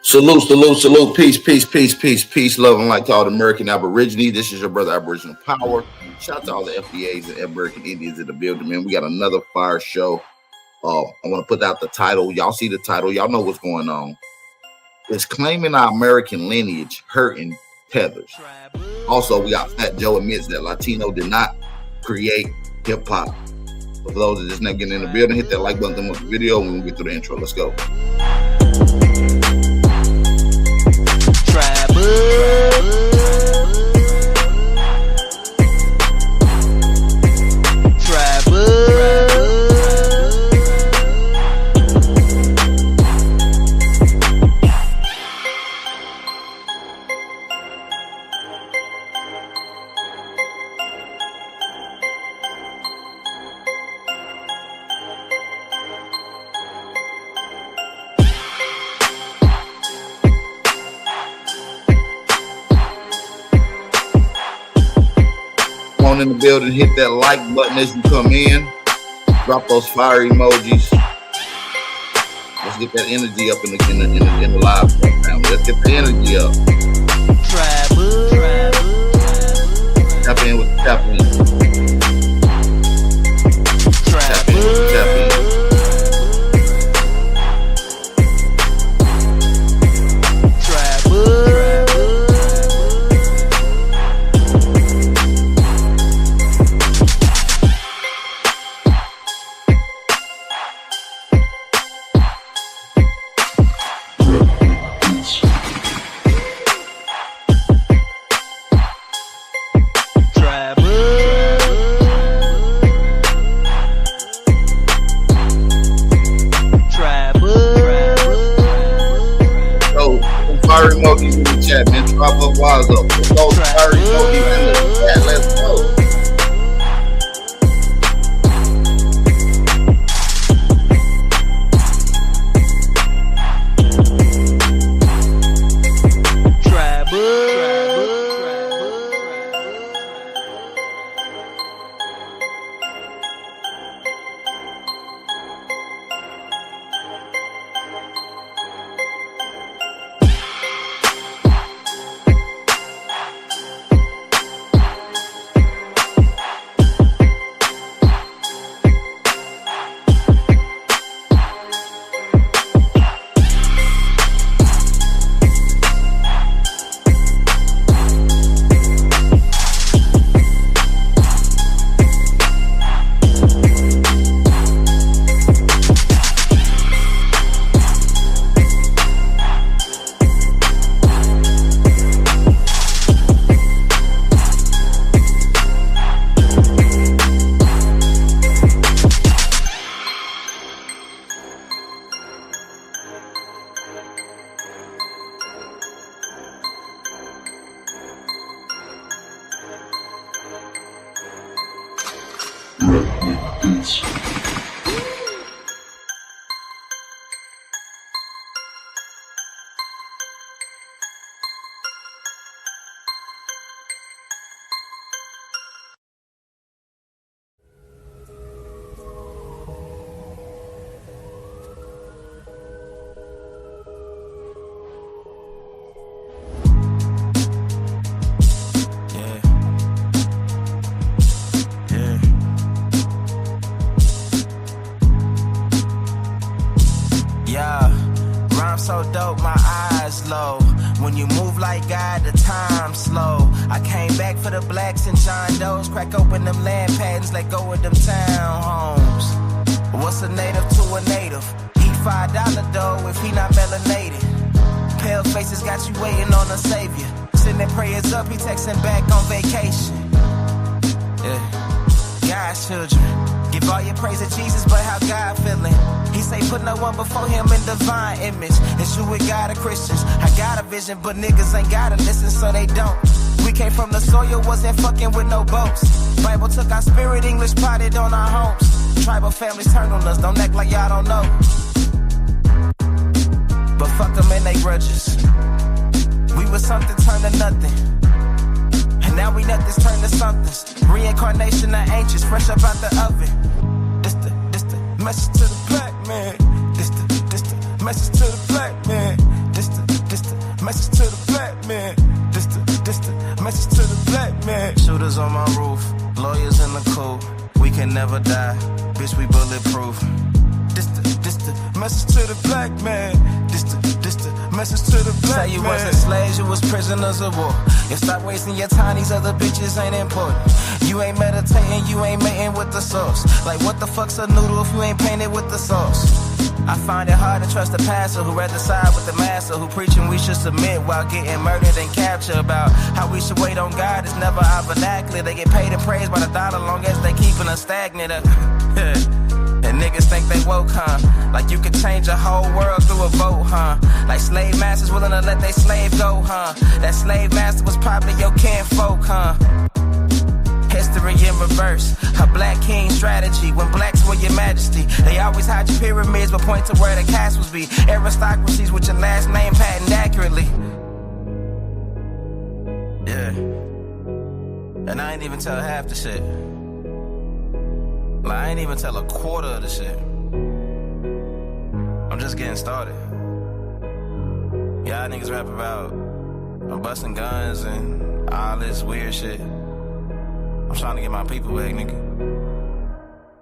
Salute, salute, salute. Peace, peace, peace, peace, peace. Love and light to all the American Aborigines. This is your brother, Aboriginal Power. Shout out to all the FBAs and American Indians in the building, man. We got another fire show. I want to put out the title. Y'all see the title. Y'all know what's going on. It's claiming our American lineage, hurting Tethers. Also, we got Fat Joe admits that Latino did not create hip-hop. For those that just not getting in the building, hit that like button, thumb up the video, and we'll get through the intro. Let's go. In the building, hit that like button as you come in. Drop those fire emojis. Let's get that energy up in the live family. Let's get the energy up. Tap in with the tap in. Tap in with the tap in. Drop up wires up. Let's go. Let's go. So dope, my eyes low. When you move like God, the time slow. I came back for the blacks and John Doe's. Crack open them land patents, let go of them townhomes. What's a native to a native? Eat $5 dough if he not melanated. Pale faces got you waiting on a savior. Sending prayers up, he texting back on vacation. Yeah, God's children. Give all your praise to Jesus, but how God feeling? He say put no one before him in divine image. It's you with God or Christians. I got a vision, but niggas ain't gotta listen, so they don't. We came from the soil, wasn't fucking with no boats. Bible took our spirit, English potted on our homes. Tribal families turned on us, don't act like y'all don't know. But fuck them and they grudges. We was something turned to nothing. And now we nothing's turned to somethings. Reincarnation of ancients, fresh up out the oven. This the message to the black man. This the message to the black man. This the message to the black man. This the message to the black man. Shooters on my roof, lawyers in the coop. We can never die, bitch, we bulletproof. This the message to the black man. This the message to the black man. Say you wasn't slaves, you was prisoners of war. You stop wasting your time, these other bitches ain't important. You ain't meditating, you ain't mating with the sauce. Like what the fuck's a noodle if you ain't painted with the sauce? I find it hard to trust the pastor who rather side with the master, who preaching we should submit while getting murdered and captured. About how we should wait on God is never our vernacular. They get paid and praised by the dollar long as they keeping us stagnant. And niggas think they woke, huh? Like you could change a whole world through a vote, huh? Like slave masters willing to let they slave go, huh? That slave master was probably your kinfolk, huh? History in reverse, a black king strategy. When blacks were your majesty, they always hide your pyramids but point to where the castles be. Aristocracies with your last name patented accurately. Yeah. And I ain't even tell half the shit. Like, I ain't even tell a quarter of the shit. I'm just getting started. Y'all niggas rap about I'm busting guns and all this weird shit. I'm trying to get my people back, nigga.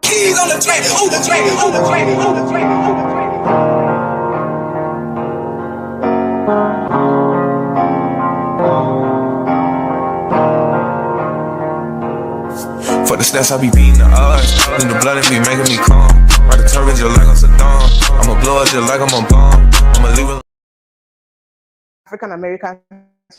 Keys on the track, on the track, on the track, on the track, on the track. For the stats, I be beating the odds. In the blood, it be making me calm. Ride the turban just like I'm Saddam. I'ma blow it just like I'm a bomb. I'ma leave it. African Americans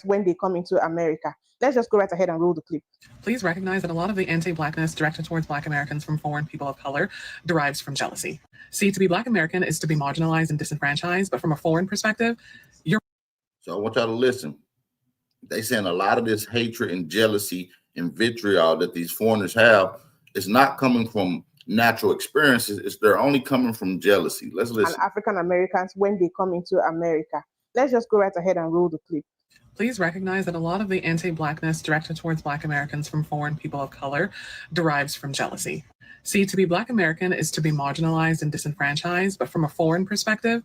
when they come into America. Let's just go right ahead and roll the clip. Please recognize that a lot of the anti-Blackness directed towards Black Americans from foreign people of color derives from jealousy. See, to be Black American is to be marginalized and disenfranchised, but from a foreign perspective, you're... So I want y'all to listen. They saying a lot of this hatred and jealousy and vitriol that these foreigners have is not coming from natural experiences. They're only coming from jealousy. Let's listen. And African Americans when they come into America. Let's just go right ahead and roll the clip. Please recognize that a lot of the anti-Blackness directed towards Black Americans from foreign people of color derives from jealousy. See, to be Black American is to be marginalized and disenfranchised, but from a foreign perspective,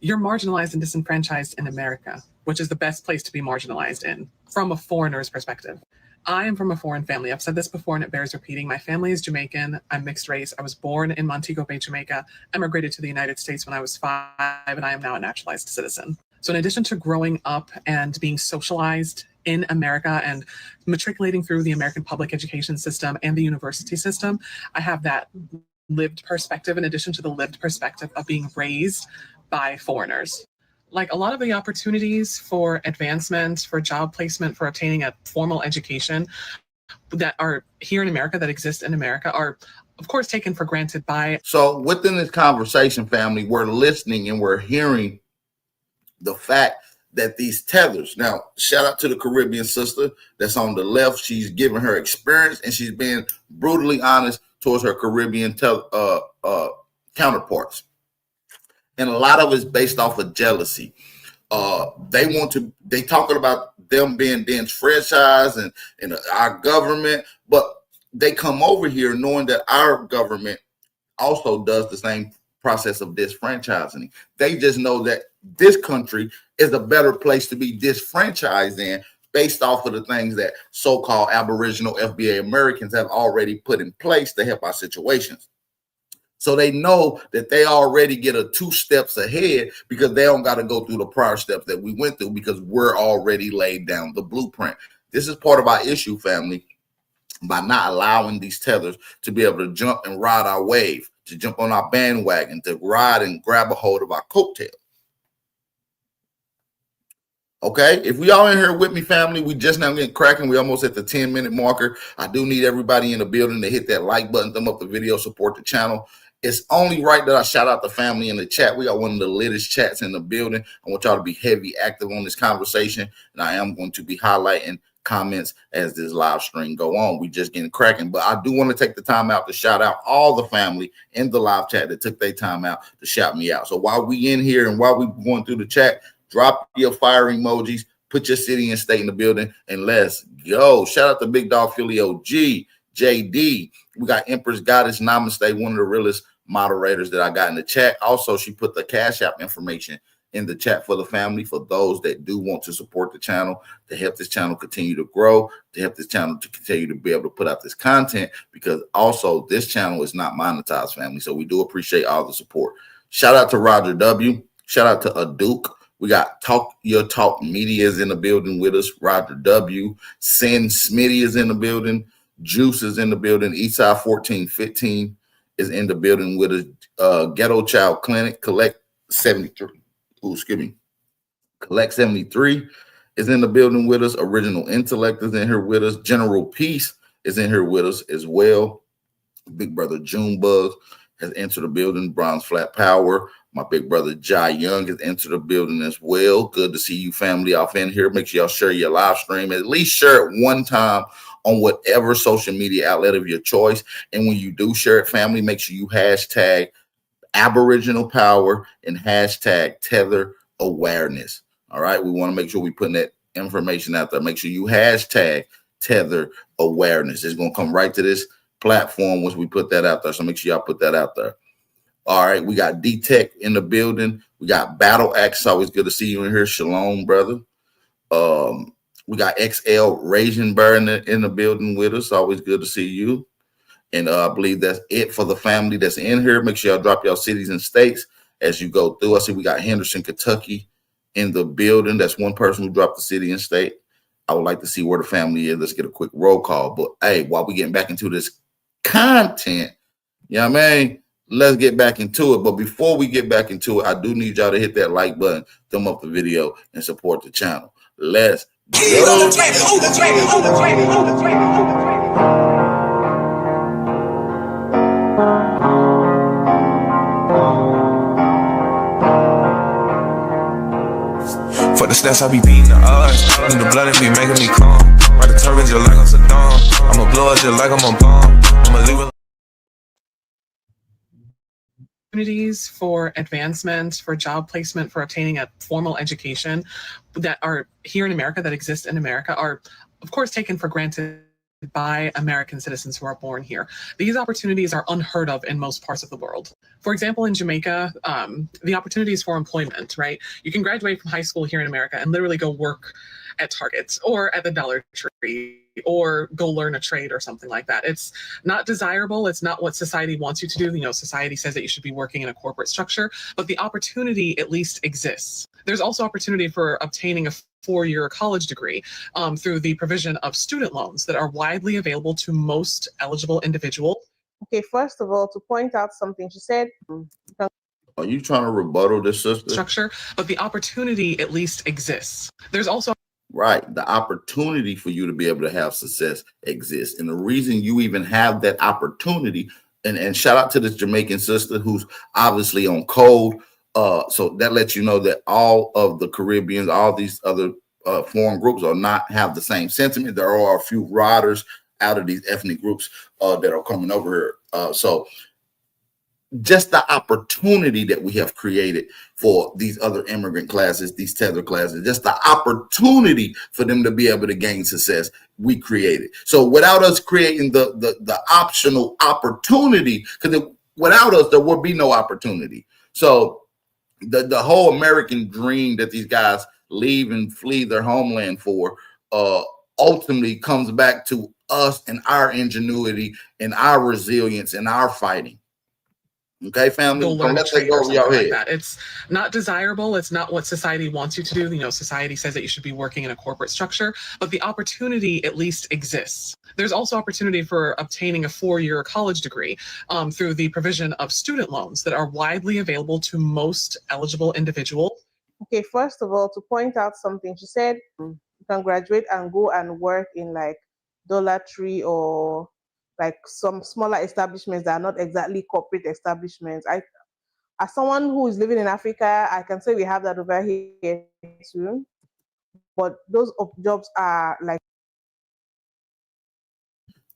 you're marginalized and disenfranchised in America, which is the best place to be marginalized in, from a foreigner's perspective. I am from a foreign family. I've said this before and it bears repeating. My family is Jamaican. I'm mixed race. I was born in Montego Bay, Jamaica, emigrated to the United States when I was 5, and I am now a naturalized citizen. So in addition to growing up and being socialized in America and matriculating through the American public education system and the university system, I have that lived perspective in addition to the lived perspective of being raised by foreigners. Like a lot of the opportunities for advancement, for job placement, for obtaining a formal education that are here in America, that exist in America, are of course taken for granted by... So within this conversation, family, we're listening and we're hearing the fact that these tethers, now shout out to the Caribbean sister that's on the left. She's giving her experience and she's being brutally honest towards her Caribbean counterparts. And a lot of it's based off of jealousy. They talking about them being disenfranchised and our government, but they come over here knowing that our government also does the same process of disfranchising. They just know that this country is a better place to be disfranchised in based off of the things that so-called Aboriginal FBA Americans have already put in place to help our situations. So they know that they already get a 2 steps ahead because they don't got to go through the prior steps that we went through because we're already laid down the blueprint. This is part of our issue, family, by not allowing these tethers to be able to jump and ride our wave, to jump on our bandwagon, to ride and grab a hold of our coattail. Okay, if we all in here with me, family, we just now getting cracking. We almost at the 10-minute marker. I do need everybody in the building to hit that like button, thumb up the video, support the channel. It's only right that I shout out the family in the chat. We got one of the latest chats in the building. I want y'all to be heavy active on this conversation, and I am going to be highlighting comments as this live stream go on. We just getting cracking, but I do want to take the time out to shout out all the family in the live chat that took their time out to shout me out. So while we in here and while we going through the chat, drop your fire emojis, put your city and state in the building, and let's go. Shout out to Big Dog Philly OG, JD. We got Empress Goddess Namaste, one of the realest moderators that I got in the chat. Also, she put the Cash App information in the chat for the family, for those that do want to support the channel, to help this channel continue to grow, to help this channel to continue to be able to put out this content, because also this channel is not monetized, family. So we do appreciate all the support. Shout out to Roger W. Shout out to Duke. We got Talk Your Talk Media is in the building with us. Roger W. Sin Smitty is in the building. Juice is in the building. Eastside 1415 is in the building with us. Ghetto Child Clinic, Collect 73. Ooh, excuse me. Collect 73 is in the building with us. Original Intellect is in here with us. General Peace is in here with us as well. Big brother Junebug has entered the building. Bronze Flat Power. My big brother Jai Young has entered the building as well. Good to see you, family, off in here. Make sure y'all share your live stream. At least share it one time on whatever social media outlet of your choice. And when you do share it, family, make sure you hashtag Aboriginal Power and hashtag Tether Awareness. All right. We want to make sure we putting that information out there. Make sure you hashtag Tether Awareness. It's going to come right to this platform once we put that out there. So make sure y'all put that out there. All right, we got D-Tech in the building. We got Battle Axe. Always good to see you in here. Shalom, brother. We got XL Raisin Bear in the building with us. Always good to see you. And I believe that's it for the family that's in here. Make sure y'all drop y'all cities and states as you go through. I see we got Henderson, Kentucky in the building. That's one person who dropped the city and state. I would like to see where the family is. Let's get a quick roll call. But hey, while we getting back into this content, you know what I mean? Let's get back into it. But before we get back into it, I do need y'all to hit that like button, thumb up the video, and support the channel. Let's go. For the stats, I be beating the odds. In the blood, it be making me calm. Ride the turbines just like I'm Saddam. I'ma blow it just like I'm a bomb. I'ma leave it. Opportunities for advancement, for job placement, for obtaining a formal education that are here in America, that exist in America, are of course taken for granted by American citizens who are born here. These opportunities are unheard of in most parts of the world. For example, in Jamaica, the opportunities for employment, right? You can graduate from high school here in America and literally go work at Target or at the Dollar Tree or go learn a trade or something like that. It's not desirable. It's not what society wants you to do. You know, society says that you should be working in a corporate structure, but the opportunity at least exists. There's also opportunity for obtaining a four-year college degree through the provision of student loans that are widely available to most eligible individuals. Okay, first of all, to point out something, she said, Are you trying to rebuttal this, sister? Structure, but the opportunity at least exists. There's also right. The opportunity for you to be able to have success exists. And the reason you even have that opportunity, and shout out to this Jamaican sister who's obviously on code. So that lets you know that all of the Caribbeans, all these other foreign groups are not have the same sentiment. There are a few riders out of these ethnic groups that are coming over here. So just the opportunity that we have created for these other immigrant classes, these tether classes, just the opportunity for them to be able to gain success, we created. So without us creating the optional opportunity, because without us, there would be no opportunity. So the whole American dream that these guys leave and flee their homeland for ultimately comes back to us and our ingenuity and our resilience and our fighting. Okay, family, don't let that go over your head. Like that. It's not desirable. It's not what society wants you to do. You know, society says that you should be working in a corporate structure, but the opportunity at least exists. There's also opportunity for obtaining a four-year college degree through the provision of student loans that are widely available to most eligible individuals. Okay, first of all, to point out something, she said you can graduate and go and work in like Dollar Tree or like some smaller establishments that are not exactly corporate establishments. As someone who is living in Africa, I can say we have that over here too. But those jobs are like.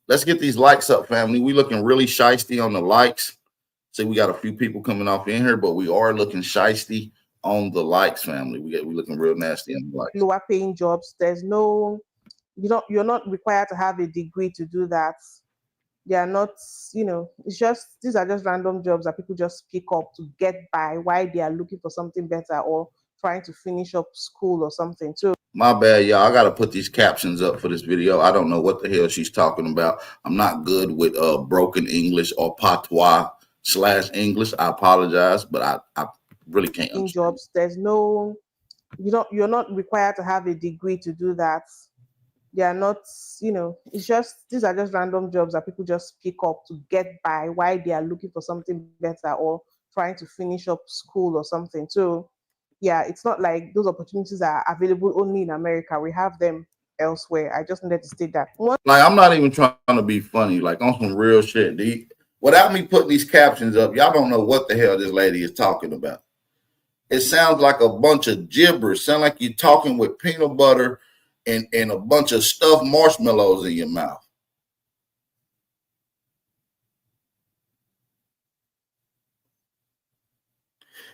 Let's get these likes up, family. We looking really shiesty on the likes. See, we got a few people coming off in here, but we are looking shiesty on the likes, family. We looking real nasty on the likes. Lower paying jobs. There's no, you're not required to have a degree to do that. They are not, you know, it's just, these are just random jobs that people just pick up to get by while they are looking for something better or trying to finish up school or something. So my bad, y'all. I gotta put these captions up for this video. I don't know what the hell she's talking about. I'm not good with broken English or patois / English. I apologize, but I really can't in understand. jobs, there's no, you're not required to have a degree to do that. They are not, it's just, these are just random jobs that people just pick up to get by while they are looking for something better or trying to finish up school or something. So yeah, it's not like those opportunities are available only in America. We have them elsewhere. I just needed to state that. Like, I'm not even trying to be funny, like on some real shit. Without me putting these captions up, y'all don't know what the hell this lady is talking about. It sounds like a bunch of gibberish. Sound like you're talking with peanut butter and a bunch of stuffed marshmallows in your mouth.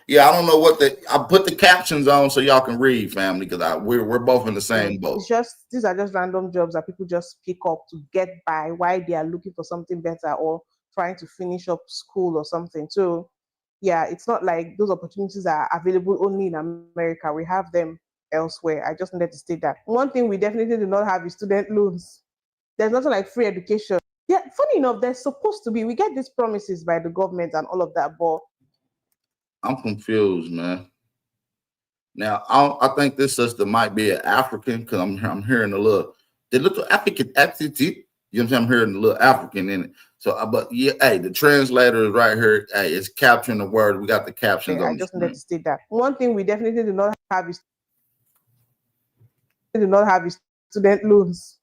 Yeah, I don't know what I put the captions on so y'all can read, family, because we're both in the same boat. It's just, these are just random jobs that people just pick up to get by while they are looking for something better or trying to finish up school or something. So yeah, it's not like those opportunities are available only in America. We have them elsewhere. I just needed to state that. One thing we definitely do not have is student loans. There's nothing like free education. Yeah, funny enough, there's supposed to be. We get these promises by the government and all of that, but I'm confused, man. Now, I think this sister might be an African because I'm hearing a little African accent. You know what I'm saying? I'm hearing a little African in it. So, but yeah, hey, the translator is right here. Hey, it's capturing the word. We got the captions on I the just screen. needed to state that. One thing we definitely do not have is student loans.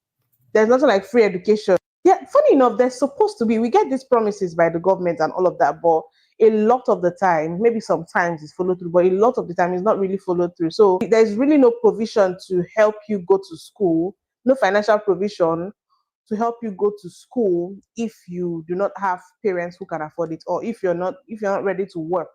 There's nothing like free education. Yeah, funny enough, there's supposed to be. We get these promises by the government and all of that, but a lot of the time, maybe sometimes it's followed through, but a lot of the time it's not really followed through. So there's really no provision to help you go to school, no financial provision to help you go to school if you do not have parents who can afford it, or if you're not ready to work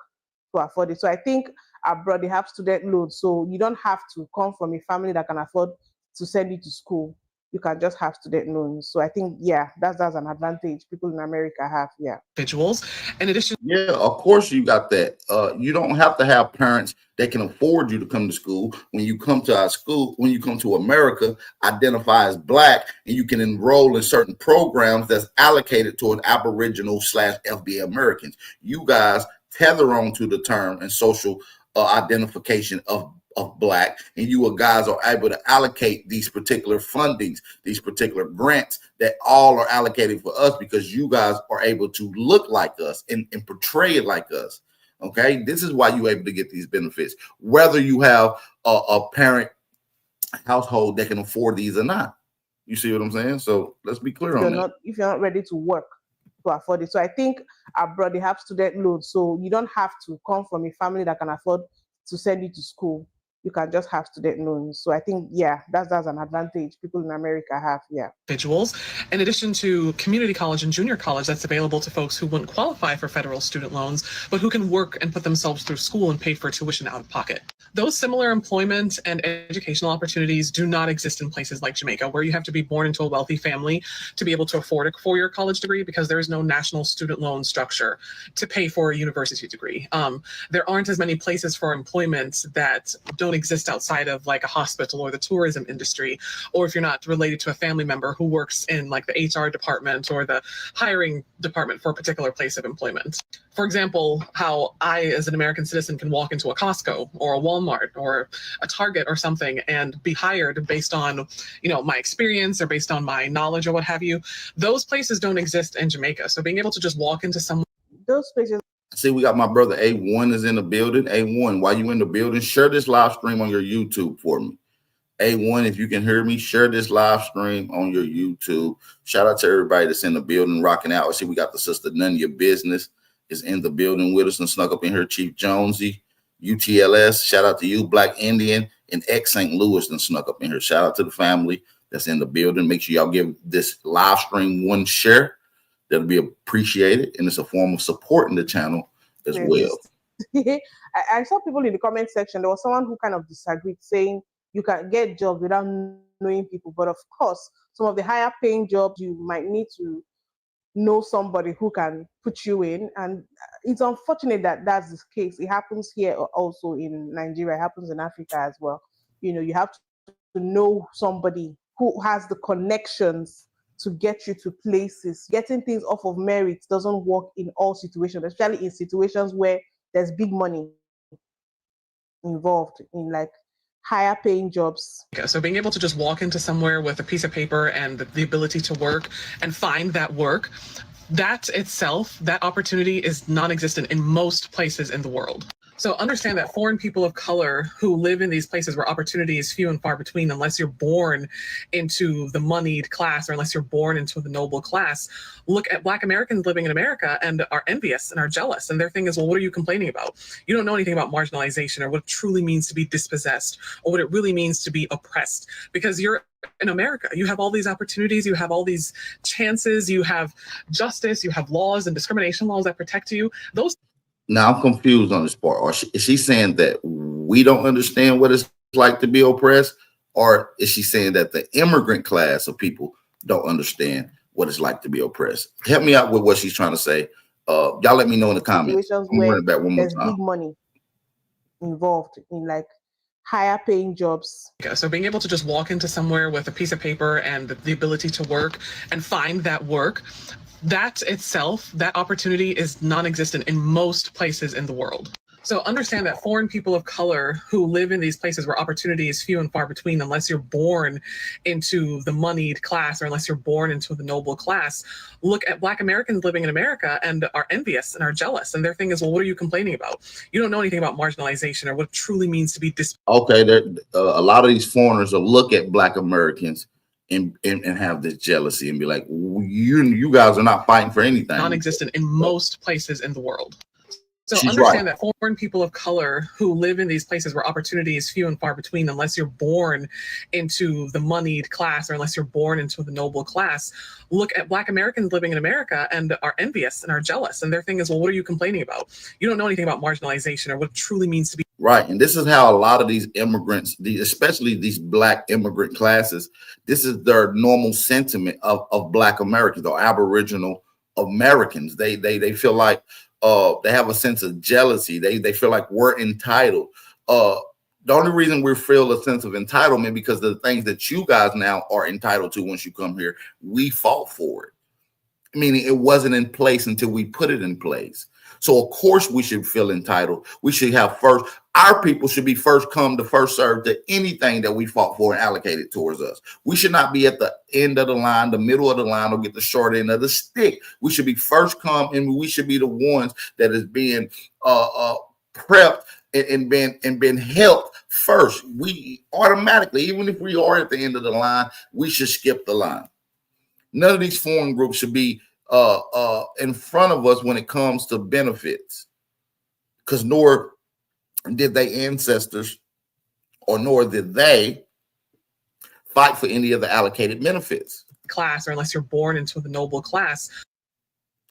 to afford it. So I think abroad they have student loans, so you don't have to come from a family that can afford to send you to school. You can just have student loans. So I think, yeah, that's an advantage people in America have. Yeah. Individuals. In addition, yeah, of course you got that. You don't have to have parents that can afford you to come to school. When you come to our school, when you come to America, identify as Black, and you can enroll in certain programs that's allocated toward Aboriginal / FBA Americans. You guys tether on to the term and social identification of Black, and you guys are able to allocate these particular fundings, these particular grants that all are allocated for us because you guys are able to look like us and portray it like us. Okay, this is why you're able to get these benefits, whether you have a parent household that can afford these or not. You see what I'm saying? So let's be clear on that. If you're not ready to work to afford it. So I think abroad they have student loans, so you don't have to come from a family that can afford to send you to school. You can just have student loans. So I think, yeah, that's an advantage people in America have. Yeah. Individuals, in addition to community college and junior college that's available to folks who wouldn't qualify for federal student loans, but who can work and put themselves through school and pay for tuition out of pocket. Those similar employment and educational opportunities do not exist in places like Jamaica, where you have to be born into a wealthy family to be able to afford a 4-year college degree, because there is no national student loan structure to pay for a university degree. There aren't as many places for employment that don't exist outside of like a hospital or the tourism industry, or if you're not related to a family member who works in like the HR department or the hiring department for a particular place of employment. For example, how I, as an American citizen, can walk into a Costco or a Walmart or a Target or something and be hired based on, my experience or based on my knowledge or what have you. Those places don't exist in Jamaica. So being able to just walk into those places. See, we got my brother A1 is in the building. A1, while you in the building, share this live stream on your YouTube for me. A1, if you can hear me, share this live stream on your YouTube. Shout out to everybody that's in the building rocking out. I see we got the sister None of Your Business is in the building with us and snuck up in here. Chief Jonesy, UTLS, shout out to you. Black Indian and ex St. Louis and snuck up in here. Shout out to the family that's in the building. Make sure y'all give this live stream one share. That'll be appreciated, and it's a form of supporting the channel as well. I saw people in the comment section. There was someone who kind of disagreed, saying you can get jobs without knowing people. But of course, some of the higher paying jobs, you might need to know somebody who can put you in. And it's unfortunate that that's the case. It happens here also in Nigeria. It happens in Africa as well. You know, you have to know somebody who has the connections to get you to places. Getting things off of merit doesn't work in all situations, especially in situations where there's big money involved in like higher paying jobs. So being able to just walk into somewhere with a piece of paper and the ability to work and find that work, that itself, that opportunity is non-existent in most places in the world. So understand that foreign people of color who live in these places where opportunity is few and far between, unless you're born into the moneyed class or unless you're born into the noble class, look at Black Americans living in America and are envious and are jealous. And their thing is, well, what are you complaining about? You don't know anything about marginalization or what it truly means to be dispossessed or what it really means to be oppressed, because you're in America. You have all these opportunities, you have all these chances, you have justice, you have laws and discrimination laws that protect you. Those. Now I'm confused on this part. Or is she saying that we don't understand what it's like to be oppressed, or is she saying that the immigrant class of people don't understand what it's like to be oppressed? Help me out with what she's trying to say. Y'all let me know in the comments. Situations I'm where running back one more there's time. big money involved in like higher paying jobs. So being able to just walk into somewhere with a piece of paper and the ability to work and find that work, that itself, that opportunity is non-existent in most places in the world. So understand that foreign people of color who live in these places where opportunity is few and far between, unless you're born into the moneyed class or unless you're born into the noble class, look at Black Americans living in America and are envious and are jealous. And their thing is, well, what are you complaining about? You don't know anything about marginalization or what it truly means to be Okay, a lot of these foreigners will look at Black Americans and have this jealousy and be like, you guys are not fighting for anything. Non-existent in most places in the world. So She's understand right. that foreign people of color who live in these places where opportunity is few and far between, unless you're born into the moneyed class or unless you're born into the noble class, look at Black Americans living in America and are envious and are jealous. And their thing is, well, what are you complaining about? You don't know anything about marginalization or what it truly means to be. Right. And this is how a lot of these immigrants, especially these Black immigrant classes, this is their normal sentiment of Black Americans or Aboriginal Americans. They feel like they have a sense of jealousy. They feel like we're entitled. The only reason we feel a sense of entitlement because the things that you guys now are entitled to once you come here, we fought for it. Meaning it wasn't in place until we put it in place. So of course we should feel entitled. We should have first, our people should be first come to first serve to anything that we fought for and allocated towards us. We should not be at the end of the line, the middle of the line, or get the short end of the stick. We should be first come, and we should be the ones that is being prepped and been helped first. We automatically, even if we are at the end of the line, we should skip the line. None of these foreign groups should be in front of us when it comes to benefits, because nor did they ancestors or nor did they fight for any of the allocated benefits. Class, or unless you're born into the noble class.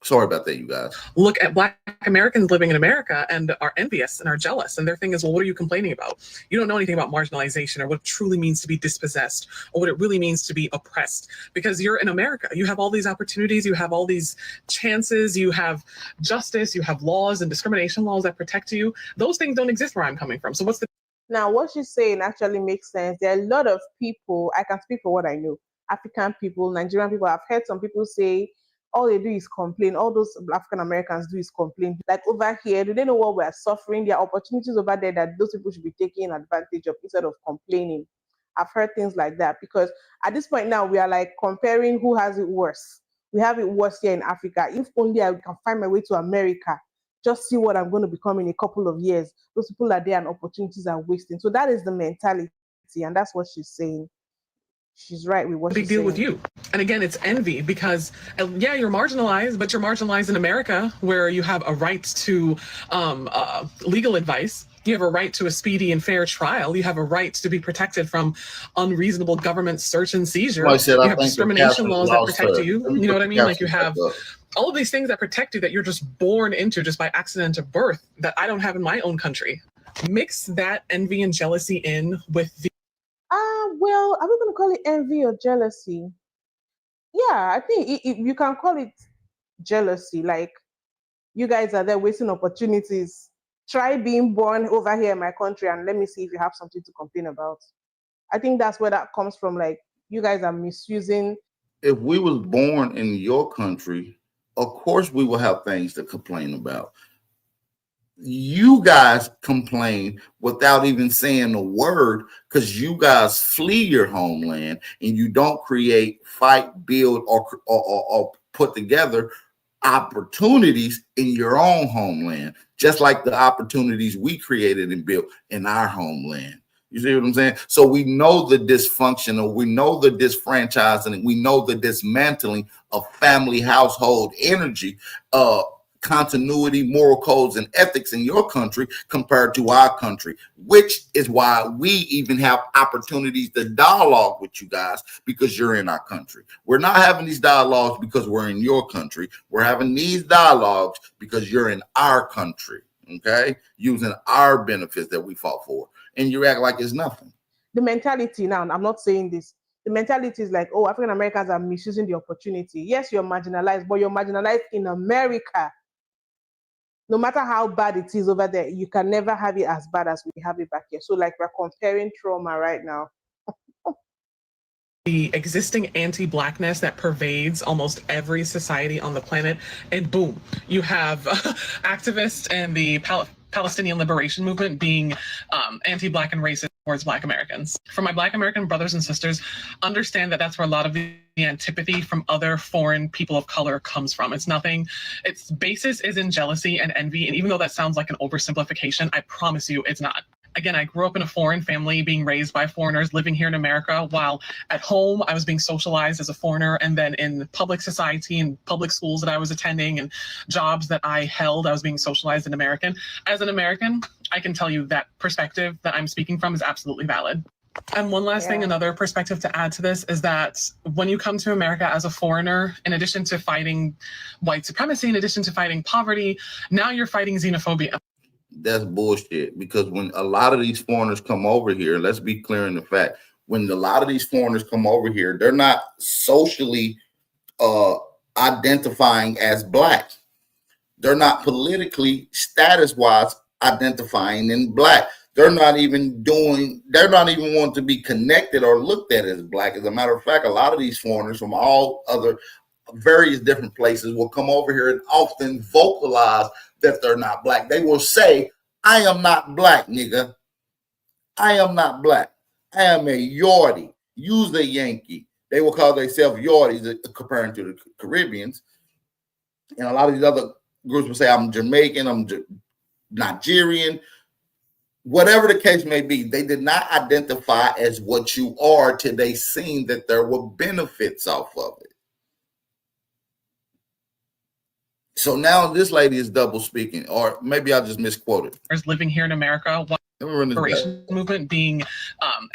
Sorry about that, you guys. Look at Black Americans living in America and are envious and are jealous. And their thing is, well, what are you complaining about? You don't know anything about marginalization or what it truly means to be dispossessed or what it really means to be oppressed, because you're in America. You have all these opportunities, you have all these chances, you have justice, you have laws and discrimination laws that protect you. Those things don't exist where I'm coming from. So what's the... Now, what she's saying actually makes sense. There are a lot of people, I can speak for what I know, African people, Nigerian people. I've heard some people say, all they do is complain. All those African Americans do is complain. Like over here, do they know what we're suffering? There are opportunities over there that those people should be taking advantage of instead of complaining. I've heard things like that, because at this point now we are like comparing who has it worse. We have it worse here in Africa. If only I can find my way to America, just see what I'm going to become in a couple of years. Those people are there and opportunities are wasting. So that is the mentality, and that's what she's saying. She's right with what big deal with you. And again, it's envy, because yeah, you're marginalized, but you're marginalized in America, where you have a right to legal advice. You have a right to a speedy and fair trial. You have a right to be protected from unreasonable government search and seizure. You have discrimination laws that protect you. You know what I mean? Like you have all of these things that protect you that you're just born into just by accident of birth that I don't have in my own country. Mix that envy and jealousy in with the... Well, are we going to call it envy or jealousy? Yeah, I think you can call it jealousy. Like, you guys are there wasting opportunities. Try being born over here in my country and let me see if you have something to complain about. I think that's where that comes from. Like, you guys are misusing. If we was born in your country, of course we will have things to complain about. You guys complain without even saying a word because you guys flee your homeland and you don't create, fight, build, or put together opportunities in your own homeland, just like the opportunities we created and built in our homeland. You see what I'm saying? So we know the dysfunctional, we know the disfranchising, we know the dismantling of family household energy, continuity, moral codes, and ethics in your country compared to our country, which is why we even have opportunities to dialogue with you guys because you're in our country. We're not having these dialogues because we're in your country. We're having these dialogues because you're in our country, okay? Using our benefits that we fought for. And you act like it's nothing. The mentality now, I'm not saying this, the mentality is like, oh, African Americans are misusing the opportunity. Yes, you're marginalized, but you're marginalized in America. No matter how bad it is over there, you can never have it as bad as we have it back here. So like, we're comparing trauma right now. The existing anti-Blackness that pervades almost every society on the planet, and boom, you have activists and the Palestinian liberation movement being anti-Black and racist towards Black Americans. For my Black American brothers and sisters, understand that that's where a lot of the antipathy from other foreign people of color comes from. It's nothing, its basis is in jealousy and envy, and even though that sounds like an oversimplification, I promise you it's not. Again, I grew up in a foreign family, being raised by foreigners, living here in America, while at home I was being socialized as a foreigner, and then in public society and public schools that I was attending and jobs that I held, I was being socialized in American. As an American, I can tell you that perspective that I'm speaking from is absolutely valid. And one last thing, another perspective to add to this is that when you come to America as a foreigner, in addition to fighting white supremacy, in addition to fighting poverty, now you're fighting xenophobia. That's bullshit, because when a lot of these foreigners come over here, let's be clear in the fact, when a lot of these foreigners come over here, they're not socially identifying as Black. They're not politically, status-wise, identifying in Black. They're not even wanting to be connected or looked at as Black. As a matter of fact, a lot of these foreigners from all other various different places will come over here and often vocalize that they're not Black. They will say, I am not Black, nigga. I am not Black. I am a Yortie. Use the Yankee. They will call themselves Yorties, comparing to the Caribbeans. And a lot of these other groups will say, I'm Jamaican, I'm Nigerian. Whatever the case may be, they did not identify as what you are till they seen that there were benefits off of it. So now this lady is double speaking, or maybe I just misquoted. Living here in America, Reparations movement being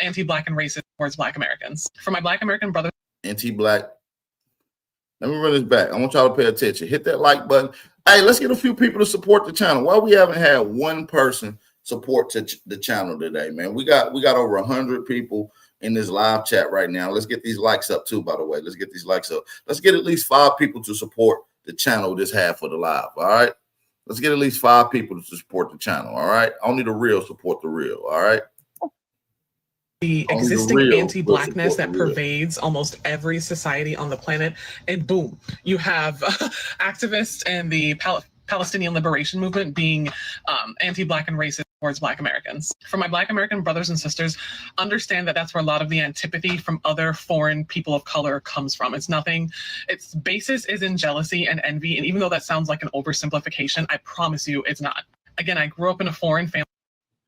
anti-Black and racist towards Black Americans. For my Black American brothers, anti-Black. Let me run this back. I want y'all to pay attention. Hit that like button. Hey, let's get a few people to support the channel. Why we haven't had one person support the channel today, man? We got over 100 people in this live chat right now. Let's get these likes up too, by the way. Let's get these likes up. Let's get at least 5 people to support the channel this half of the live. All right. Let's get at least 5 people to support the channel. All right. Only the real support the real. All right. The existing anti-Blackness that pervades almost every society on the planet, and boom, you have activists and the Palestinian liberation movement being anti-Black and racist towards Black Americans. For my Black American brothers and sisters, understand that that's where a lot of the antipathy from other foreign people of color comes from. It's nothing, its basis is in jealousy and envy, and even though that sounds like an oversimplification, I promise you it's not. Again, I grew up in a foreign family.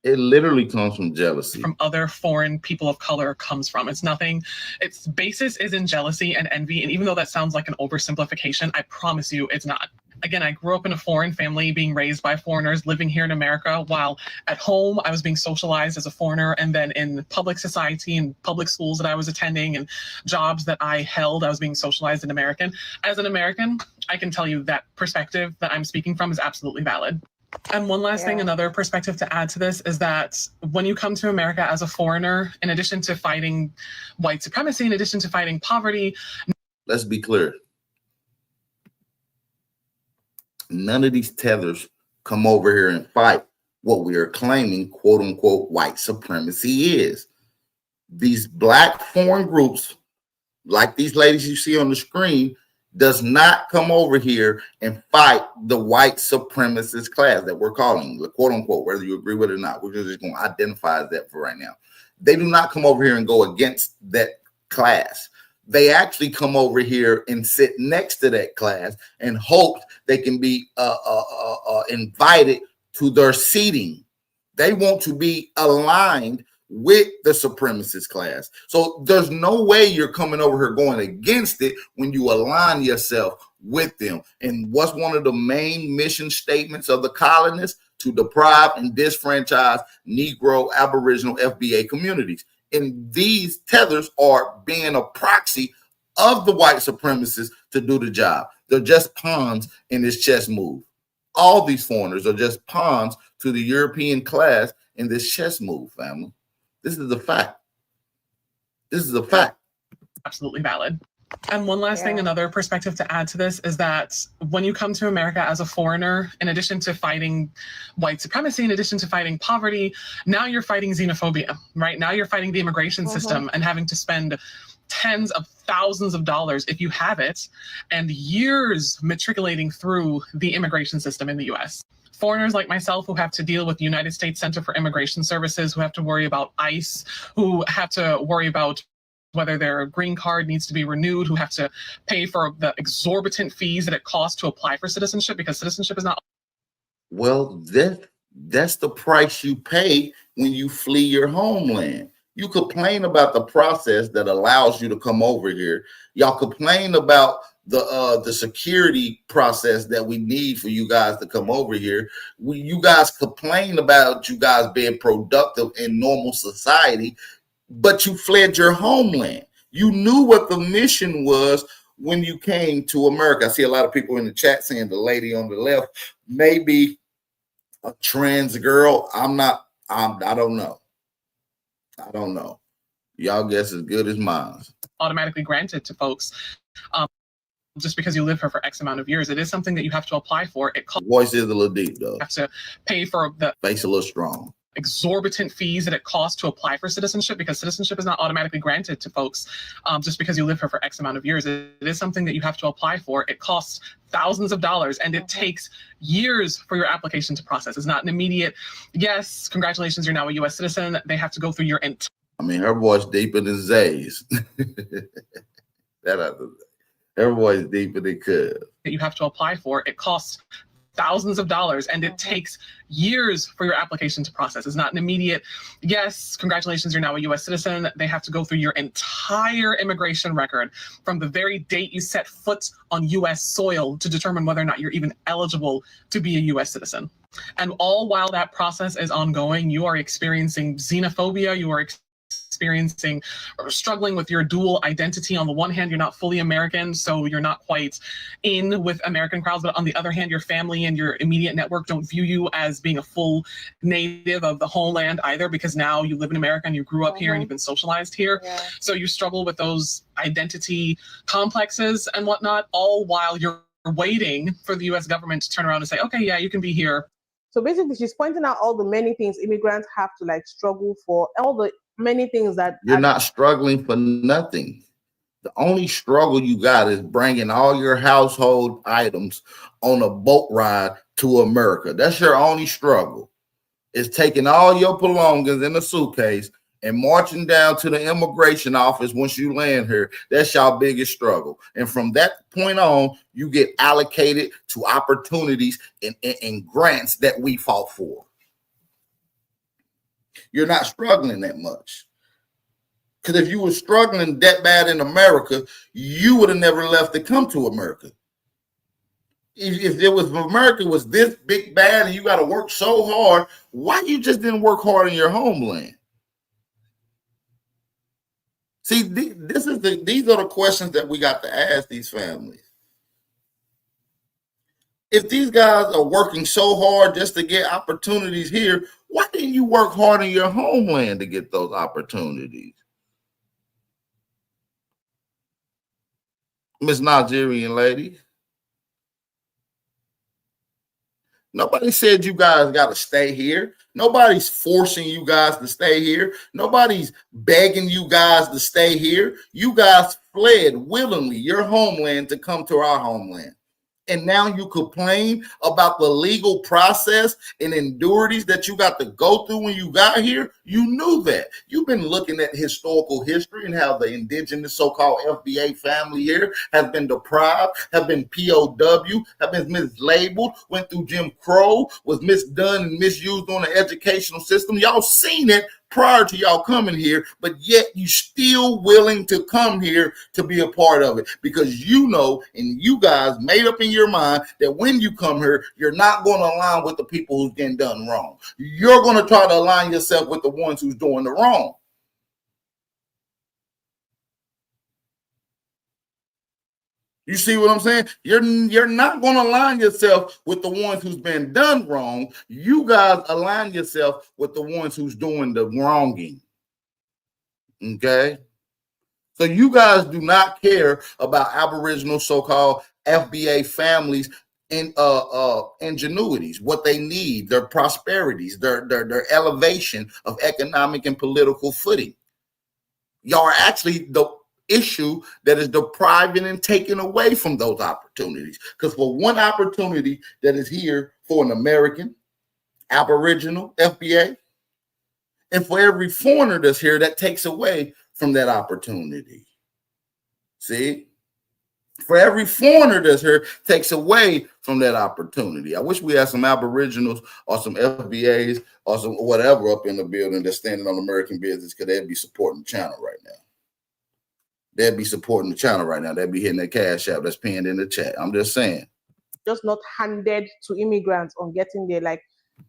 It literally comes from jealousy. From other foreign people of color comes from. It's nothing, its basis is in jealousy and envy, and even though that sounds like an oversimplification, I promise you it's not. Again, I grew up in a foreign family, being raised by foreigners, living here in America, while at home I was being socialized as a foreigner, and then in public society and public schools that I was attending and jobs that I held, I was being socialized in American. As an American, I can tell you that perspective that I'm speaking from is absolutely valid. And one last thing, another perspective to add to this is that when you come to America as a foreigner, in addition to fighting white supremacy, in addition to fighting poverty. Let's be clear. None of these tethers come over here and fight what we are claiming, quote unquote, white supremacy is. These black foreign groups, like these ladies you see on the screen, does not come over here and fight the white supremacist class that we're calling, quote unquote, whether you agree with it or not. We're just going to identify as that for right now. They do not come over here and go against that class. They actually come over here and sit next to that class and hope they can be invited to their seating. They want to be aligned with the supremacist class. So there's no way you're coming over here going against it when you align yourself with them. And what's one of the main mission statements of the colonists? To deprive and disfranchise Negro, Aboriginal, FBA communities. And these tethers are being a proxy of the white supremacists to do the job. They're just pawns in this chess move. All these foreigners are just pawns to the European class in this chess move, family. This is a fact. This is a fact. Absolutely valid. And one last thing, another perspective to add to this is that when you come to America as a foreigner, in addition to fighting white supremacy, in addition to fighting poverty, now you're fighting xenophobia, right? Now you're fighting the immigration system and having to spend tens of thousands of dollars, if you have it, and years matriculating through the immigration system in the US. Foreigners like myself who have to deal with the United States Center for Immigration Services, who have to worry about ICE, who have to worry about whether their green card needs to be renewed, who have to pay for the exorbitant fees that it costs to apply for citizenship, because citizenship is not. Well, that's the price you pay when you flee your homeland. You complain about the process that allows you to come over here. Y'all complain about the security process that we need for you guys to come over here. You guys complain about you guys being productive in normal society, but you fled your homeland. You knew what the mission was when you came to America. I see a lot of people in the chat saying the lady on the left may be a trans girl. I don't know. I don't know. Y'all guess as good as mine. Automatically granted to folks just because you live here for X amount of years. It is something that you have to apply for. It costs. Voice is a little deep though. You have to pay for the face a little strong. Exorbitant fees that it costs to apply for citizenship, because citizenship is not automatically granted to folks just because you live here for X amount of years. It is something that you have to apply for. It costs thousands of dollars and it takes years for your application to process. It's not an immediate, yes, congratulations, you're now a US citizen. They have to go through your entire. I mean, her voice deeper than Zay's. Her voice deeper than Cuz. That you have to apply for. It costs thousands of dollars and it takes years for your application to process. It's not an immediate, yes, congratulations, you're now a US citizen. They have to go through your entire immigration record from the very date you set foot on US soil to determine whether or not you're even eligible to be a US citizen. And all while that process is ongoing, you are experiencing xenophobia, you are experiencing or struggling with your dual identity. On the one hand, you're not fully American, so you're not quite in with American crowds, but on the other hand, your family and your immediate network don't view you as being a full native of the homeland either, because now you live in America and you grew up here and you've been socialized here. So you struggle with those identity complexes and whatnot, all while you're waiting for the US government to turn around and say, okay, yeah, you can be here. So basically, she's pointing out all the many things immigrants have to like struggle for, all the many things that you're not struggling for nothing. The only struggle you got is bringing all your household items on a boat ride to America. That's your only struggle. It's taking all your belongings in a suitcase and marching down to the immigration office once you land here. That's your biggest struggle. And from that point on, you get allocated to opportunities and grants that we fought for. You're not struggling that much. Because if you were struggling that bad in America, you would have never left to come to America. If it was America was this big bad and you got to work so hard, why you just didn't work hard in your homeland? See, these are the questions that we got to ask these families. If these guys are working so hard just to get opportunities here, why didn't you work hard in your homeland to get those opportunities? Miss Nigerian lady. Nobody said you guys got to stay here. Nobody's forcing you guys to stay here. Nobody's begging you guys to stay here. You guys fled willingly your homeland to come to our homeland. And now you complain about the legal process and endurities that you got to go through when you got here. You knew that. You've been looking at historical history and how the indigenous so-called FBA family here has been deprived, have been POW, have been mislabeled, went through Jim Crow, was misdone and misused on the educational system. Y'all seen it prior to y'all coming here, but yet you still willing to come here to be a part of it because you know and you guys made up in your mind that when you come here, you're not going to align with the people who's getting done wrong. You're going to try to align yourself with the ones who's doing the wrong. You see what I'm saying? You're not going to align yourself with the ones who's been done wrong. You guys align yourself with the ones who's doing the wronging. Okay? So you guys do not care about Aboriginal so-called FBA families and ingenuities, what they need, their prosperities, their elevation of economic and political footing. Y'all are actually the issue that is depriving and taking away from those opportunities. Because for one opportunity that is here for an American, Aboriginal, FBA, and for every foreigner that's here, that takes away from that opportunity. See? For every foreigner that's here, takes away from that opportunity. I wish we had some Aboriginals or some FBAs or some whatever up in the building that's standing on American business because they'd be supporting the channel right now. They'd be supporting the channel right now. They'd be hitting that cash app that's pinned in the chat. I'm just saying. Just not handed to immigrants on getting there. Like,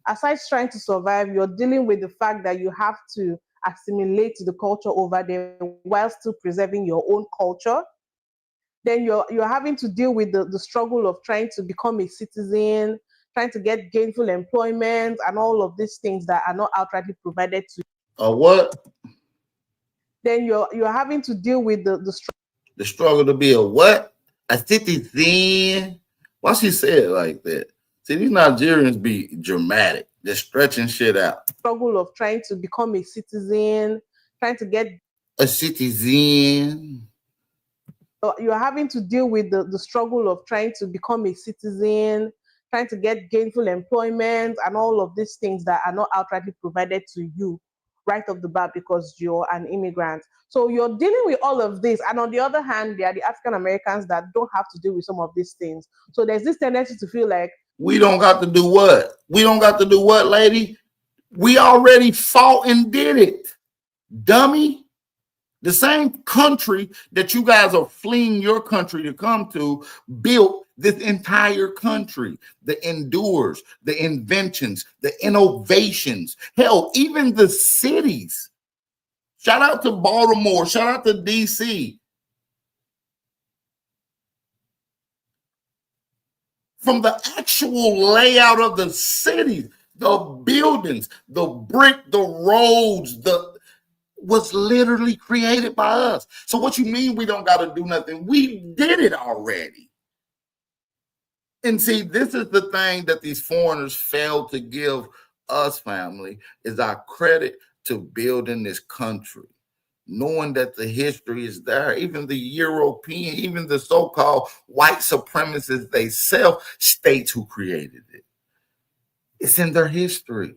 aside trying to survive, you're dealing with the fact that you have to assimilate to the culture over there while still preserving your own culture. Then you're having to deal with the struggle of trying to become a citizen, trying to get gainful employment, and all of these things that are not outrightly provided to you. What? Then you're having to deal with the struggle to be a what? A citizen. Why she say it like that? See, these Nigerians be dramatic. They're stretching shit out. Struggle of trying to become a citizen, trying to get a citizen. You're having to deal with the struggle of trying to become a citizen, trying to get gainful employment, and all of these things that are not outrightly provided to you right off the bat because you're an immigrant. So you're dealing with all of this. And on the other hand, there are the African Americans that don't have to deal with some of these things. So there's this tendency to feel like, we don't got to do what? We don't got to do what, lady? We already fought and did it, dummy. The same country that you guys are fleeing your country to come to built this entire country. The endures, the inventions, the innovations, hell, even the cities. Shout out to Baltimore, shout out to DC. From the actual layout of the cities, the buildings, the brick, the roads, was literally created by us. So what you mean we don't got to do nothing? We did it already. And see, this is the thing that these foreigners fail to give us, family, is our credit to building this country. Knowing that the history is there, even the European, even the so-called white supremacists themselves states who created it. It's in their history.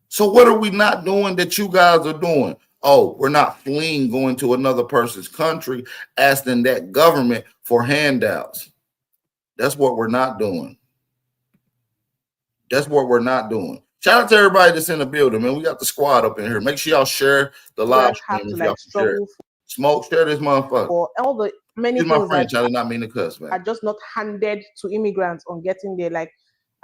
So what are we not doing that you guys are doing? Oh, we're not fleeing, going to another person's country, asking that government for handouts. That's what we're not doing. That's what we're not doing. Shout out to everybody that's in the building, man. We got the squad up in here. Make sure y'all share the live stream if y'all share. Smoke, share this motherfucker. For all the many things my French, I did not mean to cuss, man. Are just not handed to immigrants on getting there. Like,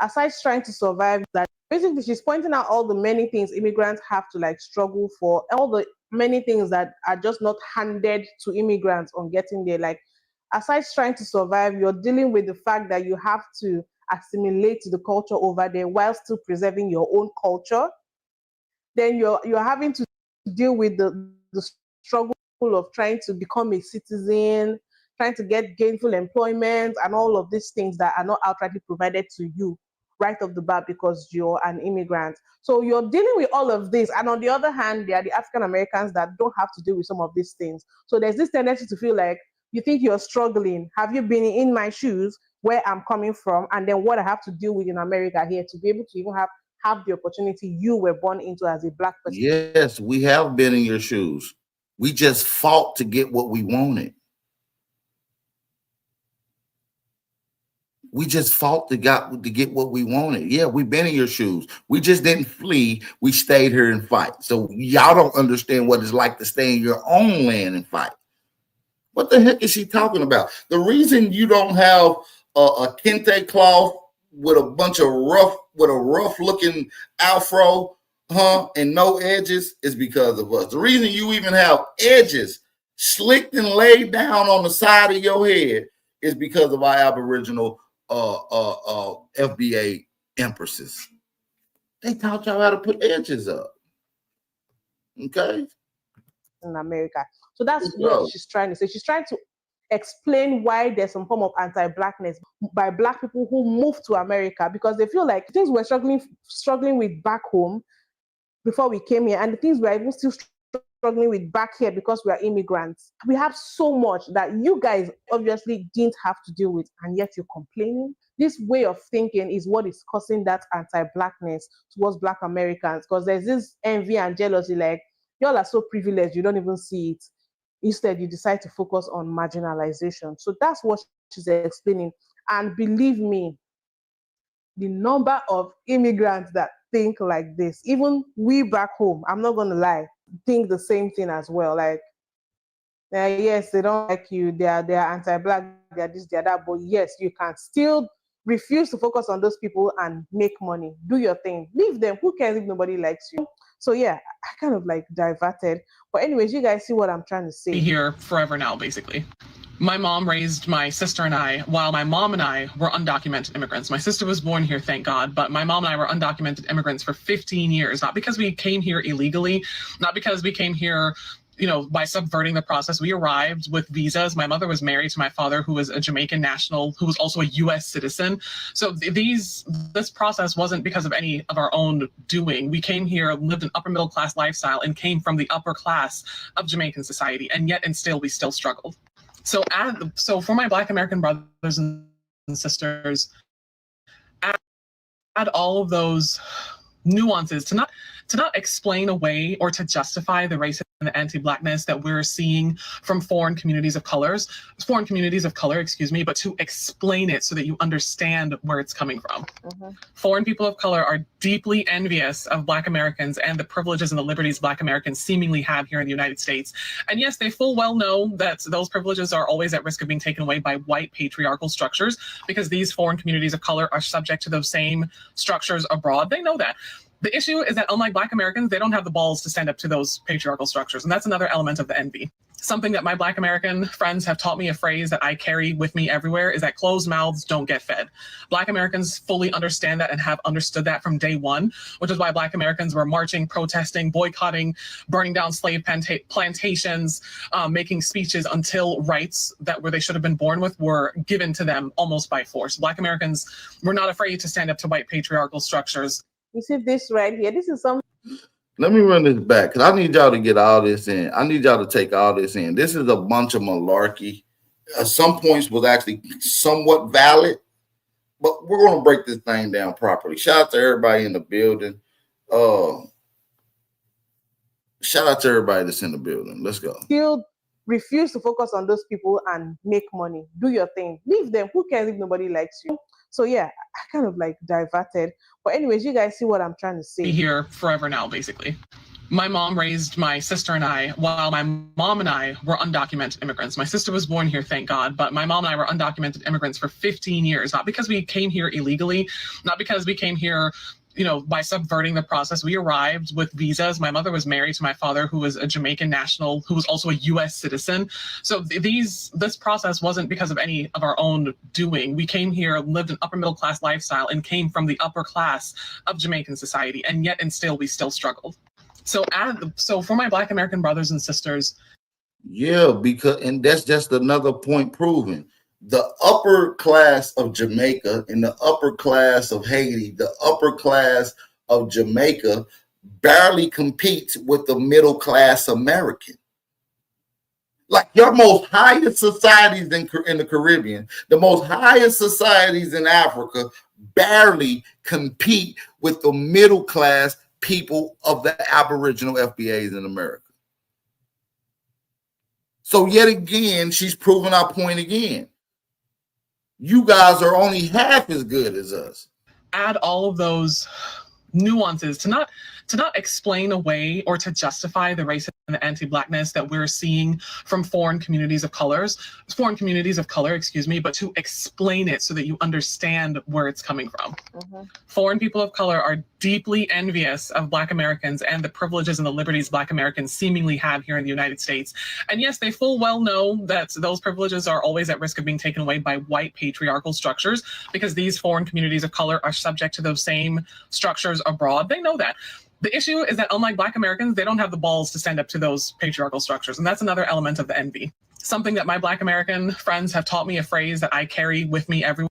aside trying to survive, that basically she's pointing out all the many things immigrants have to like struggle for, all the many things that are just not handed to immigrants on getting there. Like, aside trying to survive, you're dealing with the fact that you have to assimilate to the culture over there while still preserving your own culture. Then you're having to deal with the struggle of trying to become a citizen, trying to get gainful employment and all of these things that are not outrightly provided to you right off the bat because you're an immigrant. So you're dealing with all of this. And on the other hand, there are the African Americans that don't have to deal with some of these things. So there's this tendency to feel like you think you're struggling. Have you been in my shoes where I'm coming from? And then what I have to deal with in America here to be able to even have the opportunity you were born into as a Black person. Yes, we have been in your shoes. We just fought to get what we wanted. We just fought to get what we wanted. Yeah, we've been in your shoes. We just didn't flee. We stayed here and fight. So y'all don't understand what it's like to stay in your own land and fight. What the heck is she talking about? The reason you don't have a kente cloth with a bunch of rough looking afro, and no edges is because of us. The reason you even have edges slicked and laid down on the side of your head is because of our Aboriginal FBA empresses. They taught y'all how to put edges up. Okay. In America. So that's what she's trying to say. She's trying to explain why there's some form of anti-Blackness by Black people who move to America because they feel like things we're struggling with back home before we came here, and the things we're even still struggling with back here because we are immigrants. We have so much that you guys obviously didn't have to deal with, and yet you're complaining. This way of thinking is what is causing that anti-Blackness towards Black Americans, because there's this envy and jealousy, like, y'all are so privileged, you don't even see it. Instead, you decide to focus on marginalization. So that's what she's explaining. And believe me, the number of immigrants that think like this, even we back home, I'm not going to lie, think the same thing as well. Like, yes, they don't like you, they are anti-Black, they are this, they are that, but yes, you can still refuse to focus on those people and make money. Do your thing. Leave them. Who cares if nobody likes you? So yeah, I kind of like diverted. But anyways, you guys see what I'm trying to say. Here forever now, basically. My mom raised my sister and I while my mom and I were undocumented immigrants. My sister was born here, thank God, but my mom and I were undocumented immigrants for 15 years, not because we came here illegally, not because we came here by subverting the process. We arrived with visas. My mother was married to my father, who was a Jamaican national, who was also a U.S. citizen. So this process wasn't because of any of our own doing. We came here, lived an upper middle class lifestyle, and came from the upper class of Jamaican society, and yet and still we still struggled. So for my Black American brothers and sisters, add all of those nuances to not explain away or to justify the racism and the anti-Blackness that we're seeing from foreign communities of color, but to explain it so that you understand where it's coming from. Mm-hmm. Foreign people of color are deeply envious of Black Americans and the privileges and the liberties Black Americans seemingly have here in the United States. And yes, they full well know that those privileges are always at risk of being taken away by white patriarchal structures, because these foreign communities of color are subject to those same structures abroad. They know that. The issue is that unlike Black Americans, they don't have the balls to stand up to those patriarchal structures. And that's another element of the envy. Something that my Black American friends have taught me, a phrase that I carry with me everywhere, is that closed mouths don't get fed. Black Americans fully understand that and have understood that from day one, which is why Black Americans were marching, protesting, boycotting, burning down slave plantations, making speeches until rights that where they should have been born with were given to them almost by force. Black Americans were not afraid to stand up to white patriarchal structures. You see this right here? This is something. Let me run this back because I need y'all to get all this in. I need y'all to take all this in. This is a bunch of malarkey. Some points was actually somewhat valid, but we're going to break this thing down properly. Shout out to everybody in the building. Shout out to everybody that's in the building. Let's go. Still refuse to focus on those people and make money. Do your thing. Leave them. Who cares if nobody likes you? So yeah, I kind of like diverted. But anyways, you guys see what I'm trying to say. Here forever now, basically. My mom raised my sister and I while my mom and I were undocumented immigrants. My sister was born here, thank God, but my mom and I were undocumented immigrants for 15 years, not because we came here illegally, not because we came here by subverting the process. We arrived with visas. My mother was married to my father, who was a Jamaican national, who was also a U.S. citizen. So this process wasn't because of any of our own doing. We came here, lived an upper middle class lifestyle, and came from the upper class of Jamaican society, and yet and still we still struggled. So for my Black American brothers and sisters, Yeah, because and that's just another point proven. The upper class of Jamaica and the upper class of Haiti, the upper class of Jamaica barely competes with the middle class American. Like your most highest societies in the Caribbean, the most highest societies in Africa barely compete with the middle class people of the Aboriginal FBAs in America. So yet again, she's proven our point again. You guys are only half as good as us. Add all of those nuances to not explain away or to justify the racism and the anti-Blackness that we're seeing from foreign communities of color, but to explain it so that you understand where it's coming from. Foreign people of color are deeply envious of Black Americans and the privileges and the liberties Black Americans seemingly have here in the United States. And yes, they full well know that those privileges are always at risk of being taken away by white patriarchal structures, because these foreign communities of color are subject to those same structures abroad. They know that. The issue is that unlike Black Americans, they don't have the balls to stand up to those patriarchal structures. And that's another element of the envy. Something that my Black American friends have taught me, a phrase that I carry with me everywhere.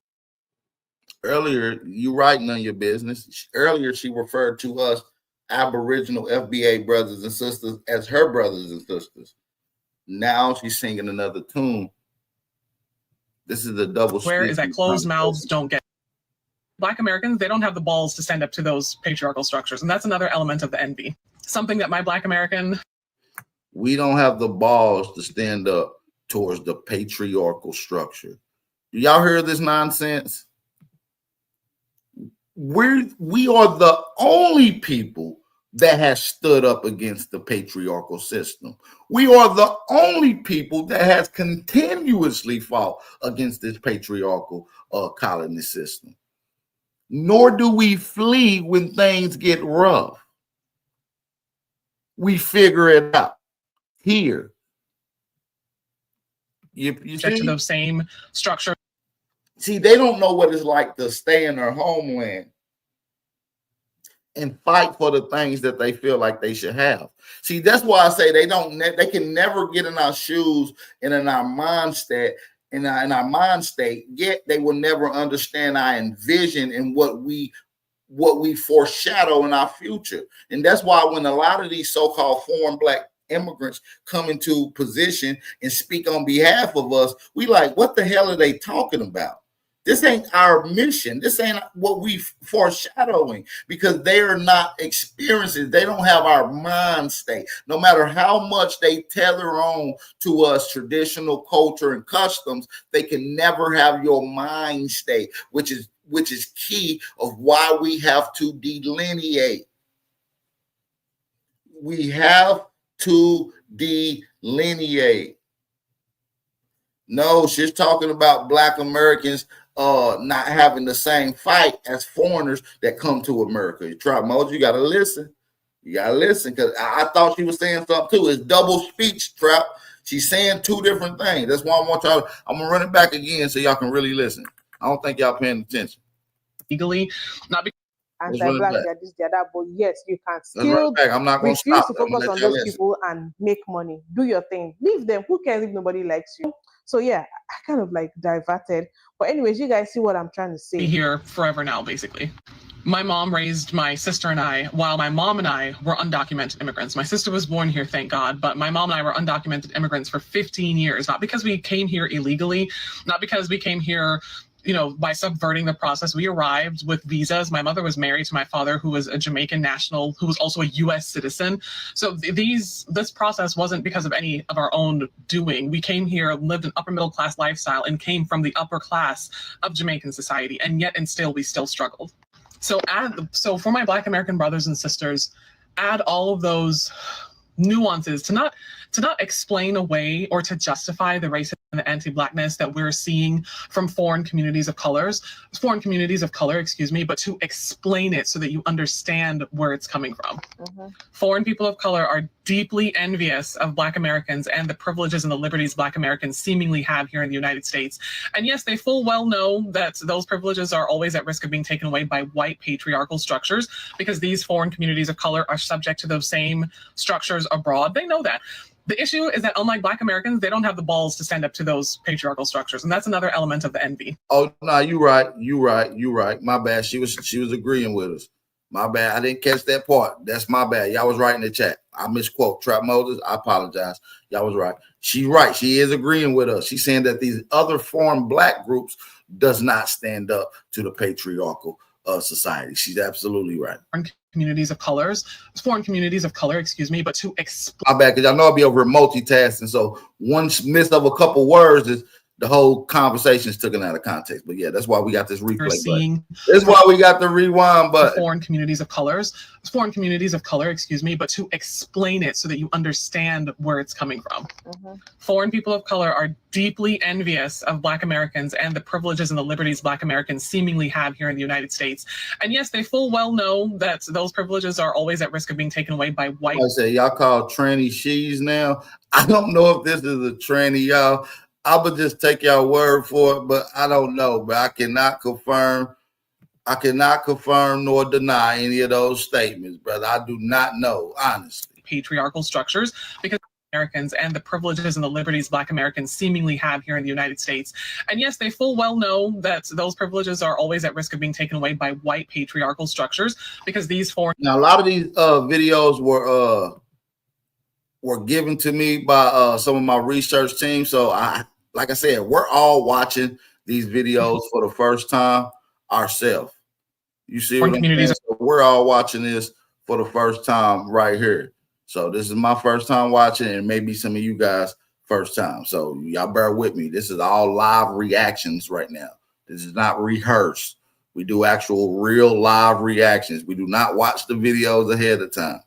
Earlier, you writing on your business. Earlier, she referred to us Aboriginal FBA brothers and sisters as her brothers and sisters. Now she's singing another tune. This is a double. Where is that closed mouths don't get. Black Americans, they don't have the balls to stand up to those patriarchal structures. And that's another element of the envy. Something that my Black American... We don't have the balls to stand up towards the patriarchal structure. Do y'all hear this nonsense? We are the only people that has stood up against the patriarchal system. We are the only people that has continuously fought against this patriarchal colony system. Nor do we flee when things get rough. We figure it out here. You see? To those same structures. See, they don't know what it's like to stay in their homeland and fight for the things that they feel like they should have. See, that's why I say they can never get in our shoes and in our mind state. In our mind state, yet they will never understand our envision and what we foreshadow in our future. And that's why when a lot of these so-called foreign Black immigrants come into position and speak on behalf of us, we like, what the hell are they talking about? This ain't our mission. This ain't what we foreshadowing, because they are not experiencing. They don't have our mind state. No matter how much they tether on to us traditional culture and customs, they can never have your mind state, which is key of why we have to delineate. We have to delineate. No, she's talking about Black Americans not having the same fight as foreigners that come to America. You try, Moses, you gotta listen. You gotta listen, because I thought she was saying something too. It's double speech, Trap. She's saying two different things. That's why I want y'all. I'm gonna run it back again so y'all can really listen. I don't think y'all paying attention. Legally, not because anti-Black, this, that, but yes, you can still I'm not going refuse to focus on those people and make money. Do your thing. Leave them. Who cares if nobody likes you? So yeah, I kind of like diverted. But anyways, you guys see what I'm trying to say. Be here forever now, basically. My mom raised my sister and I while my mom and I were undocumented immigrants. My sister was born here, thank God, but my mom and I were undocumented immigrants for 15 years, not because we came here illegally, not because we came here, by subverting the process. We arrived with visas. My mother was married to my father, who was a Jamaican national, who was also a U.S. citizen. So this process wasn't because of any of our own doing. We came here, lived an upper middle class lifestyle, and came from the upper class of Jamaican society, and yet and still we still struggled. So for my Black American brothers and sisters, add all of those nuances to not explain away or to justify the racism and the anti-Blackness that we're seeing from foreign communities of color, but to explain it so that you understand where it's coming from. Foreign people of color are deeply envious of Black Americans and the privileges and the liberties Black Americans seemingly have here in the United States. And yes, they full well know that those privileges are always at risk of being taken away by white patriarchal structures, because these foreign communities of color are subject to those same structures abroad. They know that. The issue is that unlike Black Americans, they don't have the balls to stand up to those patriarchal structures. And that's another element of the envy. Oh, no, you're right. My bad. She was agreeing with us. My bad. I didn't catch that part. That's my bad. Y'all was right in the chat. I misquote Trap Moses. I apologize. Y'all was right. She's right. She is agreeing with us. She's saying that these other foreign Black groups does not stand up to the patriarchal society. She's absolutely right. Foreign communities of color, but to explain. My bad, because I know I'll be over multitasking. So one miss of a couple words is the whole conversation is taken out of context. But yeah, that's why we got this replay button. That's why we got the rewind button. Foreign communities of color, but to explain it so that you understand where it's coming from. Foreign people of color are deeply envious of Black Americans and the privileges and the liberties Black Americans seemingly have here in the United States. And yes, they full well know that those privileges are always at risk of being taken away by white. I say y'all call tranny she's now. I don't know if this is a tranny, y'all. I would just take y'all word for it, but I don't know. But I cannot confirm nor deny any of those statements, brother. I do not know, honestly. Patriarchal structures, because Americans and the privileges and the liberties Black Americans seemingly have here in the United States. And yes, they full well know that those privileges are always at risk of being taken away by white patriarchal structures, because these foreign. Now, a lot of these videos were given to me by some of my research team. So like I said, we're all watching these videos for the first time ourselves. You see what I'm saying? So we're all watching this for the first time right here. So this is my first time watching, and maybe some of you guys first time. So y'all bear with me. This is all live reactions right now. This is not rehearsed. We do actual real live reactions. We do not watch the videos ahead of time.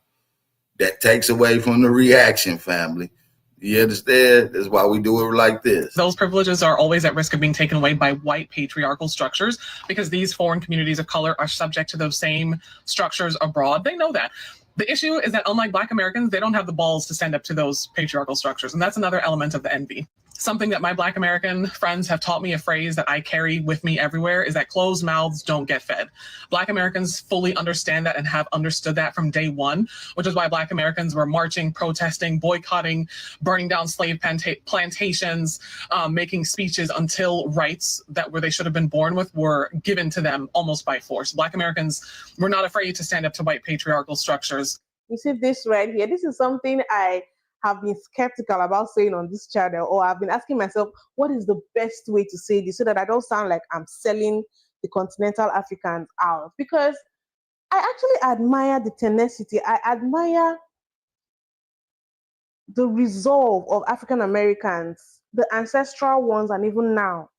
That takes away from the reaction, family. You understand? That's why we do it like this. Those privileges are always at risk of being taken away by white patriarchal structures, because these foreign communities of color are subject to those same structures abroad. They know that. The issue is that unlike Black Americans, they don't have the balls to stand up to those patriarchal structures. And that's another element of the envy. Something that my Black American friends have taught me, a phrase that I carry with me everywhere, is that closed mouths don't get fed. Black Americans fully understand that and have understood that from day one, which is why Black Americans were marching, protesting, boycotting, burning down slave plantations, making speeches until rights that where they should have been born with were given to them almost by force. Black Americans were not afraid to stand up to white patriarchal structures. You see this right here? This is something I have been skeptical about saying on this channel, or I've been asking myself, what is the best way to say this so that I don't sound like I'm selling the continental Africans out? Because I actually admire the tenacity. I admire the resolve of African Americans, the ancestral ones, and even now.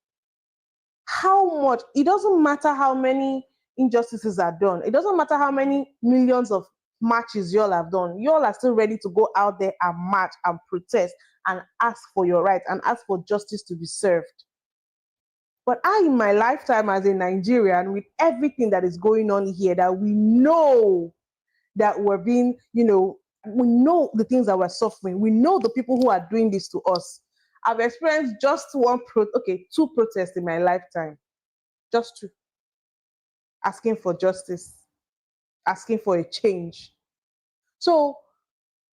How much, it doesn't matter how many injustices are done. It doesn't matter how many millions of marches y'all have done. Y'all are still ready to go out there and march and protest and ask for your rights and ask for justice to be served. But I, in my lifetime as a Nigerian, with everything that is going on here, that we know that we're being, we know the things that we're suffering. We know the people who are doing this to us. I've experienced just two protests in my lifetime. Just two. Asking for justice, asking for a change. So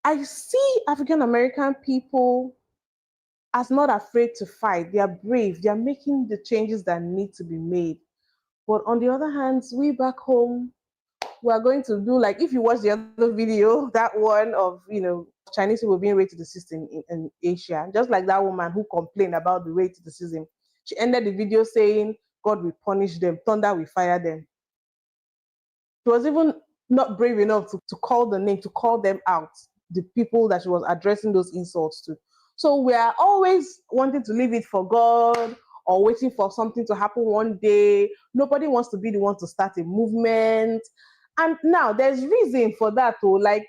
I see African American people as not afraid to fight. They are brave. They are making the changes that need to be made. But on the other hand, we back home, we are going to do, like, if you watch the other video, that one of, Chinese people being rated system in Asia, just like that woman who complained about the racism. She ended the video saying, God will punish them, thunder will fire them. She was even not brave enough to call the name, to call them out, the people that she was addressing those insults to. So we are always wanting to leave it for God or waiting for something to happen one day. Nobody wants to be the one to start a movement. And now there's reason for that too. Like,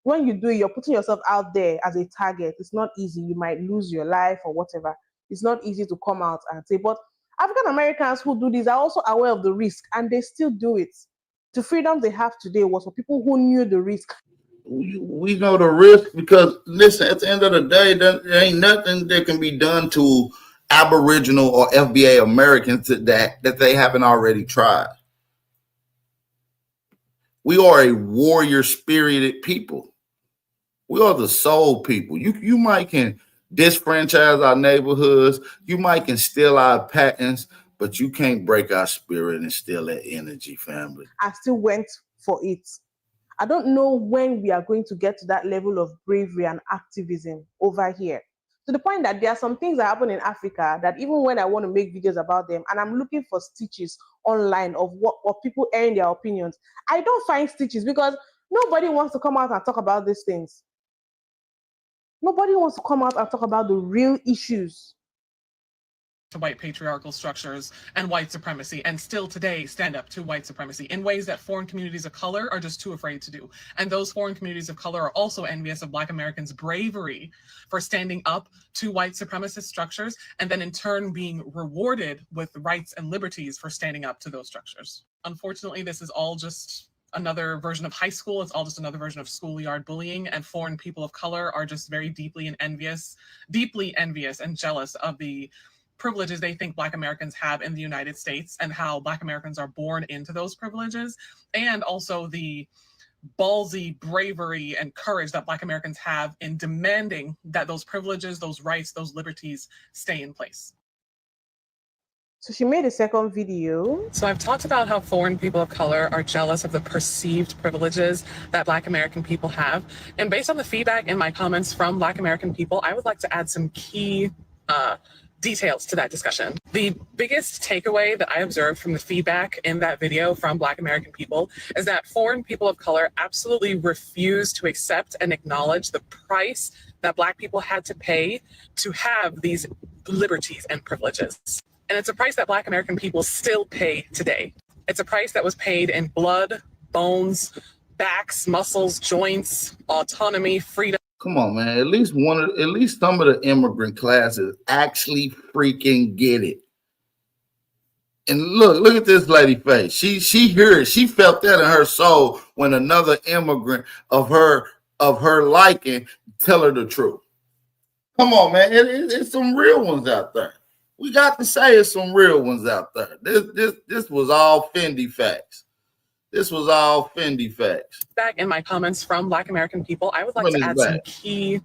when you do it, you're putting yourself out there as a target. It's not easy. You might lose your life or whatever. It's not easy to come out and say, but African Americans who do this are also aware of the risk and they still do it. The freedom they have today was for people who knew the risk. We know the risk because, listen, at the end of the day, there ain't nothing that can be done to Aboriginal or FBA Americans that they haven't already tried. We are a warrior-spirited people. We are the soul people. You might can disfranchise our neighborhoods. You might can steal our patents, but you can't break our spirit and steal that energy, family. I still went for it. I don't know when we are going to get to that level of bravery and activism over here. To the point that there are some things that happen in Africa that even when I want to make videos about them and I'm looking for stitches online of people airing their opinions, I don't find stitches because nobody wants to come out and talk about these things. Nobody wants to come out and talk about the real issues. To white patriarchal structures and white supremacy, and still today stand up to white supremacy in ways that foreign communities of color are just too afraid to do. And those foreign communities of color are also envious of Black Americans' bravery for standing up to white supremacist structures, and then in turn being rewarded with rights and liberties for standing up to those structures. Unfortunately, this is all just another version of high school. It's all just another version of schoolyard bullying, and foreign people of color are just very deeply envious and jealous of the privileges they think Black Americans have in the United States and how Black Americans are born into those privileges, and also the ballsy bravery and courage that Black Americans have in demanding that those privileges, those rights, those liberties stay in place. So she made a second video. So I've talked about how foreign people of color are jealous of the perceived privileges that Black American people have. And based on the feedback in my comments from Black American people, I would like to add some key details to that discussion. The biggest takeaway that I observed from the feedback in that video from Black American people is that foreign people of color absolutely refuse to accept and acknowledge the price that Black people had to pay to have these liberties and privileges. And it's a price that Black American people still pay today. It's a price that was paid in blood, bones, backs, muscles, joints, autonomy, freedom. Come on, man. At least some of the immigrant classes actually freaking get it. And look at this lady face. She heard it. She felt that in her soul when another immigrant of her liking tell her the truth. Come on, man. It's some real ones out there. We got to say it's some real ones out there. This was all Fendi facts. This was all Fendi facts. Back in my comments from Black American people, I would like to add some key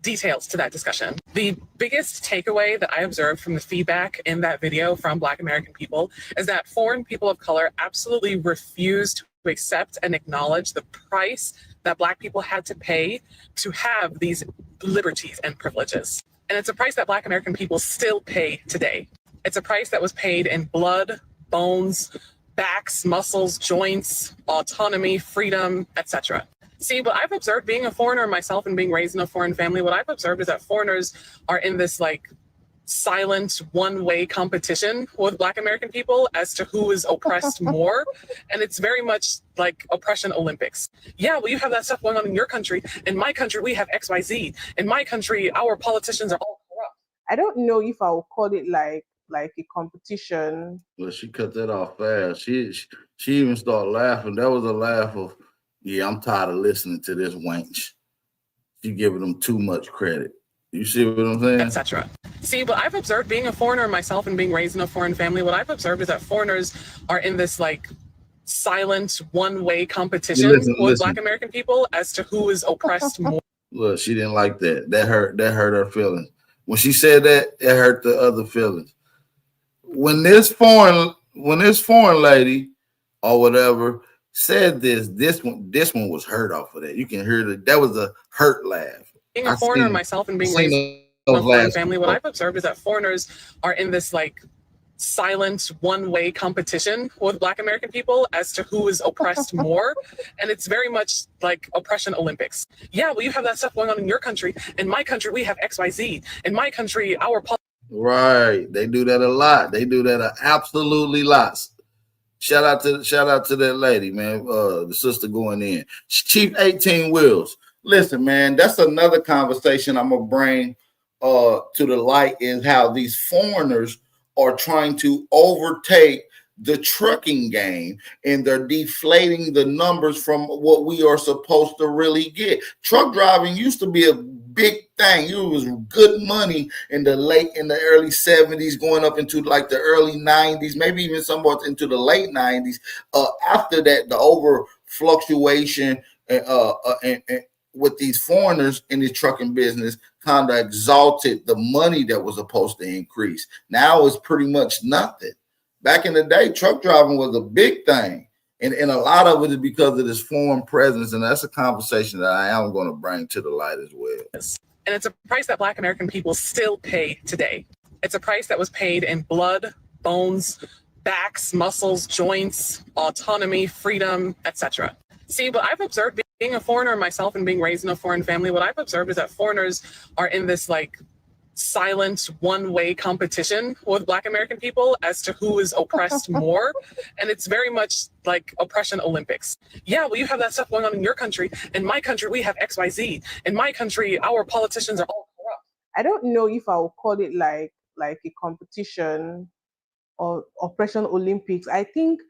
details to that discussion. The biggest takeaway that I observed from the feedback in that video from Black American people is that foreign people of color absolutely refuse to accept and acknowledge the price that Black people had to pay to have these liberties and privileges. And it's a price that Black American people still pay today. It's a price that was paid in blood, bones, backs, muscles, joints, autonomy, freedom, etc. See, what I've observed being a foreigner myself and being raised in a foreign family, what I've observed is that foreigners are in this like silent one-way competition with Black American people as to who is oppressed more. And it's very much like oppression Olympics. Yeah, well, you have that stuff going on in your country. In my country, we have XYZ. In my country, our politicians are all corrupt. I don't know if I would call it like a competition. Well, she cut that off fast. She even started laughing. That was a laugh of, yeah, I'm tired of listening to this wench. She giving them too much credit. You see what I'm saying? Etc. See, what I've observed being a foreigner myself and being raised in a foreign family, what I've observed is that foreigners are in this like silent one-way competition with Black American people as to who is oppressed more. Look, she didn't like that. That hurt her feelings. When she said that, it hurt the other feelings. When this foreign lady or whatever said this one was hurt off of that. You can hear that was a hurt laugh. Being a foreigner myself and being raised in a foreign family, what I've observed is that foreigners are in this like silent one-way competition with Black American people as to who is oppressed more. And it's very much like oppression Olympics. Yeah, well, you have that stuff going on in your country. In my country, we have XYZ. In my country, our right. They do that a lot. They do that absolutely lots. Shout out to that lady, man. The sister going in. Chief 18 Wheels. Listen, man, that's another conversation I'm gonna bring to the light is how these foreigners are trying to overtake the trucking game, and they're deflating the numbers from what we are supposed to really get. Truck driving used to be a big thing. It was good money in the early 70s, going up into like the early 90s, maybe even somewhat into the late 90s. After that, the over fluctuation with these foreigners in the trucking business kind of exalted the money that was supposed to increase. Now it's pretty much nothing. Back in the day, truck driving was a big thing. And a lot of it is because of this foreign presence. And that's a conversation that I am going to bring to the light as well. And it's a price that Black American people still pay today. It's a price that was paid in blood, bones, backs, muscles, joints, autonomy, freedom, etc. See, what I've observed being a foreigner myself and being raised in a foreign family, what I've observed is that foreigners are in this like silent one-way competition with Black American people as to who is oppressed more. And it's very much like oppression Olympics. Yeah, well, you have that stuff going on in your country. In my country, we have XYZ. In my country, our politicians are all corrupt. I don't know if I would call it like a competition or oppression Olympics. I think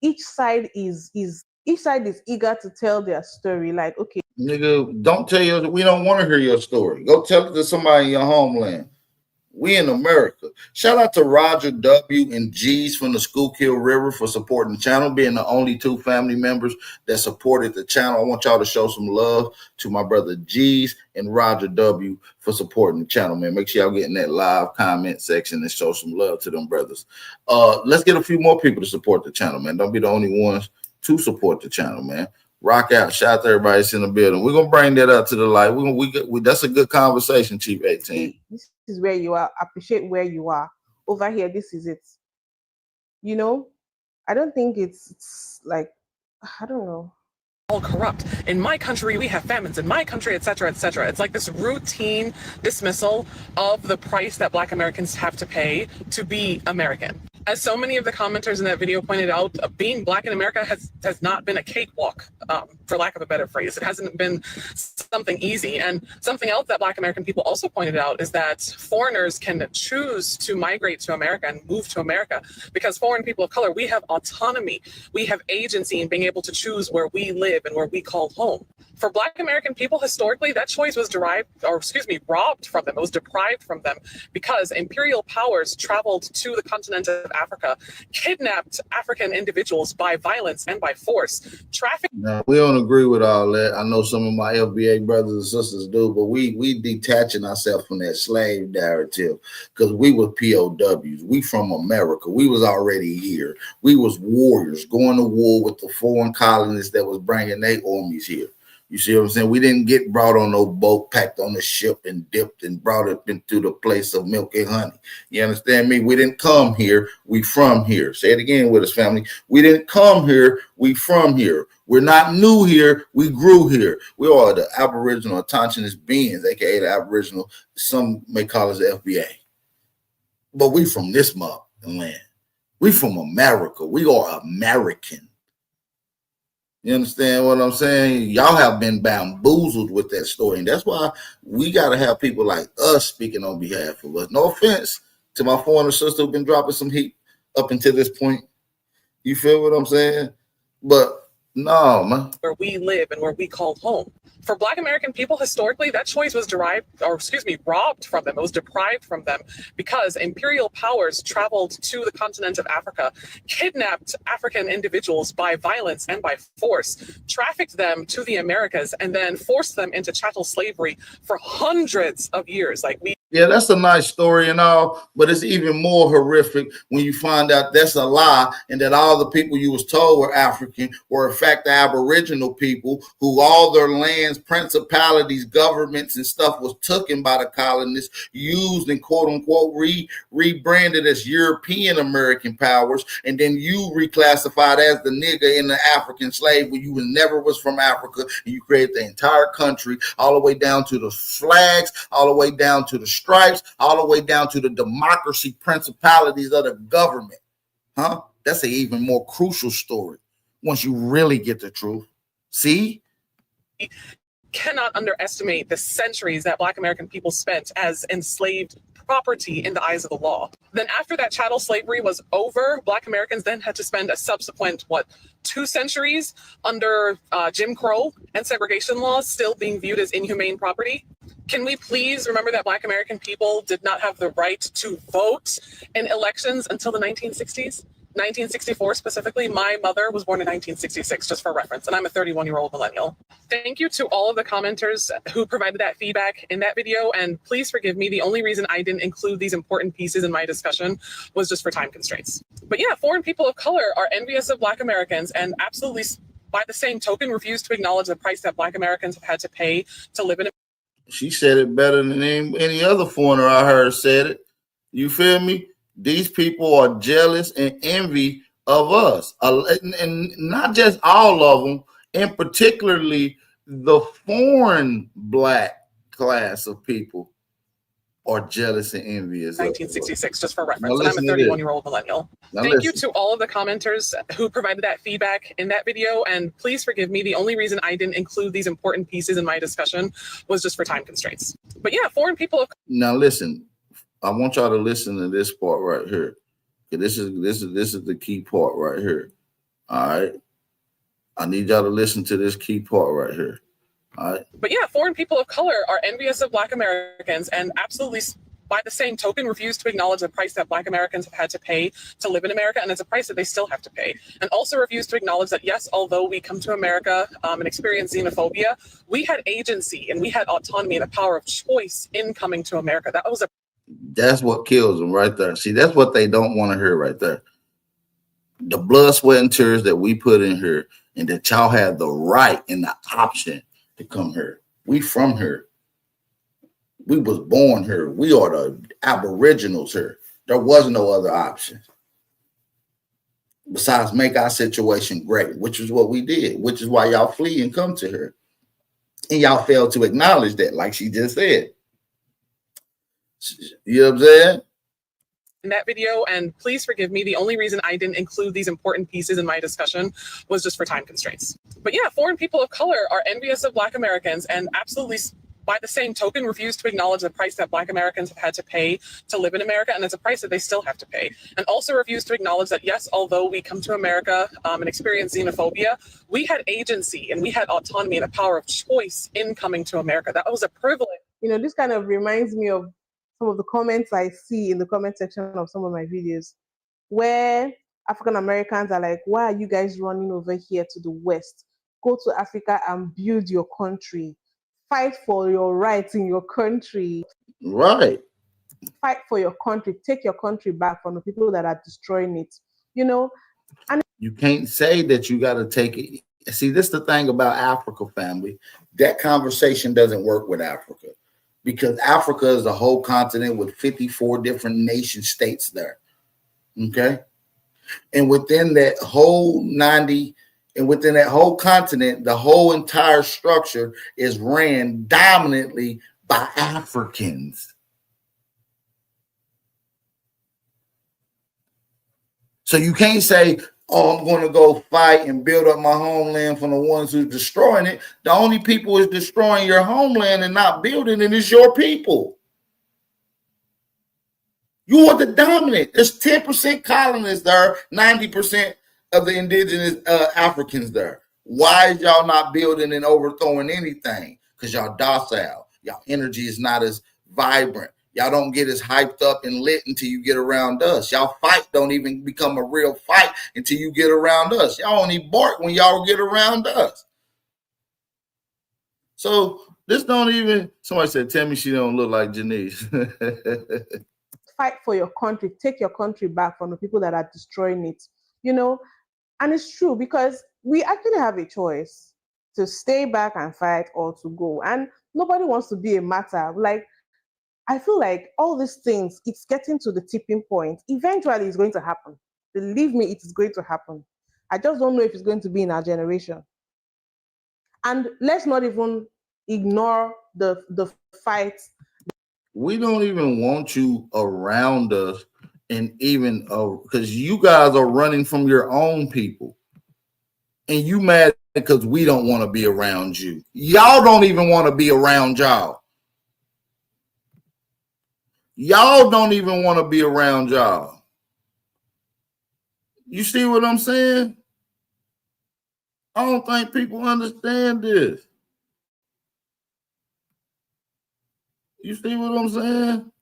each side is eager to tell their story. Like, okay, nigga, don't tell you, we don't want to hear your story. Go tell it to somebody in your homeland. We in America. Shout out to Roger W. and G's from the Schuylkill River for supporting the channel, being the only 2 family members that supported the channel. I want y'all to show some love to my brother G's and Roger W. for supporting the channel, man. Make sure y'all get in that live comment section and show some love to them brothers. Let's get a few more people to support the channel, man. Don't be the only ones to support the channel, man. Rock out. Shout out to everybody that's in the building. We're gonna bring that up to the light. That's a good conversation, Chief 18. This is where you are. Appreciate where you are. Over here, this is it. You know, I don't think it's like, I don't know. All corrupt. In my country, we have famines. In my country, etc., etc. It's like this routine dismissal of the price that Black Americans have to pay to be American. As so many of the commenters in that video pointed out, being Black in America has not been a cakewalk, for lack of a better phrase. It hasn't been something easy. And something else that Black American people also pointed out is that foreigners can choose to migrate to America and move to America because foreign people of color, we have autonomy. We have agency in being able to choose where we live and where we call home. For Black American people, historically, that choice was robbed from them. It was deprived from them because imperial powers traveled to the continent of Africa, kidnapped African individuals by violence and by force, trafficked. Now, we don't agree with all that. I know some of my FBA brothers and sisters do, but we detaching ourselves from that slave narrative because we were POWs. We from America. We was already here. We was warriors going to war with the foreign colonists that was bringing their armies here. You see what I'm saying? We didn't get brought on no boat, packed on the ship and dipped and brought it into the place of milk and honey. You understand me? We didn't come here. We from here. Say it again with us, family. We didn't come here. We from here. We're not new here. We grew here. We are the Aboriginal autonomous beings, aka the Aboriginal. Some may call us the FBA. But we from this land. We from America. We are American. You understand what I'm saying? Y'all have been bamboozled with that story. And that's why we got to have people like us speaking on behalf of us. No offense to my foreigner sister who've been dropping some heat up until this point. You feel what I'm saying? But no, man. Where we live and where we call home. For Black American people, historically, that choice was robbed from them. It was deprived from them because imperial powers traveled to the continent of Africa, kidnapped African individuals by violence and by force, trafficked them to the Americas, and then forced them into chattel slavery for hundreds of years. Yeah, that's a nice story and all, but it's even more horrific when you find out that's a lie and that all the people you was told were African were in fact the Aboriginal people who all their lands, principalities, governments and stuff was taken by the colonists, used and quote unquote rebranded as European American powers, and then you reclassified as the nigger in the African slave when you never was from Africa, and you created the entire country all the way down to the flags, all the way down to the stripes, all the way down to the democracy principalities of the government. That's an even more crucial story once you really get the truth. See? Cannot underestimate the centuries that Black American people spent as enslaved property in the eyes of the law. Then after that chattel slavery was over, Black Americans then had to spend a subsequent, 2 centuries under Jim Crow and segregation laws still being viewed as inhumane property. Can we please remember that Black American people did not have the right to vote in elections until the 1960s? 1964 specifically, my mother was born in 1966, just for reference, and I'm a 31-year-old millennial. Thank you to all of the commenters who provided that feedback in that video, and please forgive me, the only reason I didn't include these important pieces in my discussion was just for time constraints. But yeah, foreign people of color are envious of Black Americans and absolutely, by the same token, refuse to acknowledge the price that Black Americans have had to pay to live in America. She said it better than any other foreigner I heard said it. You feel me? These people are jealous and envy of us. And not just all of them, and particularly the foreign Black class of people are jealous and envious. 1966, just for reference, and I'm a 31-year-old millennial. Thank you to all of the commenters who provided that feedback in that video, and please forgive me, the only reason I didn't include these important pieces in my discussion was just for time constraints. But yeah, foreign people. Now listen, I want y'all to listen to this part right here. This is the key part right here. All right, I need y'all to listen to this key part right here. All right. But yeah, foreign people of color are envious of Black Americans and absolutely, by the same token, refuse to acknowledge the price that Black Americans have had to pay to live in America, and it's a price that they still have to pay. And also refuse to acknowledge that, yes, although we come to America and experience xenophobia, we had agency and we had autonomy and the power of choice in coming to America. That's what kills them right there. See, that's what they don't want to hear right there. The blood, sweat, and tears that we put in here, and that y'all have the right and the option to come here. We from here. We was born here. We are the aboriginals here. There was no other option besides make our situation great, which is what we did, which is why y'all flee and come to her. And y'all fail to acknowledge that, like she just said. You know what I'm saying? In that video, and please forgive me, the only reason I didn't include these important pieces in my discussion was just for time constraints. But yeah, foreign people of color are envious of Black Americans and absolutely, by the same token, refuse to acknowledge the price that Black Americans have had to pay to live in America, and it's a price that they still have to pay. And also refuse to acknowledge that, yes, although we come to America and experience xenophobia, we had agency and we had autonomy and the power of choice in coming to America. That was a privilege. You know, this kind of reminds me of some of the comments I see in the comment section of some of my videos, where African Americans are like, why are you guys running over here to the West? Go to Africa and build your country. Fight for your rights in your country. Right. Fight for your country. Take your country back from the people that are destroying it. You know, and you can't say that you got to take it. See, this is the thing about Africa, family. That conversation doesn't work with Africa, because Africa is a whole continent with 54 different nation states there. Okay. And within that whole within that whole continent, the whole entire structure is ran dominantly by Africans. So you can't say, oh, I'm going to go fight and build up my homeland from the ones who's destroying it. The only people who's destroying your homeland and not building it is your people. You are the dominant. There's 10% colonists there, 90% of the indigenous Africans there. Why is y'all not building and overthrowing anything? Because y'all docile. Y'all energy is not as vibrant. Y'all don't get as hyped up and lit until you get around us. Y'all fight don't even become a real fight until you get around us. Y'all only bark when y'all get around us. So this don't even, somebody said, tell me she don't look like Janice. Fight for your country. Take your country back from the people that are destroying it. You know, and it's true, because we actually have a choice to stay back and fight or to go. And nobody wants to be a martyr. Like, I feel like all these things, it's getting to the tipping point. Eventually, it's going to happen. Believe me, it is going to happen. I just don't know if it's going to be in our generation. And let's not even ignore the fights. We don't even want you around us, and even because you guys are running from your own people, and you mad because we don't want to be around you. Y'all don't even want to be around y'all. Y'all don't even want to be around y'all. You see what I'm saying? I don't think people understand this. You see what I'm saying?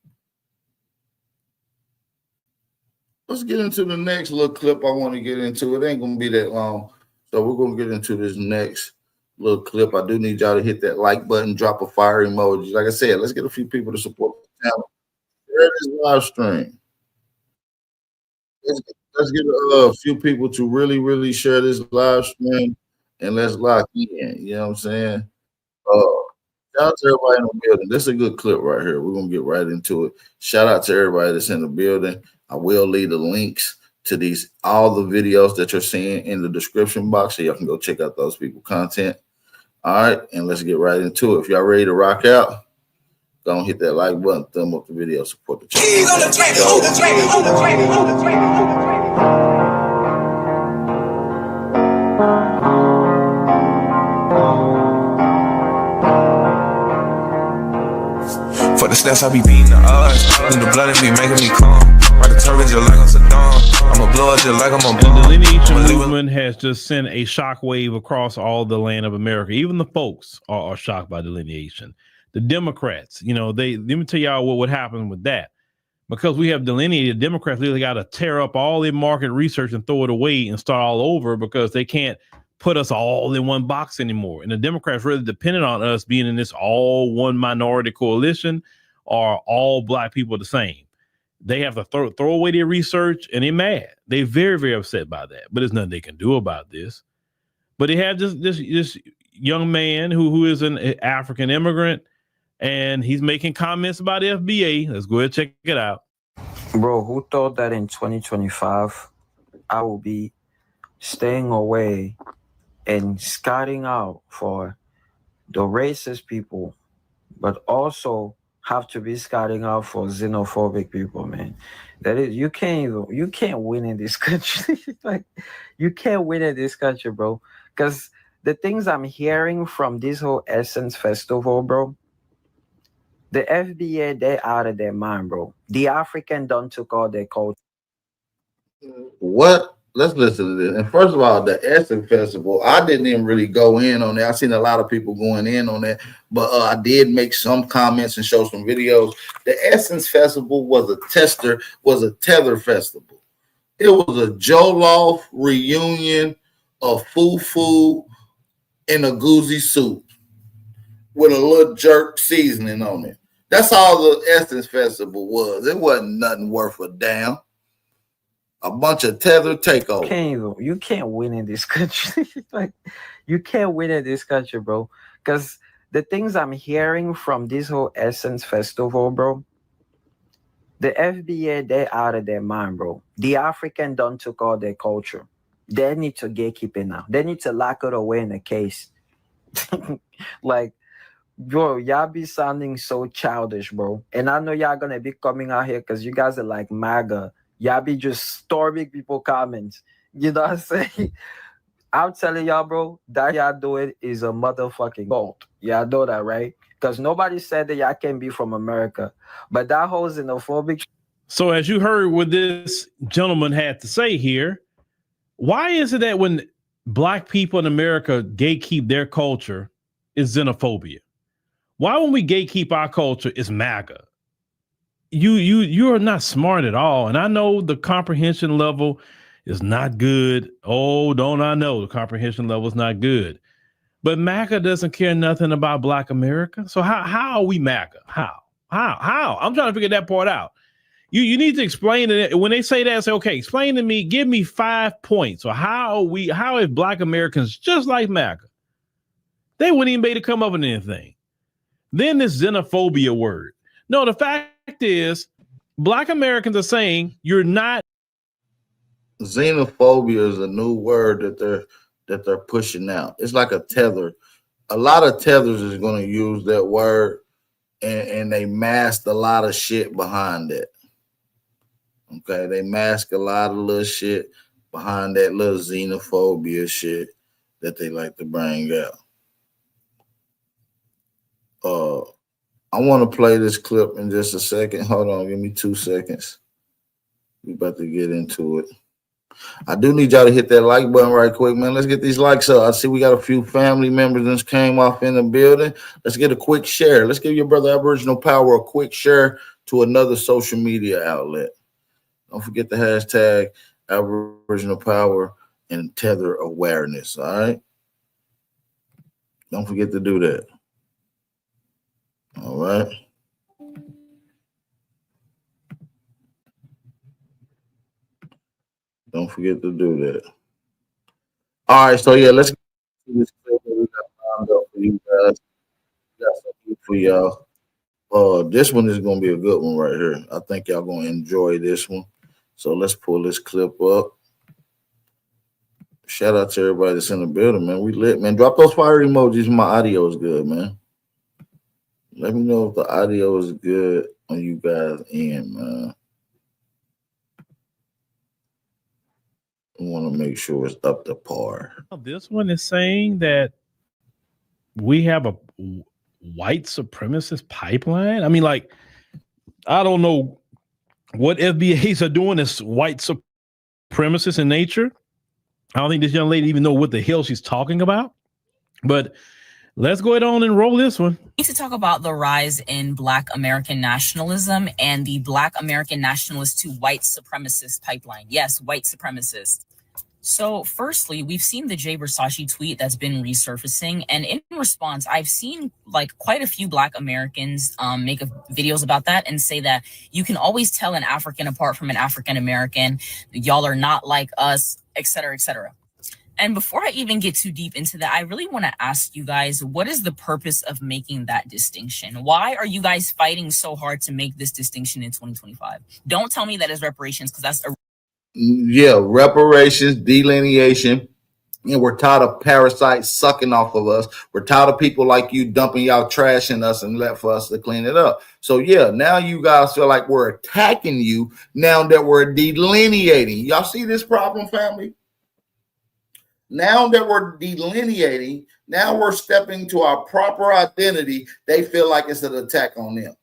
let's get into the next little clip I want to get into. It ain't gonna be that long. So we're gonna get into this next little clip. I do need y'all to hit that like button, drop a fire emoji. Like I said, let's get a few people to support the channel. Share this live stream. Let's get a few people to really share this live stream and let's lock in. You know what I'm saying? Shout out to everybody in the building. This is a good clip right here. We're gonna get right into it. Shout out to everybody that's in the building. I will leave the links to these all the videos that you're seeing in the description box, so y'all can go check out those people content. All right, and let's get right into it. If y'all ready to rock out, go and hit that like button, thumb up the video, support the channel. For the stats, I be beating the odds. And the blood, it be making me calm. Ride the turret just like I'm Saddam. I'ma blow it just like I'm a bomb. And the Lineage movement has just sent a shockwave across all the land of America. Even the folks are shocked by delineation. The Democrats, you know, let me tell y'all what happened with that. Because we have delineated, Democrats really got to tear up all their market research and throw it away and start all over because they can't put us all in one box anymore. And the Democrats really depended on us being in this all one minority coalition or all black people the same. They have to throw away their research and they're mad. They're very upset by that, but there's nothing they can do about this. But they have this young man who is an African immigrant, and he's making comments about the FBA. Let's go ahead and check it out. Bro, who thought that in 2025 I will be staying away and scouting out for the racist people, but also have to be scouting out for xenophobic people, man? That is, you can't win in this country. Like, you can't win in this country, bro. Because the things I'm hearing from this whole Essence Festival, bro, the FBA, they're out of their mind, bro. The African done took all their culture. What? Let's listen to this. And first of all, the Essence Festival, I didn't even really go in on that. I've seen a lot of people going in on that, but I did make some comments and show some videos. The Essence Festival was a tether festival. It was a Jollof reunion of fufu in a goozy soup with a little jerk seasoning on it. That's all the Essence Festival was. It wasn't nothing worth a damn. A bunch of tether takeover. You can't win in this country. Like, you can't win in this country, bro. Because the things I'm hearing from this whole Essence Festival, bro, the FBA, they're out of their mind, bro. The African done took all their culture. They need to gatekeep it now. They need to lock it away in a case. Like, bro, y'all be sounding so childish, bro. And I know y'all gonna be coming out here because you guys are like MAGA. Y'all be just storming people comments. You know what I'm saying? I'm telling y'all, bro, that y'all doing is a motherfucking cult. Y'all know that, right? Because nobody said that y'all can be from America. But that whole xenophobic. So as you heard what this gentleman had to say here, why is it that when black people in America gatekeep their culture, is xenophobia? Why when we gatekeep our culture is MAGA? You are not smart at all. And I know the comprehension level is not good. Oh, don't I know the comprehension level is not good. But MAGA doesn't care nothing about Black America. So how are we MAGA? How? I'm trying to figure that part out. You need to explain it. When they say that, say, okay, explain to me, give me 5 points. Or how is Black Americans just like MAGA? They wouldn't even be able to come up with anything. Then this xenophobia word. No, the fact is, Black Americans are saying you're not. Xenophobia is a new word that they're pushing out. It's like a tether. A lot of tethers is going to use that word, and they mask a lot of shit behind it. Okay, they mask a lot of little shit behind that little xenophobia shit that they like to bring out. I want to play this clip in just a second. Hold on, give me 2 seconds. We about to get into it. I do need y'all to hit that like button right quick, man. Let's get these likes up. I see we got a few family members that came off in the building. Let's get a quick share. Let's give your brother Aboriginal Power a quick share to another social media outlet. Don't forget the hashtag Aboriginal Power and Tether Awareness. All right. Don't forget to do that. All right. Don't forget to do that. All right. So yeah, let's get this clip that we got lined up for you guys. We got something for y'all. This one is gonna be a good one right here. I think y'all gonna enjoy this one. So let's pull this clip up. Shout out to everybody that's in the building, man. We lit, man. Drop those fire emojis. My audio is good, man. Let me know if the audio is good on you guys' end, man. I want to make sure it's up to par. This one is saying that we have a white supremacist pipeline. I mean, like, I don't know what FBAs are doing as white supremacists in nature. I don't think this young lady even know what the hell she's talking about. But let's go ahead on and roll this one. We need to talk about the rise in Black American nationalism and the Black American nationalist to white supremacist pipeline. Yes, white supremacist. So firstly, we've seen the Jay Versace tweet that's been resurfacing. And in response, I've seen like quite a few Black Americans make videos about that and say that you can always tell an African apart from an African American. Y'all are not like us, et cetera, et cetera. And before I even get too deep into that, I really want to ask you guys, what is the purpose of making that distinction? Why are you guys fighting so hard to make this distinction in 2025? Don't tell me that it's reparations, because that's reparations, delineation, and we're tired of parasites sucking off of us. We're tired of people like you dumping y'all trash in us and left for us to clean it up. So yeah, now you guys feel like we're attacking you now that we're delineating. Y'all see this problem, family? Now that we're delineating, now we're stepping to our proper identity. They feel like it's an attack on them.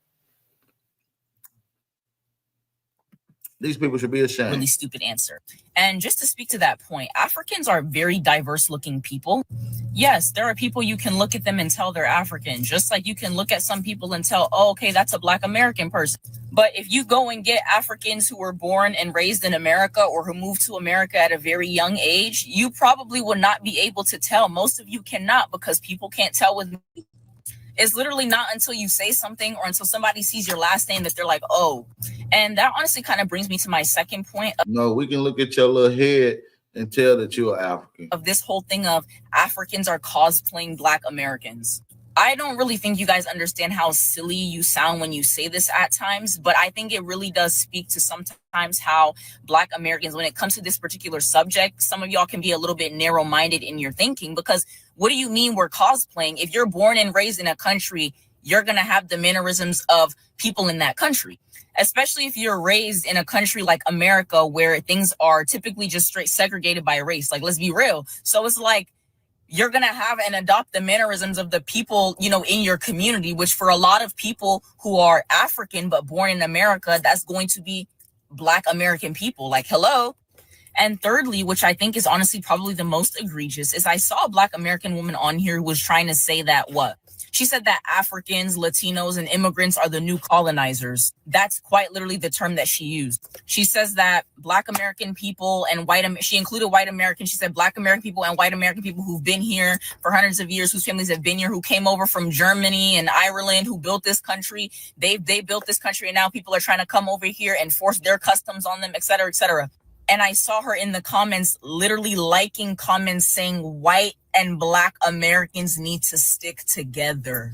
These people should be ashamed. Really stupid answer. And just to speak to that point, Africans are very diverse looking people. Yes, there are people you can look at them and tell they're African, just like you can look at some people and tell, oh, okay, that's a Black American person. But if you go and get Africans who were born and raised in America or who moved to America at a very young age, you probably will not be able to tell. Most of you cannot, because people can't tell with me. It's literally not until you say something or until somebody sees your last name that they're like, oh. And that honestly kind of brings me to my second point. No, we can look at your little head and tell that you're African. Of this whole thing of Africans are cosplaying Black Americans. I don't really think you guys understand how silly you sound when you say this at times, but I think it really does speak to sometimes how Black Americans, when it comes to this particular subject, some of y'all can be a little bit narrow-minded in your thinking, because what do you mean we're cosplaying? If you're born and raised in a country, you're going to have the mannerisms of people in that country, especially if you're raised in a country like America where things are typically just straight segregated by race. Like, let's be real. So it's like, you're going to have and adopt the mannerisms of the people, you know, in your community, which for a lot of people who are African but born in America, that's going to be Black American people. Like, hello. And thirdly, which I think is honestly probably the most egregious, is I saw a Black American woman on here who was trying to say that what? She said that Africans, Latinos, and immigrants are the new colonizers. That's quite literally the term that she used. She says that Black American people and she included white Americans. She said Black American people and white American people who've been here for hundreds of years, whose families have been here, who came over from Germany and Ireland, who built this country. They built this country, and now people are trying to come over here and force their customs on them, et cetera, et cetera. And I saw her in the comments literally liking comments saying white and Black Americans need to stick together.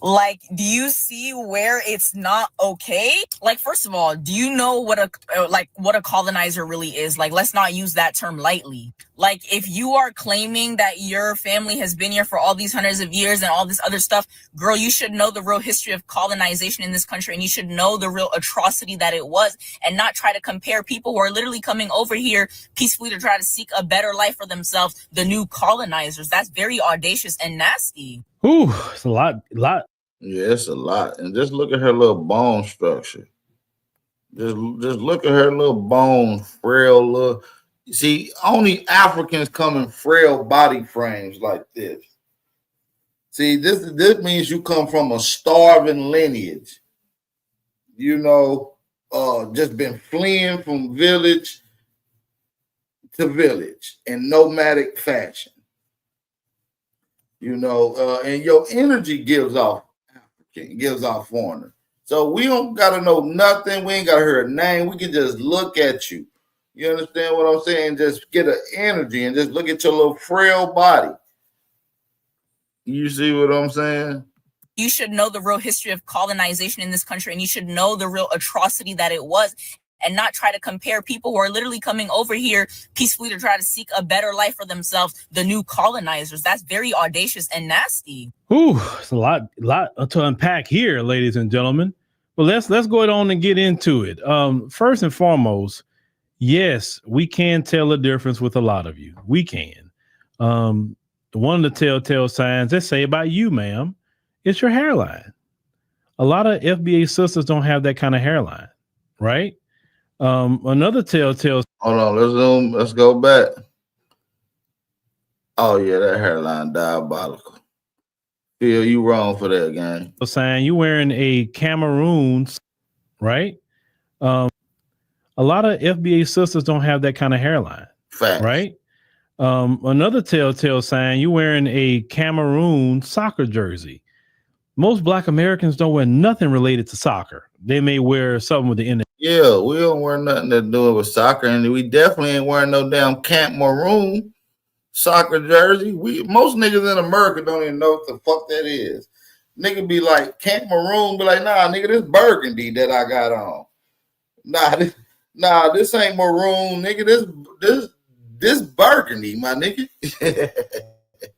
Like, do you see where it's not okay? Like, first of all, do you know what a colonizer really is? Like, let's not use that term lightly. Like, if you are claiming that your family has been here for all these hundreds of years and all this other stuff, girl, you should know the real history of colonization in this country, and you should know the real atrocity that it was, and not try to compare people who are literally coming over here peacefully to try to seek a better life for themselves, the new colonizers. That's very audacious and nasty. Ooh, it's a lot. Yeah, it's a lot. And just look at her little bone structure. Just look at her little bone, frail little. See, only Africans come in frail body frames like this. See, this means you come from a starving lineage. You know, just been fleeing from village to village in nomadic fashion. You know, and your energy gives off African, gives off foreigner. So we don't gotta know nothing. We ain't gotta hear a name. We can just look at you. You understand what I'm saying? Just get an energy and just look at your little frail body. You see what I'm saying? You should know the real history of colonization in this country, and you should know the real atrocity that it was, and not try to compare people who are literally coming over here peacefully to try to seek a better life for themselves, the new colonizers. That's very audacious and nasty. Ooh, it's a lot to unpack here, ladies and gentlemen. But let's go on and get into it. First and foremost, yes, we can tell the difference with a lot of you. We can. One of the telltale signs they say about you, ma'am, it's your hairline. A lot of FBA sisters don't have that kind of hairline, right? Another telltale. Hold on, let's zoom. Let's go back. Oh yeah, that hairline diabolical. Feel you wrong for that, gang. Sign you wearing a Cameroon, right? A lot of FBA sisters don't have that kind of hairline, Fact. right? Another telltale sign you wearing a Cameroon soccer jersey. Most Black Americans don't wear nothing related to soccer. They may wear something with the end. Yeah, we don't wear nothing to do with soccer, and we definitely ain't wearing no damn Camp Maroon soccer jersey. Most niggas in America don't even know what the fuck that is. Nigga be like Camp Maroon, be like, nah, nigga, this burgundy that I got on. Nah, this ain't maroon, nigga. This burgundy, my nigga.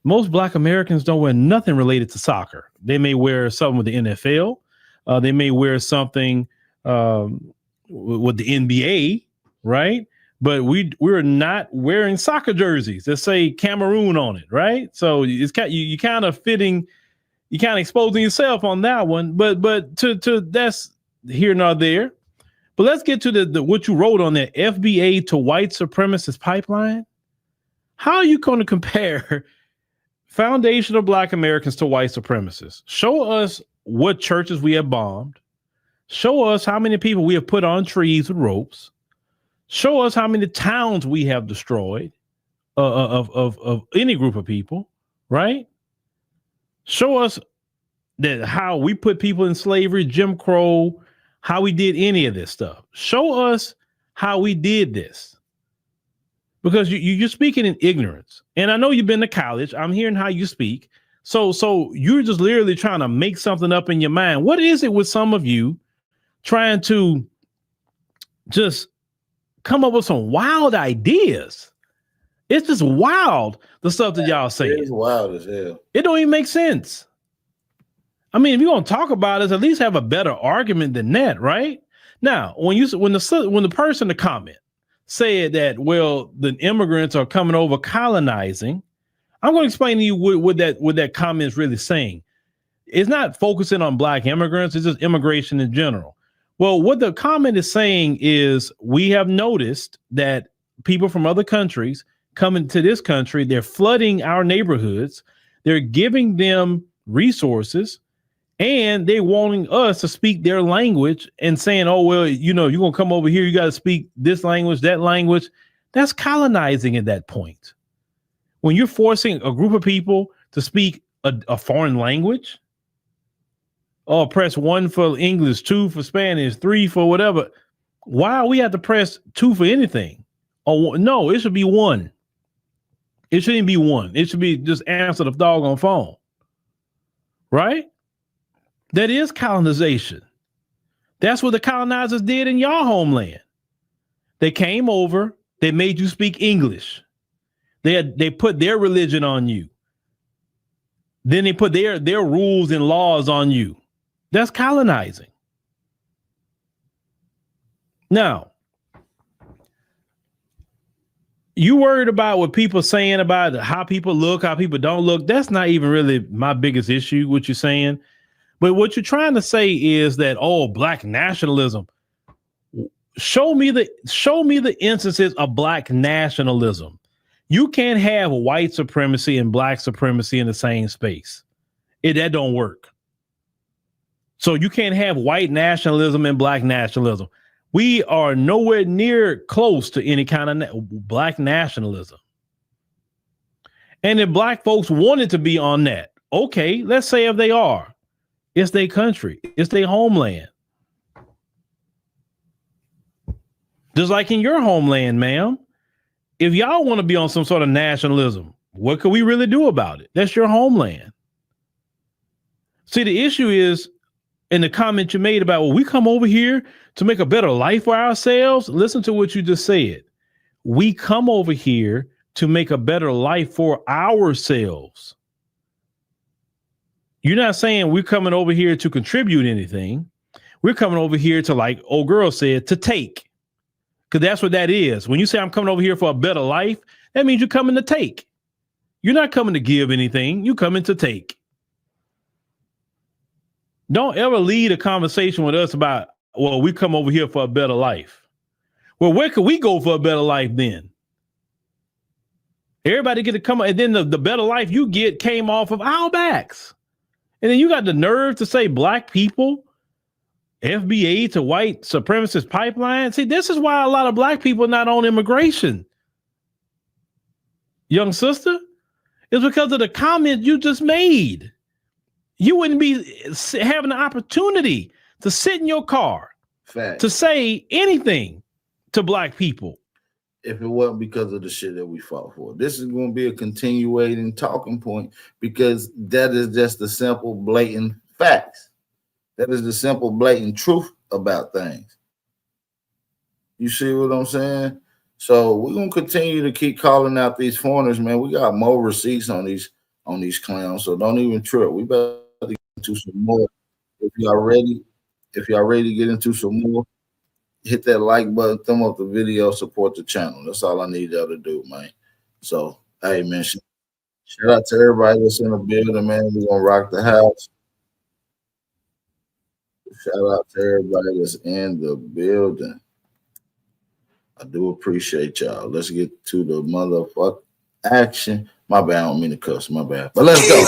Most Black Americans don't wear nothing related to soccer. They may wear something with the NFL. They may wear something with the NBA, right? But we're not wearing soccer jerseys that say Cameroon on it, right? So it's you kind of fitting, you kind of exposing yourself on that one. But to that's here nor there. But let's get to the what you wrote on that FBA to white supremacist pipeline. How are you going to compare foundational Black Americans to white supremacists? Show us what churches we have bombed. Show us how many people we have put on trees with ropes. Show us how many towns we have destroyed of any group of people, right? Show us that how we put people in slavery, Jim Crow, how we did any of this stuff. Show us how we did this. Because you're speaking in ignorance. And I know you've been to college. I'm hearing how you speak. So you're just literally trying to make something up in your mind. What is it with some of you trying to just come up with some wild ideas? It's just wild, the stuff that y'all say. It's wild as hell. It don't even make sense. I mean, if you're gonna talk about it, at least have a better argument than that, right? Now, when the person in the comment said that, well, the immigrants are coming over colonizing, I'm going to explain to you what that comment is really saying. It's not focusing on Black immigrants, it's just immigration in general. Well, what the comment is saying is we have noticed that people from other countries coming to this country, they're flooding our neighborhoods, they're giving them resources, and they wanting us to speak their language and saying, oh, well, you know, you're going to come over here, you got to speak this language, that language. That's colonizing at that point. When you're forcing a group of people to speak a foreign language, or press 1 for English, 2 for Spanish, 3 for whatever. Why we have to press 2 for anything? Oh, no, it should be 1. It shouldn't be 1. It should be just answer the doggone phone. Right? That is colonization. That's what the colonizers did in your homeland. They came over, they made you speak English. They put their religion on you. Then they put their rules and laws on you. That's colonizing. Now, you worried about what people saying about how people look, how people don't look. That's not even really my biggest issue, what you're saying. But what you're trying to say is that, oh, Black nationalism. Show me the instances of Black nationalism. You can't have white supremacy and Black supremacy in the same space. That don't work. So you can't have white nationalism and Black nationalism. We are nowhere near close to any kind of black nationalism. And if black folks wanted to be on that, okay, let's say if they are, it's their country, it's their homeland. Just like in your homeland, ma'am, if y'all want to be on some sort of nationalism, what could we really do about it? That's your homeland. See, the issue is in the comment you made about, well, we come over here to make a better life for ourselves. Listen to what you just said. We come over here to make a better life for ourselves. You're not saying we're coming over here to contribute anything. We're coming over here to, like old girl said, to take. Because that's what that is. When you say I'm coming over here for a better life, that means you're coming to take. You're not coming to give anything. You're coming to take. Don't ever lead a conversation with us about, well, we come over here for a better life. Well, where could we go for a better life then? Everybody get to come, and then the better life you get came off of our backs. And then you got the nerve to say black people, FBA to white supremacist pipeline. See, this is why a lot of black people are not on immigration. Young sister, it's because of the comment you just made. You wouldn't be having the opportunity to sit in your car to say anything to black people if it wasn't because of the shit that we fought for. This is going to be a continuating talking point because that is just the simple, blatant facts. That is the simple, blatant truth about things. You see what I'm saying? So we're going to continue to keep calling out these foreigners, man. We got more receipts on these clowns, so don't even trip. We better get into some more. If y'all ready to get into some more, hit that like button, thumb up the video, support the channel. That's all I need y'all to do, man. So, hey, man, shout out to everybody that's in the building, man. We're going to rock the house. Shout out to everybody that's in the building. I do appreciate y'all. Let's get to the motherfucking action. My bad, I don't mean to cuss, my bad. But let's go.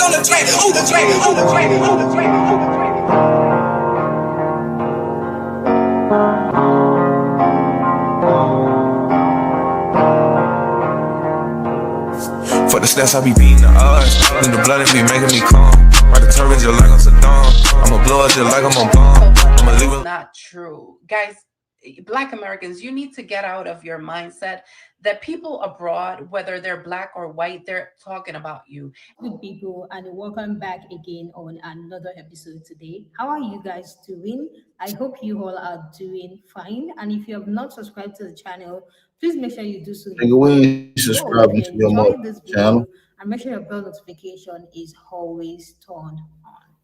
For the stats, I be beating the odds. In the blood, it be making me calm. Ride the turbines just like I'm Saddam. I'ma blow it just like I'm on bomb. I'ma leave it. Not true. Guys, Black Americans, you need to get out of your mindset that people abroad, whether they're black or white, they're talking about you. Good people, and welcome back again on another episode today. How are you guys doing? I hope you all are doing fine. And if you have not subscribed to the channel, please make sure you do so. Subscribe to your channel and make sure your bell notification is always turned on.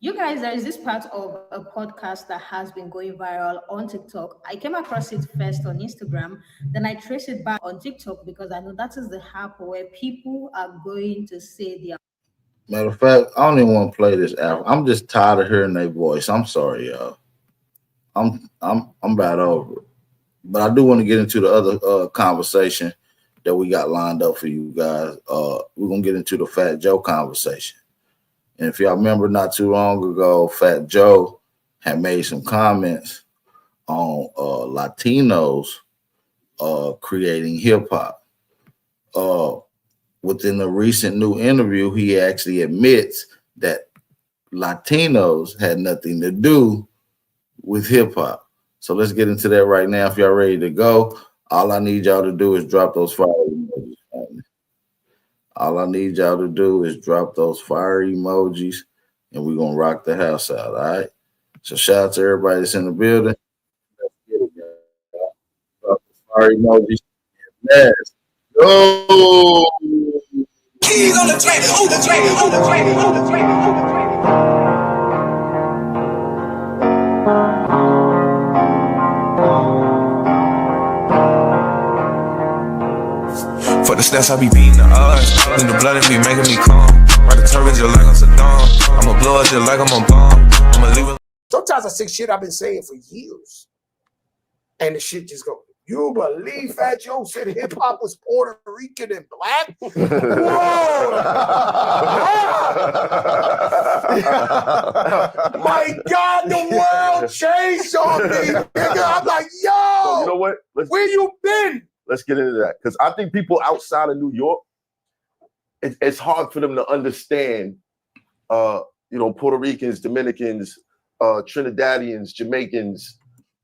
You guys, there is this part of a podcast that has been going viral on TikTok. I came across it first on Instagram, then I traced it back on TikTok because I know that is the app where people are going to say their. Matter of fact, I don't even want to play this app. I'm just tired of hearing their voice. I'm sorry, y'all. I'm about over it. But I do want to get into the other conversation that we got lined up for you guys. We're gonna get into the Fat Joe conversation. And if y'all remember, not too long ago, Fat Joe had made some comments on Latinos creating hip hop. Within a recent new interview, he actually admits that Latinos had nothing to do with hip hop. So let's get into that right now. If y'all ready to go, all I need y'all to do is drop those fire emojis. All I need y'all to do is drop those fire emojis, and we're gonna rock the house out. All right. So shout out to everybody that's in the building. Let's get it, guys. Drop the fire emojis. Let's go. Keys on the track. For the stats, I be beating the odds. In the blood, it be making me calm. Ride the turbines just like I'm Saddam. I'ma blow it just like I'm on bomb. I'ma leave it. Sometimes I say shit I've been saying for years. And the shit just go, you believe Fat Joe said hip hop was Puerto Rican and black? Whoa! My God, the world changed on me, nigga. I'm like, yo, So you know what? Where you been? Let's get into that. Because I think people outside of New York, it's hard for them to understand, Puerto Ricans, Dominicans, Trinidadians, Jamaicans.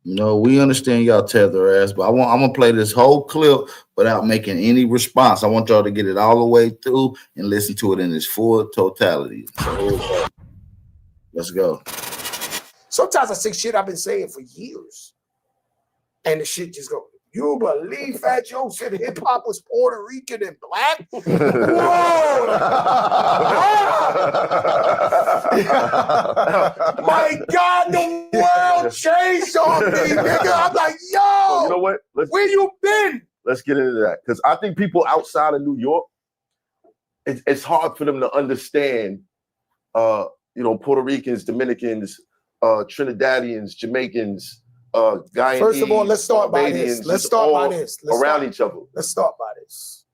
We understand y'all tether ass, but I'm gonna play this whole clip without making any response. I want y'all to get it all the way through and listen to it in its full totality. So let's go. Sometimes I say shit I've been saying for years, and the shit just go. You believe Fat Joe said hip hop was Puerto Rican and black? Whoa! My God, the world changed on me, nigga. I'm like, yo, so you know what? Where you been? Let's get into that. Because I think people outside of New York, it's hard for them to understand, Puerto Ricans, Dominicans, Trinidadians, Jamaicans, Guyanese. First of all, let's start by this. Let's start by this. Around each other. Let's start by this.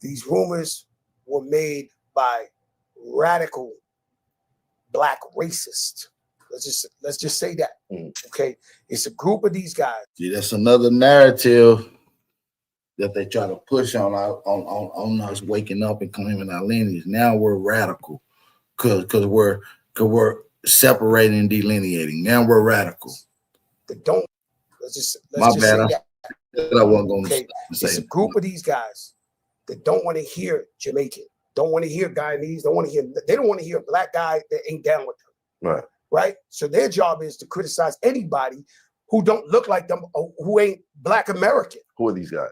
These rumors were made by radical black racists. Let's just say that. Okay, it's a group of these guys. See, that's another narrative that they try to push on us waking up and claiming our lineage. Now we're radical because we're separating and delineating. Now we're radical. That don't. Let's just say that. I wasn't going to say. It's a group of these guys that don't want to hear Jamaican, don't want to hear Guyanese, they don't want to hear a black guy that ain't down with them. Right? So their job is to criticize anybody who don't look like them or who ain't black American. Who are these guys?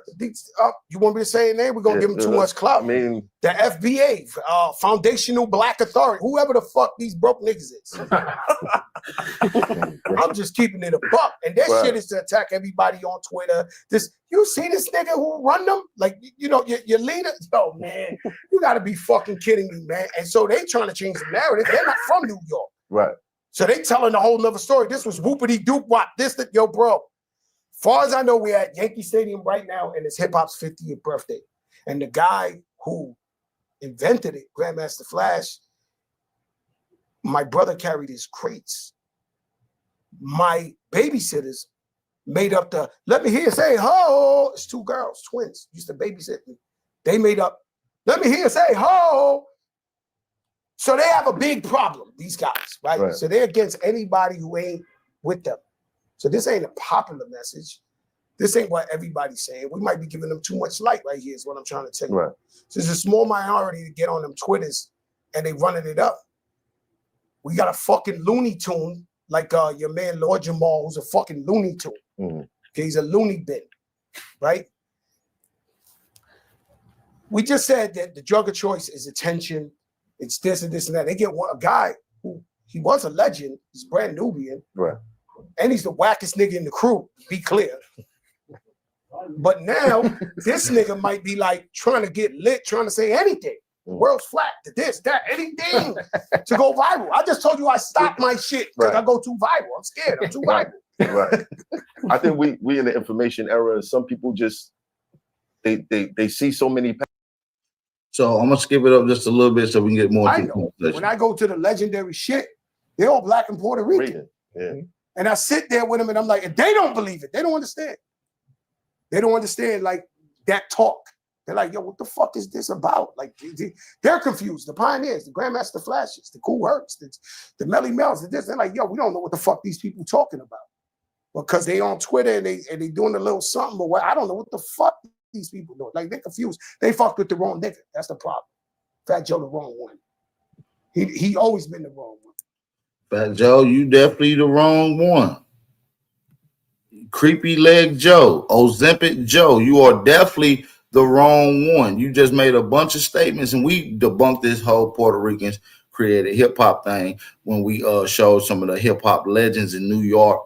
You want me to say a name? We're going to give them too much clout. I mean, the FBA, Foundational Black Authority, whoever the fuck these broke niggas is. I'm just keeping it a buck. And that shit is to attack everybody on Twitter. You see this nigga who run them? Like, your leader? Yo, man, you got to be fucking kidding me, man. And so they trying to change the narrative. They're not from New York. Right. So they telling a whole nother story. This was whoopity doop wop. Yo, bro. Far as I know, we're at Yankee Stadium right now, and it's hip hop's 50th birthday. And the guy who invented it, Grandmaster Flash, my brother carried his crates. My babysitters made up let me hear say ho. It's two girls, twins, used to babysit me. They made up, let me hear say ho. So they have a big problem, these guys, right? So they're against anybody who ain't with them. So this ain't a popular message. This ain't what everybody's saying. We might be giving them too much light right here is what I'm trying to tell you. So there's a small minority to get on them Twitters and they running it up. We got a fucking Looney Tune like your man Lord Jamal, who's a fucking Looney Tune. Okay, he's a loony bin, right? We just said that the drug of choice is attention. It's this and this and that. They get a guy who he was a legend. He's brand Nubian. Right. And he's the wackest nigga in the crew, be clear. But now this nigga might be like trying to get lit, trying to say anything. The world's flat, to this, that, anything to go viral. I just told you I stopped my shit because I go too viral. I'm scared. I'm too viral. Right. I think we in the information era, some people just they see so many. So I'm gonna skip it up just a little bit so we can get more. When I go to the legendary shit, they're all black and Puerto Rican. Yeah. And I sit there with them and I'm like, and they don't believe it. They don't understand. They don't understand like that talk. They're like, yo, what the fuck is this about? Like, they're confused. The pioneers, the Grandmaster Flashes, the Cool Hercs, the Melly Mel's, they're like, yo, we don't know what the fuck these people talking about. Because they on Twitter and they doing a little something, but I don't know what the fuck these people doing. Like, they're confused. They fucked with the wrong nigga. That's the problem. Fat Joe, the wrong one. He always been the wrong one. Fat Joe, you definitely the wrong one. Creepy Leg Joe, Ozempic Joe, you are definitely the wrong one. You just made a bunch of statements and we debunked this whole Puerto Ricans created hip hop thing when we showed some of the hip hop legends in New York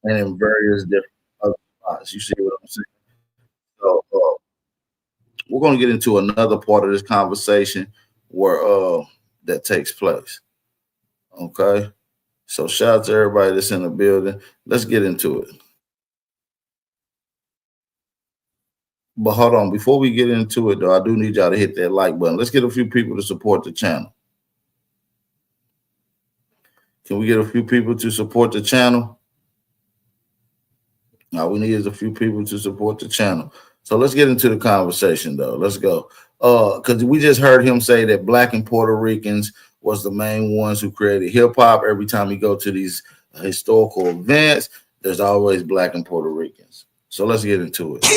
and in various different other spots. You see what I'm saying? So we're going to get into another part of this conversation where that takes place. Okay. So shout out to everybody that's in the building. Let's get into it. But hold on, before we get into it, though, I do need y'all to hit that like button. Let's get a few people to support the channel. Can we get a few people to support the channel? All we need is a few people to support the channel. So let's get into the conversation, though. Let's go. Because we just heard him say that Black and Puerto Ricans was the main ones who created hip hop. Every time you go to these historical events, there's always Black and Puerto Ricans. So let's get into it. For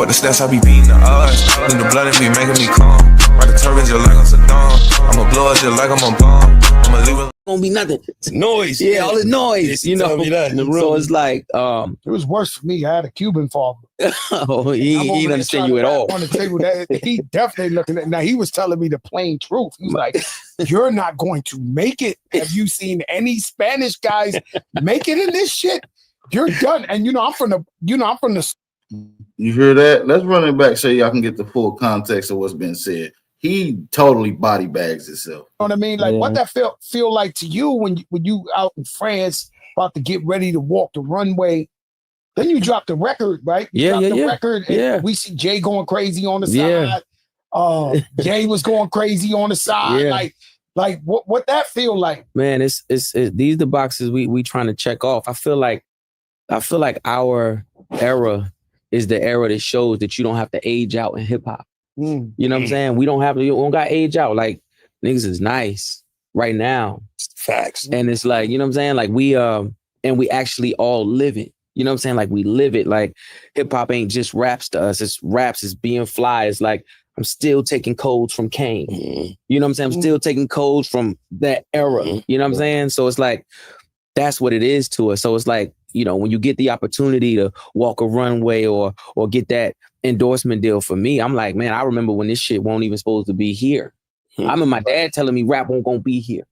the stats, I be beating the odds. In the blood, it be making me calm. Ride the turbines just like I'm Saddam. I'ma blow it just like I'm a bomb. I'ma leave it. Gonna be nothing. It's noise. Yeah, all the noise. You know. That in the room. So it's like, it was worse for me. I had a Cuban father. Oh, he didn't understand you at all. On the table, that he definitely looking at. Now he was telling me the plain truth. He's like, "You're not going to make it. Have you seen any Spanish guys make it in this shit? You're done." And I'm from the. You hear that? Let's run it back so y'all can get the full context of what's been said. He totally body bags himself. You know what I mean? Like, what that feel like to you when you out in France about to get ready to walk the runway? Then you drop the record, right? The record. And we see Jay going crazy on the side. Jay was going crazy on the side. Yeah. Like what that feel like? Man, it's these the boxes we trying to check off. I feel like our era is the era that shows that you don't have to age out in hip hop. You know what I'm saying? We don't got age out. Like, niggas is nice right now. Facts. And it's like, you know what I'm saying? Like we actually all live it. You know what I'm saying? Like we live it. Like hip hop ain't just raps to us. It's raps, it's being fly. It's like, I'm still taking codes from Kane. You know what I'm saying? I'm still taking codes from that era. You know what I'm saying? So it's like, that's what it is to us. So it's like, when you get the opportunity to walk a runway or get that endorsement deal for me, I'm like, man, I remember when this shit won't even supposed to be here. I remember my dad telling me rap won't gonna be here.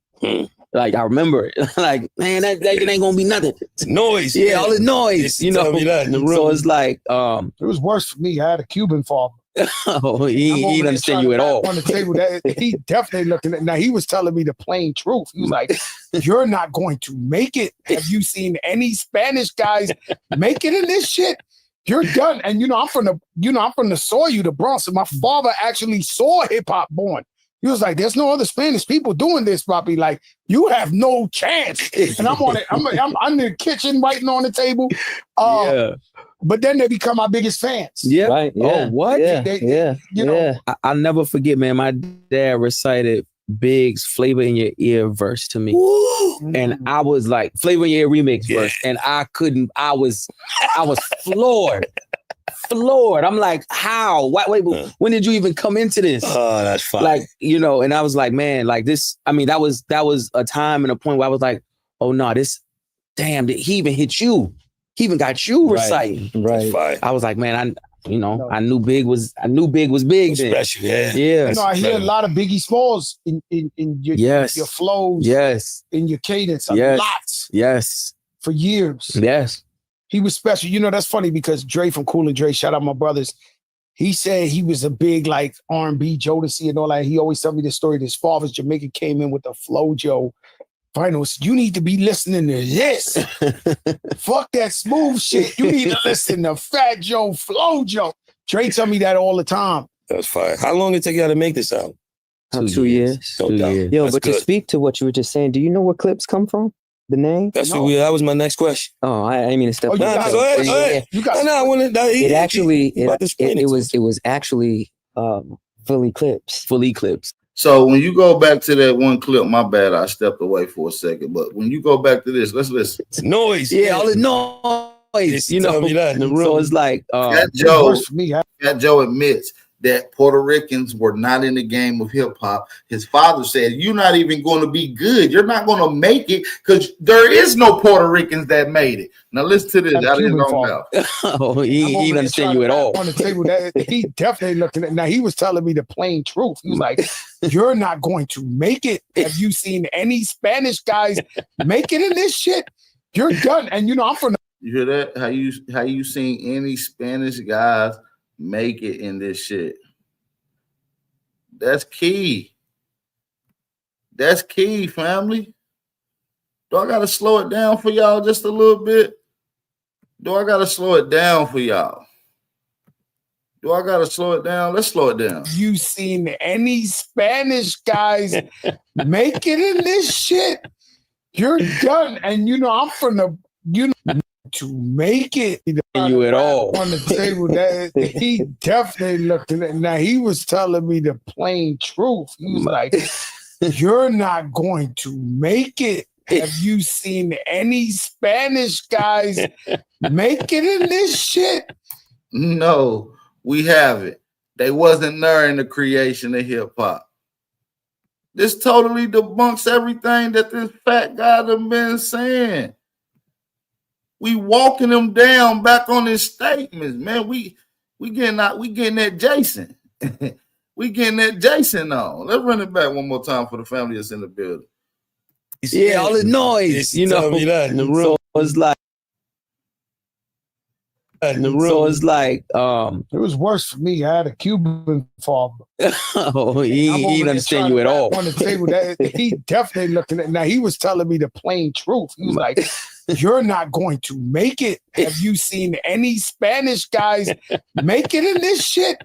Like, I remember it. Like, man, that ain't gonna be nothing. It's noise. Yeah, all the noise. Tell me that in the room. So it's like, it was worse for me. I had a Cuban father. Oh, he didn't understand you at all. On the table, that he definitely looking at. Now he was telling me the plain truth. He was like, "You're not going to make it. Have you seen any Spanish guys make it in this shit? You're done." And I'm from the soil, the Bronx. And my father actually saw hip hop born. He was like, "There's no other Spanish people doing this, Poppy. Like, you have no chance." And I'm on it. I'm in the kitchen writing on the table. But then they become my biggest fans. Yeah. Right. Yeah. Oh, what? Yeah. I'll never forget, man. My dad recited Big's "Flavor in Your Ear" verse to me. And I was like, "Flavor in Your Ear" remix verse. And I was floored. I'm like, how? Wait, when did you even come into this? Oh, that's fine. Like, and I was like, man, like this, I mean, that was a time and a point where I was like, oh no, damn, did he even hit you? He even got you reciting. Right. I was like, man, I knew Big was big then. Special, yeah. Yeah. I hear a lot of Biggie Smalls in your flows. Yes. In your cadence. Yes. Lots. Yes. For years. Yes. He was special. That's funny because Dre from Cool and Dre, shout out my brothers. He said he was a big like R&B Jodeci and all that. He always tell me this story. His father's Jamaican came in with the Flow Joe finals. You need to be listening to this. Fuck that smooth shit. You need to listen to Fat Joe, Flow Joe. Dre tell me that all the time. That's fine. How long did it take y'all to make this album? 2 years. No doubt. Yo, That's but good. to speak to what you were just saying, do you know where Clips come from? The name? That was my next question. Oh, I didn't mean to step Go ahead. It was actually Fully Clips. Fully Clips. So when you go back to that one clip, my bad, I stepped away for a second. But when you go back to this, let's listen. It's noise. Yeah, all the noise. Tell me that in the room. So it's like, Fat Joe admits that Puerto Ricans were not in the game of hip hop. His father said, "You're not even going to be good. You're not going to make it because there is no Puerto Ricans that made it." Now listen to this. Out of his own mouth. Oh, he didn't understand you at all. On the table, that he definitely looking at. Now he was telling me the plain truth. He was like, "You're not going to make it. Have you seen any Spanish guys make it in this shit? You're done." And I'm from. You hear that? How you seen any Spanish guys make it in this shit? That's key. That's key, family. Do I gotta slow it down for y'all just a little bit? Do I gotta slow it down for y'all? Do I gotta slow it down? Let's slow it down. You seen any Spanish guys make it in this shit? You're done. And you know, I'm from the, you know, to make it you at all on the table. That he definitely looking at. Now he was telling me the plain truth. He was like, "You're not going to make it." Have you seen any Spanish guys make it in this shit? No, we haven't. They wasn't there in the creation of hip hop. This totally debunks everything that this fat guy done been saying. We walking him down back on his statements, man. We getting that Jason. We getting that Jason on. Let's run it back one more time for the family that's in the building. Yeah, all the noise, you know, in the room. So it's like, so it's like, it was worse for me. I had a Cuban father. Oh, he didn't understand you at all. On the table, that he definitely looking at. Now he was telling me the plain truth. He was like, "You're not going to make it. Have you seen any Spanish guys make it in this shit?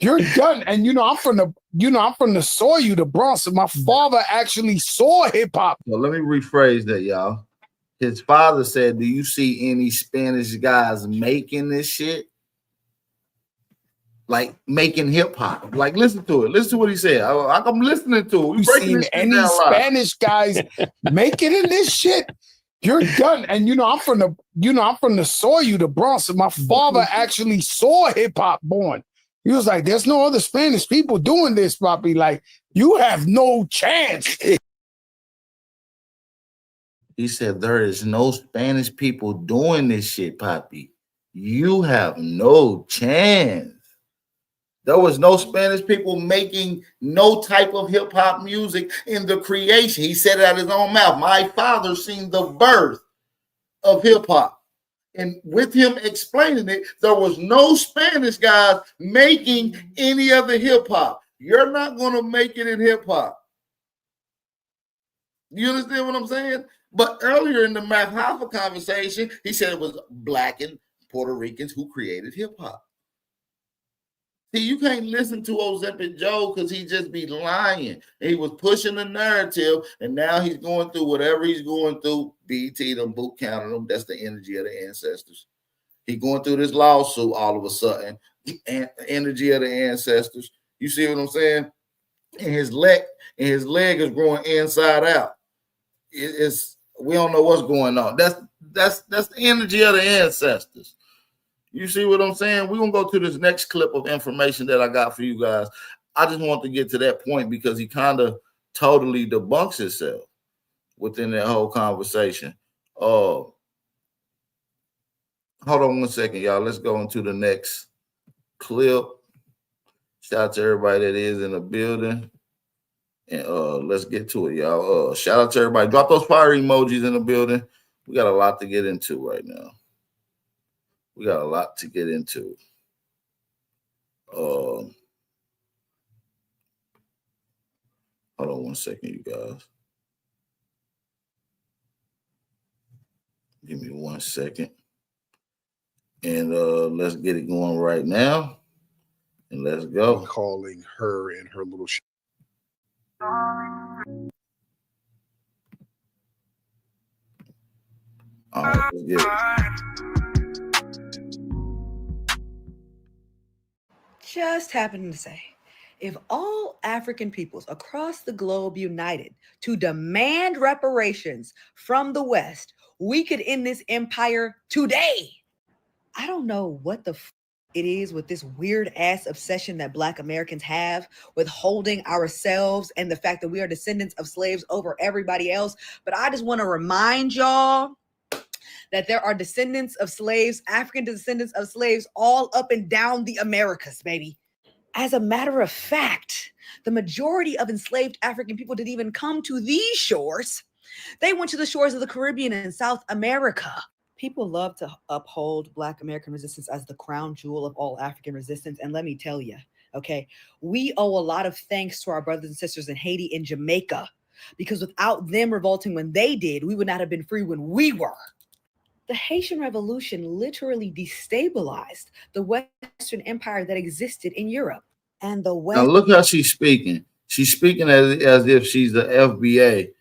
You're done." And you know, I'm from the soil, the Bronx. And my father actually saw hip hop. So let me rephrase that, y'all. His father said, "Do you see any Spanish guys making this shit? Like making hip hop? Like listen to it. Listen to what he said. I'm listening to it. You seen any Spanish guys make it in this shit? You're done." And you know, I'm from the soil, the Bronx. And my father actually saw hip hop born. He was like, "There's no other Spanish people doing this, Poppy. Like, you have no chance." He said, "There is no Spanish people doing this shit, Poppy. You have no chance." There was no Spanish people making no type of hip hop music in the creation. He said it out of his own mouth. My father seen the birth of hip hop. And with him explaining it, there was no Spanish guys making any other hip hop. You're not going to make it in hip hop. You understand what I'm saying? But earlier in the Math Hoffa conversation, he said it was Black and Puerto Ricans who created hip hop. See, you can't listen to Ozempic Joe because he just be lying. He was pushing the narrative, and now he's going through whatever he's going through. BT them, boot counting them. That's the energy of the ancestors. He going through this lawsuit all of a sudden. Energy of the ancestors. You see what I'm saying? And his leg is growing inside out. We don't know what's going on. That's the energy of the ancestors. You see what I'm saying? We're going to go to this next clip of information that I got for you guys. I just want to get to that point because he kind of totally debunks himself within that whole conversation. Hold on one second, y'all. Let's go into the next clip. Shout out to everybody that is in the building. And let's get to it, y'all. Shout out to everybody. Drop those fire emojis in the building. We got a lot to get into right now. We got a lot to get into. Hold on one second, you guys. Give me 1 second. And let's get it going right now. And let's go. Calling her and her little all right, let's get it. Just happened to say, if all African peoples across the globe united to demand reparations from the West, we could end this empire today. I don't know what the it is with this weird ass obsession that Black Americans have with holding ourselves and the fact that we are descendants of slaves over everybody else. But I just want to remind y'all that there are descendants of slaves, African descendants of slaves, all up and down the Americas, baby. As a matter of fact, the majority of enslaved African people didn't even come to these shores. They went to the shores of the Caribbean and South America. People love to uphold Black American resistance as the crown jewel of all African resistance. And let me tell you, Okay. We owe a lot of thanks to our brothers and sisters in Haiti and Jamaica, because without them revolting when they did, we would not have been free when we were. The Haitian Revolution literally destabilized the Western Empire that existed in Europe. And the Now West. look how she's speaking. She's speaking as if she's the FBA.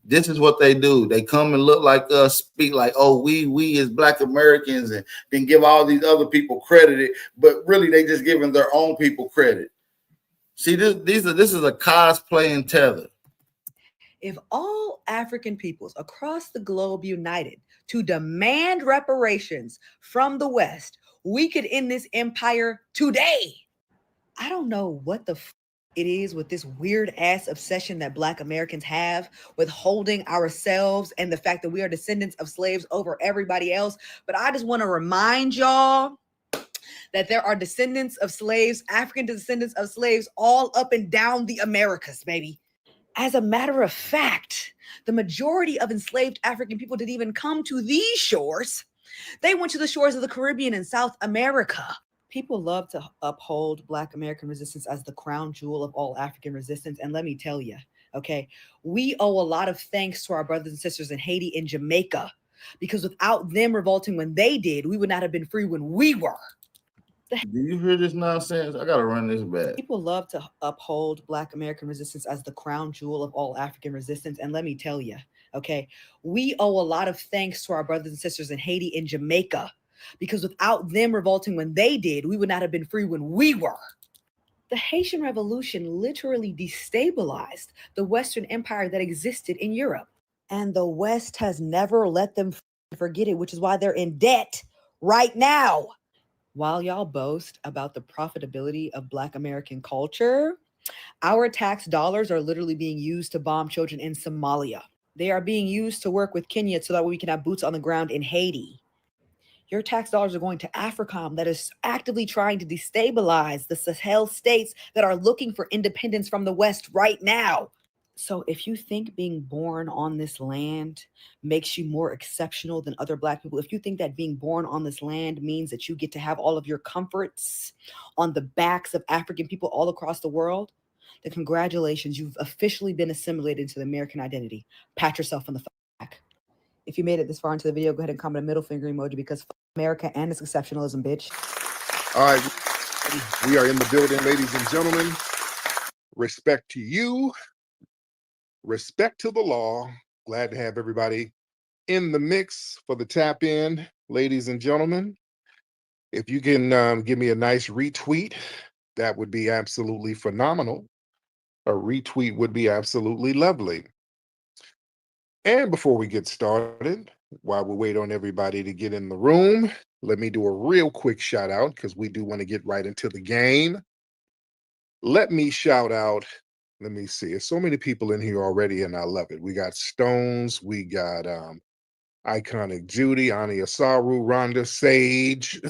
This is what they do. They come and look like us, speak like, oh, we as Black Americans, and then give all these other people credit, but really they just giving their own people credit. See, this is a cosplaying tether. If all African peoples across the globe united to demand reparations from the West, we could end this empire today. I don't know what the it is with this weird ass obsession that Black Americans have with holding ourselves and the fact that we are descendants of slaves over everybody else. But I just want to remind y'all that there are descendants of slaves, African descendants of slaves, all up and down the Americas, baby. As a matter of fact, the majority of enslaved African people didn't even come to these shores. They went to the shores of the Caribbean and South America. People love to uphold Black American resistance as the crown jewel of all African resistance. And let me tell you, okay, we owe a lot of thanks to our brothers and sisters in Haiti and Jamaica, because without them revolting when they did, we would not have been free when we were. Do you hear this nonsense? I gotta run this back. People love to uphold Black American resistance as the crown jewel of all African resistance. And let me tell you, okay, we owe a lot of thanks to our brothers and sisters in Haiti and Jamaica, because without them revolting when they did, we would not have been free when we were. The Haitian Revolution literally destabilized the Western Empire that existed in Europe. And the West has never let them forget it, which is why they're in debt right now. While y'all boast about the profitability of Black American culture, our tax dollars are literally being used to bomb children in Somalia. They are being used to work with Kenya so that we can have boots on the ground in Haiti. Your tax dollars are going to AFRICOM, that is actively trying to destabilize the Sahel states that are looking for independence from the West right now. So if you think being born on this land makes you more exceptional than other Black people, if you think that being born on this land means that you get to have all of your comforts on the backs of African people all across the world, then congratulations, you've officially been assimilated into the American identity. Pat yourself on the back. If you made it this far into the video, go ahead and comment a middle finger emoji, because America and its exceptionalism, bitch. All right, we are in the building, ladies and gentlemen. Respect to you. Respect to the law. Glad to have everybody in the mix for the tap in, ladies and gentlemen. If you can give me a nice retweet, that would be absolutely phenomenal. A retweet would be absolutely lovely. And before we get started, while we wait on everybody to get in the room, let me do a real quick shout out, because we do want to get right into the game. Let me shout out. Let me see. There's so many people in here already, and I love it. We got Stones, we got Iconic Judy, Ani Asaru, Rhonda, Sage,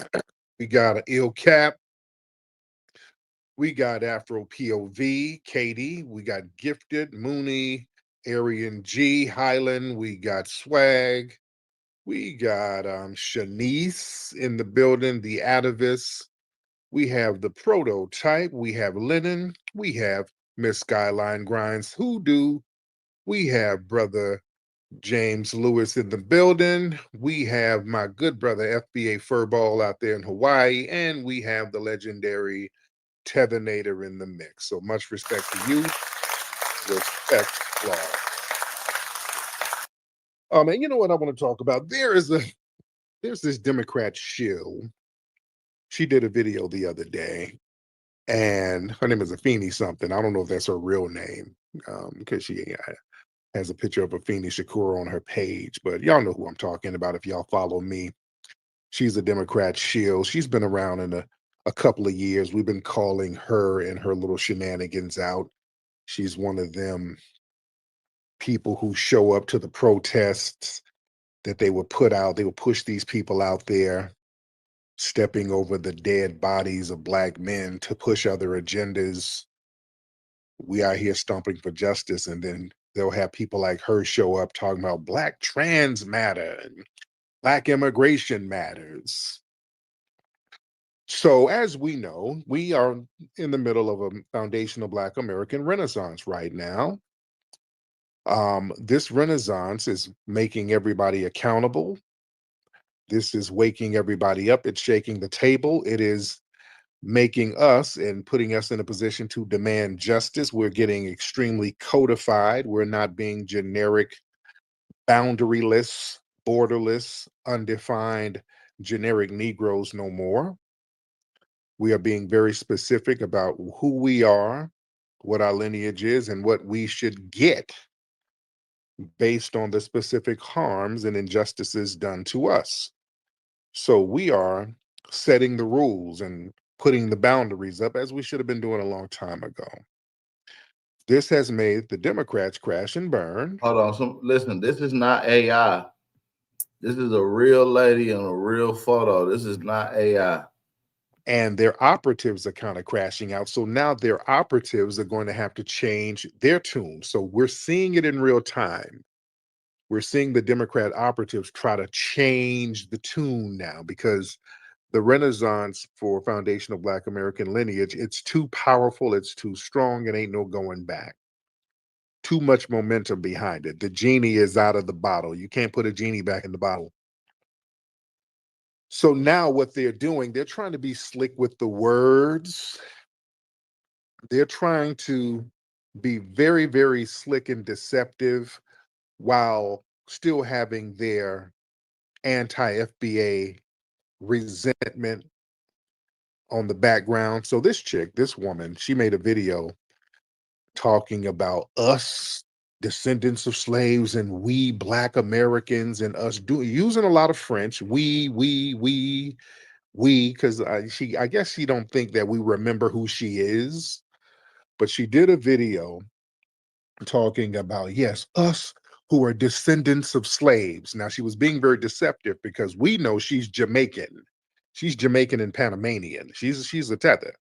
we got Il Cap, we got Afro POV, Katie, we got Gifted, Mooney, Arian G, Highland, we got Swag, we got Shanice in the building, the Atavis, we have the Prototype, we have Lennon, we have Miss Skyline Grinds Hoodoo. We have Brother James Lewis in the building. We have my good brother FBA Furball out there in Hawaii. And we have the legendary Tethernator in the mix. So much respect to you. Respect, law. And you know what I want to talk about? There's this Democrat shill. She did a video the other day. And her name is Afeni something. I don't know if that's her real name, because she has a picture of Afeni Shakur on her page. But y'all know who I'm talking about if y'all follow me. She's a Democrat shill. She's been around in a couple of years. We've been calling her and her little shenanigans out. She's one of them people who show up to the protests that they would put out. They would push these people out there, stepping over the dead bodies of Black men to push other agendas. We are here stomping for justice, and then they'll have people like her show up talking about Black trans matter and Black immigration matters. So, as we know, we are in the middle of a foundational Black American Renaissance right now. This Renaissance is making everybody accountable. This is waking everybody up. It's shaking the table. It is making us and putting us in a position to demand justice. We're getting extremely codified. We're not being generic, boundaryless, borderless, undefined, generic Negroes no more. We are being very specific about who we are, what our lineage is, and what we should get based on the specific harms and injustices done to us. So we are setting the rules and putting the boundaries up as we should have been doing a long time ago. This has made the Democrats crash and burn. Hold on. Listen, this is not AI. This is a real lady and a real photo. This is not AI. And their operatives are kind of crashing out. So now their operatives are going to have to change their tune. So we're seeing it in real time. We're seeing the Democrat operatives try to change the tune now because the renaissance for foundational Black American lineage, it's too powerful, it's too strong, it ain't no going back. Too much momentum behind it. The genie is out of the bottle. You can't put a genie back in the bottle. So now what they're doing, they're trying to be slick with the words. They're trying to be very, very slick and deceptive while still having their anti-FBA resentment on the background. So this chick, this woman, she made a video talking about us, descendants of slaves, and we Black Americans, and us using a lot of French. We, because I guess she don't think that we remember who she is, but she did a video talking about, yes, us who are descendants of slaves. Now she was being very deceptive because we know she's Jamaican. She's Jamaican and Panamanian. She's a tether.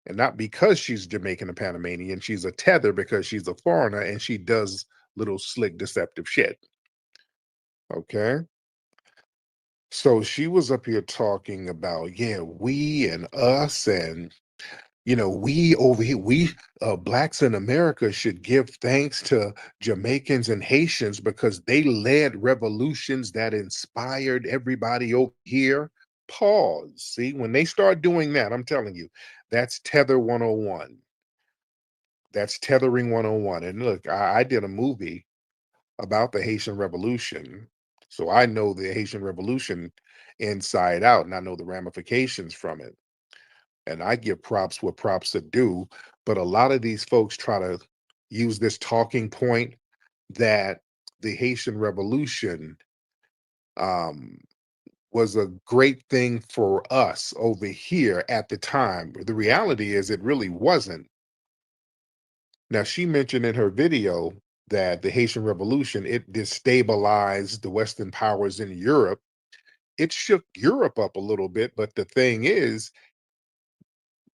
And not because she's Jamaican and Panamanian, she's a tether because she's a foreigner and she does little slick deceptive shit. Okay. So she was up here talking about, yeah, we and us, and we over here, we Blacks in America should give thanks to Jamaicans and Haitians because they led revolutions that inspired everybody over here. Pause. See, when they start doing that, I'm telling you, that's Tether 101. That's Tethering 101. And look, I did a movie about the Haitian Revolution. So I know the Haitian Revolution inside out, and I know the ramifications from it. And I give props what props are due. But a lot of these folks try to use this talking point that the Haitian Revolution was a great thing for us over here at the time. The reality is it really wasn't. Now, she mentioned in her video that the Haitian Revolution, it destabilized the Western powers in Europe. It shook Europe up a little bit, but the thing is,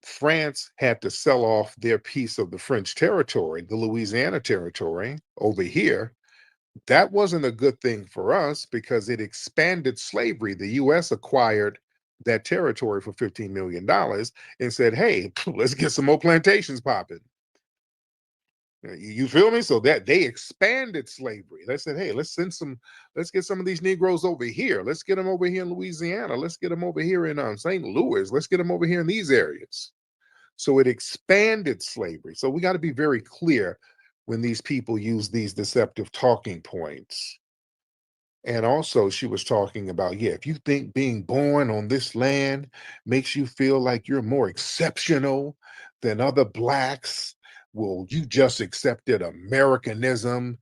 France had to sell off their piece of the French territory, the Louisiana territory over here. That wasn't a good thing for us because it expanded slavery. The US acquired that territory for $15 million and said, hey, let's get some more plantations popping. You feel me? So that they expanded slavery. They said, hey, let's get some of these Negroes over here. Let's get them over here in Louisiana. Let's get them over here in St. Louis. Let's get them over here in these areas. So it expanded slavery. So we got to be very clear when these people use these deceptive talking points. And also she was talking about, yeah, if you think being born on this land makes you feel like you're more exceptional than other Blacks, well, you just accepted Americanism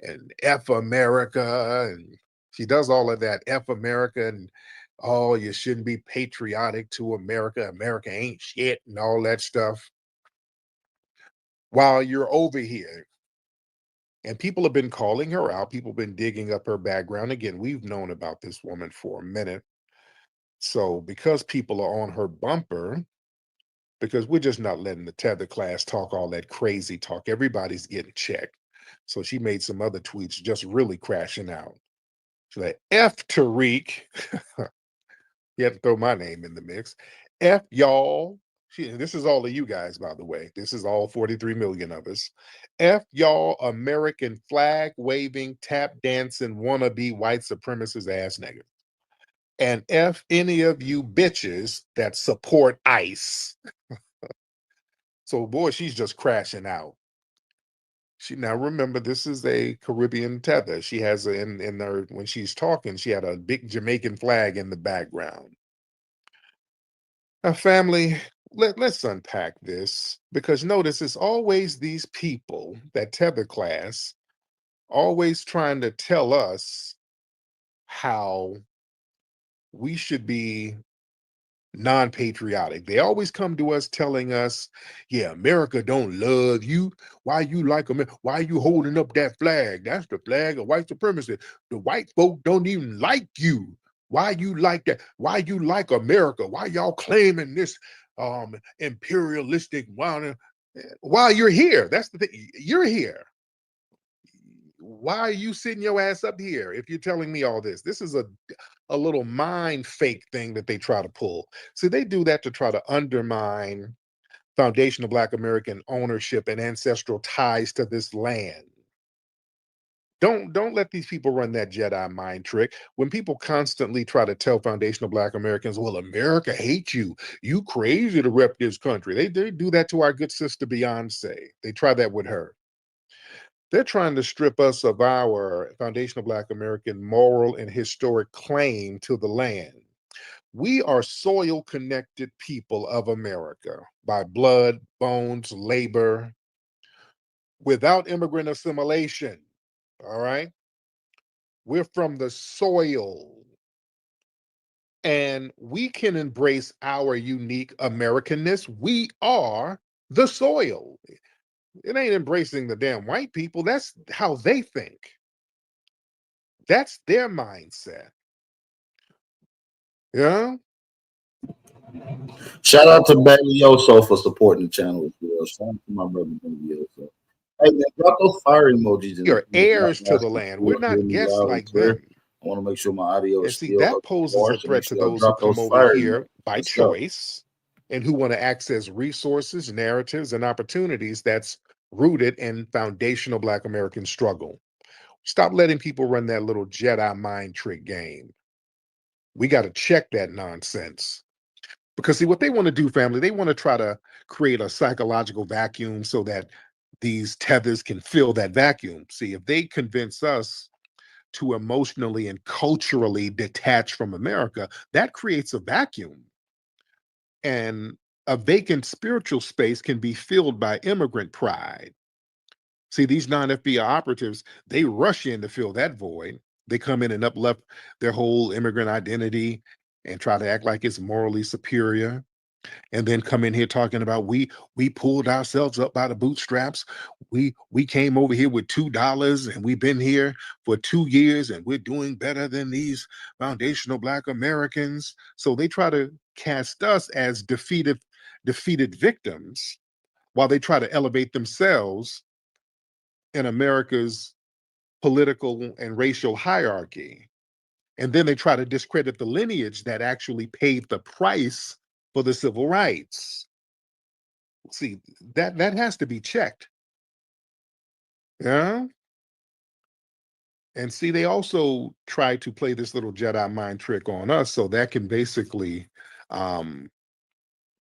and F America. And she does all of that, F America, and oh, you shouldn't be patriotic to America. America ain't shit and all that stuff. While you're over here. And people have been calling her out. People have been digging up her background. Again, we've known about this woman for a minute. So because people are on her bumper, because we're just not letting the tether class talk all that crazy talk. Everybody's getting checked. So she made some other tweets just really crashing out. She's like, F Tariq. You have to throw my name in the mix. F y'all. This is all of you guys, by the way. This is all 43 million of us. F y'all American flag waving, tap dancing, wannabe white supremacist ass niggas. And F any of you bitches that support ICE. So, boy, she's just crashing out. Now remember, this is a Caribbean tether. She has in her, when she's talking, she had a big Jamaican flag in the background. Now, family, let's unpack this, because notice it's always these people, that tether class, always trying to tell us how we should be non-patriotic. They always come to us telling us, yeah, America don't love you. Why you like America? Why you holding up that flag? That's the flag of white supremacy. The white folk don't even like you. Why you like that? Why you like America? Why y'all claiming this imperialistic while you're here? That's the thing. You're here. Why are you sitting your ass up here if you're telling me all this? This is a little mind fake thing that they try to pull. See, they do that to try to undermine foundational Black American ownership and ancestral ties to this land. Don't let these people run that Jedi mind trick. When people constantly try to tell foundational Black Americans, well, America hates you. You crazy to rep this country. They do that to our good sister Beyonce. They try that with her. They're trying to strip us of our foundational Black American moral and historic claim to the land. We are soil-connected people of America by blood, bones, labor, without immigrant assimilation, all right? We're from the soil. And we can embrace our unique Americanness. We are the soil. It ain't embracing the damn white people. That's how they think. That's their mindset. Yeah. Shout out to Baby Yoso for supporting the channel as well. Shout out to my brother Baby Yoso. Hey man, drop those fire emojis. We are heirs to the land. We're not guests like them. I want to make sure my audio And is see, still that poses a threat to those who come over here by choice and who want to access resources, narratives, and opportunities that's rooted in foundational Black American struggle. Stop letting people run that little Jedi mind trick game. We got to check that nonsense. Because see, what they want to do, family, they want to try to create a psychological vacuum so that these tethers can fill that vacuum. See, if they convince us to emotionally and culturally detach from America, that creates a vacuum. And a vacant spiritual space can be filled by immigrant pride. See, these non-FBI operatives, they rush in to fill that void. They come in and uplift their whole immigrant identity and try to act like it's morally superior. And then come in here talking about we pulled ourselves up by the bootstraps. We came over here with $2 and we've been here for 2 years and we're doing better than these foundational Black Americans. So they try to cast us as defeated victims while they try to elevate themselves in America's political and racial hierarchy. And then they try to discredit the lineage that actually paid the price for the civil rights. See, that has to be checked. Yeah. And see, they also try to play this little Jedi mind trick on us, so that can basically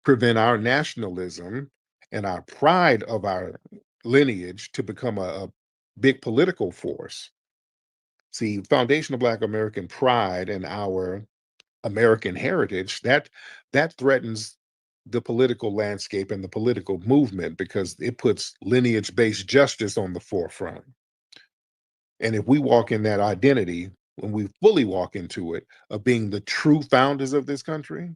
prevent our nationalism and our pride of our lineage to become a big political force. See, foundational Black American pride and our American heritage, that threatens the political landscape and the political movement because it puts lineage-based justice on the forefront. And if we walk in that identity, when we fully walk into it, of being the true founders of this country,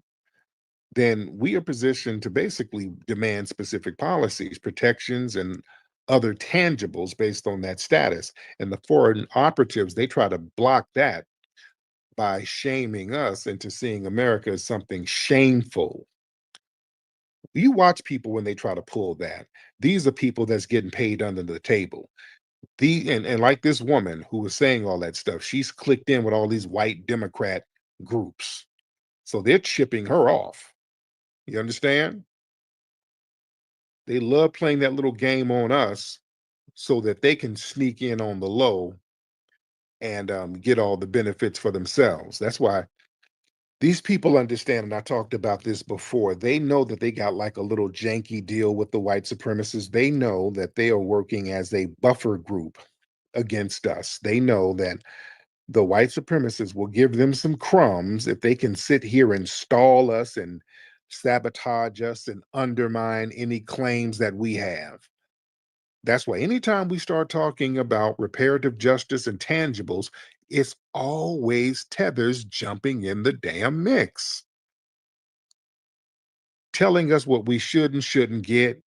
then we are positioned to basically demand specific policies, protections, and other tangibles based on that status. And the foreign operatives, they try to block that by shaming us into seeing America as something shameful. You watch people when they try to pull that. These are people that's getting paid under the table. And like this woman who was saying all that stuff, she's clicked in with all these white Democrat groups. So they're chipping her off. You understand? They love playing that little game on us so that they can sneak in on the low and get all the benefits for themselves. That's why these people understand, and I talked about this before, they know that they got like a little janky deal with the white supremacists. They know that they are working as a buffer group against us. They know that the white supremacists will give them some crumbs if they can sit here and stall us and sabotage us and undermine any claims that we have. That's why anytime we start talking about reparative justice and tangibles, it's always Tethers jumping in the damn mix, telling us what we should and shouldn't get,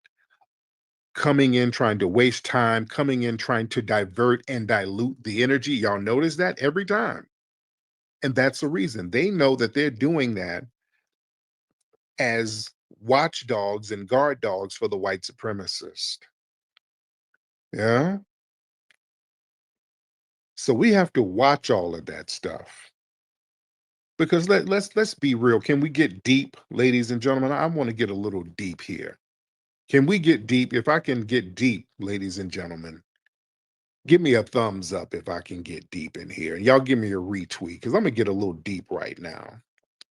coming in trying to waste time, coming in trying to divert and dilute the energy. Y'all notice that every time. And that's the reason. They know that they're doing that as watchdogs and guard dogs for the white supremacist. Yeah. So we have to watch all of that stuff. Because let's be real. Can we get deep, ladies and gentlemen? I want to get a little deep here. Can we get deep? If I can get deep, ladies and gentlemen, give me a thumbs up if I can get deep in here. And y'all give me a retweet because I'm gonna get a little deep right now,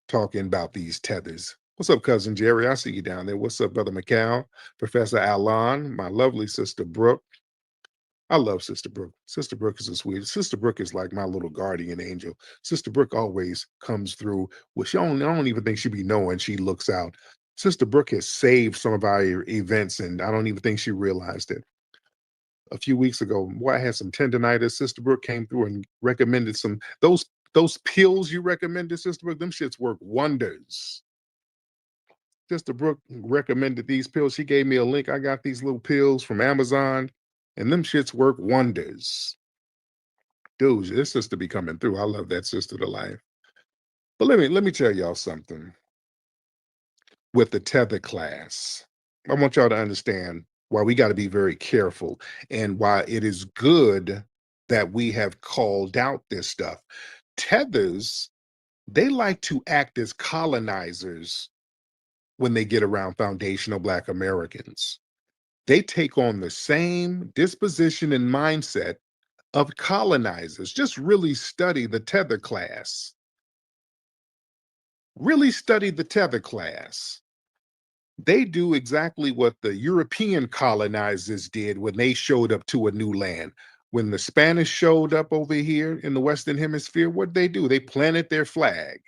talking about these tethers. What's up, cousin Jerry? I see you down there. What's up, brother McCall, Professor Alon, my lovely sister Brooke. I love Sister Brooke. Sister Brooke is a sweet. Sister Brooke is like my little guardian angel. Sister Brooke always comes through. Well, I don't even think she be knowing she looks out. Sister Brooke has saved some of our events, and I don't even think she realized it. A few weeks ago, boy, I had some tendonitis. Sister Brooke came through and recommended some those pills you recommended, Sister Brooke. Them shits work wonders. Sister Brooke recommended these pills. She gave me a link. I got these little pills from Amazon, and them shits work wonders. Dude, this sister be coming through. I love that sister to life. But let me tell y'all something. With the tether class, I want y'all to understand why we got to be very careful and why it is good that we have called out this stuff. Tethers, they like to act as colonizers when they get around foundational Black Americans. They take on the same disposition and mindset of colonizers. Just really study the tether class. Really study the tether class. They do exactly what the European colonizers did when they showed up to a new land. When the Spanish showed up over here in the Western Hemisphere, what did they do? They planted their flag.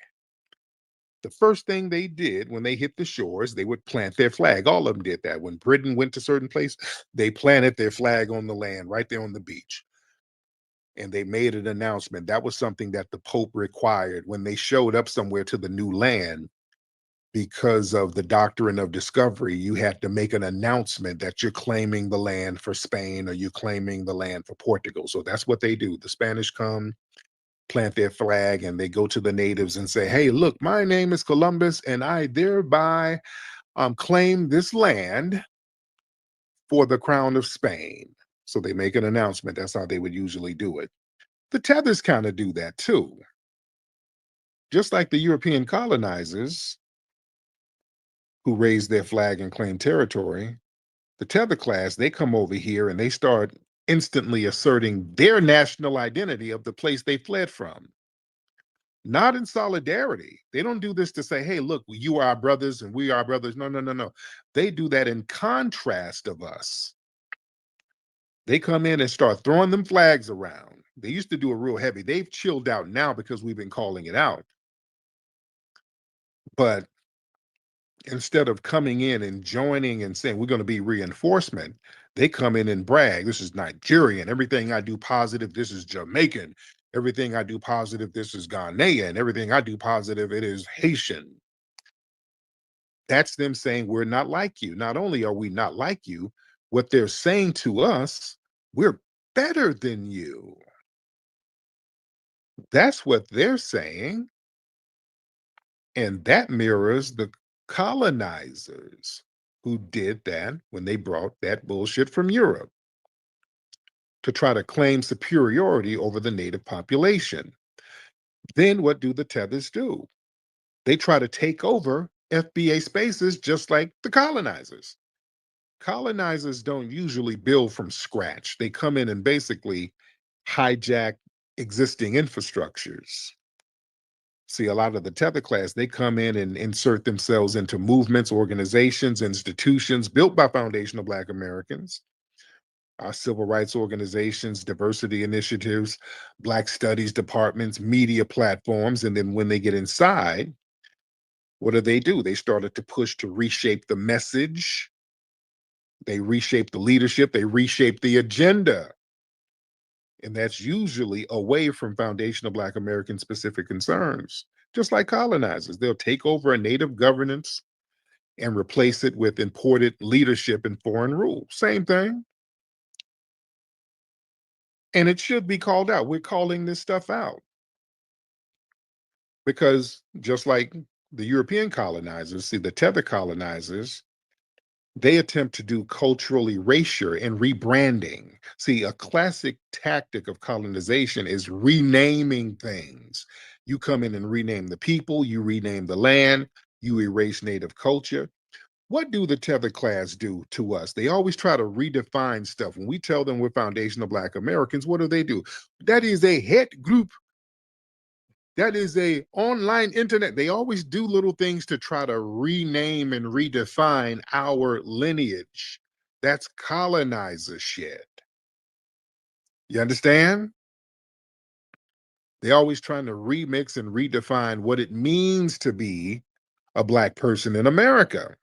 The first thing they did when they hit the shores, they would plant their flag. All of them did that. When Britain went to certain place, they planted their flag on the land right there on the beach. And they made an announcement. That was something that the Pope required when they showed up somewhere to the new land. Because of the doctrine of discovery, you had to make an announcement that you're claiming the land for Spain or you're claiming the land for Portugal. So that's what they do. The Spanish come, plant their flag, and they go to the natives and say, hey, look, my name is Columbus, and I thereby claim this land for the crown of Spain. So they make an announcement. That's how they would usually do it. The Tethers kind of do that too. Just like the European colonizers who raised their flag and claimed territory, the tether class, they come over here and they start instantly asserting their national identity of the place they fled from. Not in solidarity. They don't do this to say, hey, look, you are our brothers and we are our brothers. No, no, no, no. They do that in contrast of us. They come in and start throwing them flags around. They used to do it real heavy. They've chilled out now because we've been calling it out. But instead of coming in and joining and saying we're going to be reinforcement, they come in and brag. This is Nigerian. Everything I do positive, this is Jamaican. Everything I do positive, this is Ghanaian. Everything I do positive, it is Haitian. That's them saying we're not like you. Not only are we not like you, what they're saying to us, we're better than you. That's what they're saying. And that mirrors the colonizers who did that when they brought that bullshit from Europe to try to claim superiority over the native population. Then what do the Tethers do? They try to take over FBA spaces just like the colonizers. Colonizers don't usually build from scratch. They come in and basically hijack existing infrastructures. See, a lot of the Tether class, they come in and insert themselves into movements, organizations, institutions built by foundational Black Americans, our civil rights organizations, diversity initiatives, Black studies departments, media platforms. And then when they get inside, what do? They started to push to reshape the message. They reshape the leadership. They reshape the agenda. And that's usually away from foundational Black American specific concerns. Just like colonizers, they'll take over a native governance and replace it with imported leadership and foreign rule. Same thing. And it should be called out. We're calling this stuff out. Because just like the European colonizers, see, the Tether colonizers, they attempt to do cultural erasure and rebranding. See, a classic tactic of colonization is renaming things. You come in and rename the people, you rename the land, you erase native culture. What do the Tether class do to us? They always try to redefine stuff. When we tell them we're foundational Black Americans, what do? That is a hate group. That is a online internet. They always do little things to try to rename and redefine our lineage. That's colonizer shit. You understand? They're always trying to remix and redefine what it means to be a Black person in America.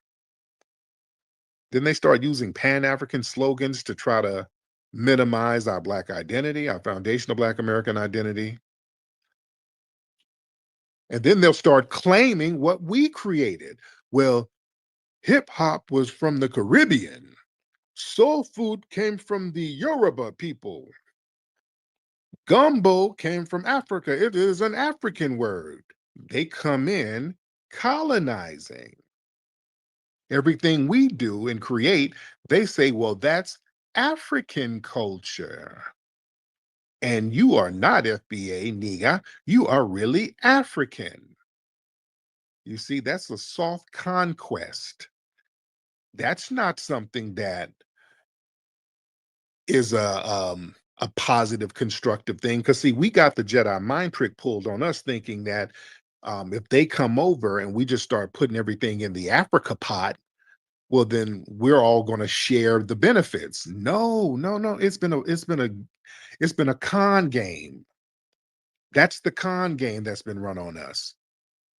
Then they start using Pan-African slogans to try to minimize our Black identity, our foundational Black American identity. And then they'll start claiming what we created. Well, hip hop was from the Caribbean. Soul food came from the Yoruba people. Gumbo came from Africa. It is an African word. They come in colonizing. Everything we do and create, they say, well, that's African culture. And you are not FBA, nigga. You are really African. You see, that's a soft conquest. That's not something that is a positive, constructive thing. Because see, we got the Jedi mind trick pulled on us, thinking that if they come over and we just start putting everything in the Africa pot, well, then we're all going to share the benefits. No. It's been a con game. That's the con game that's been run on us.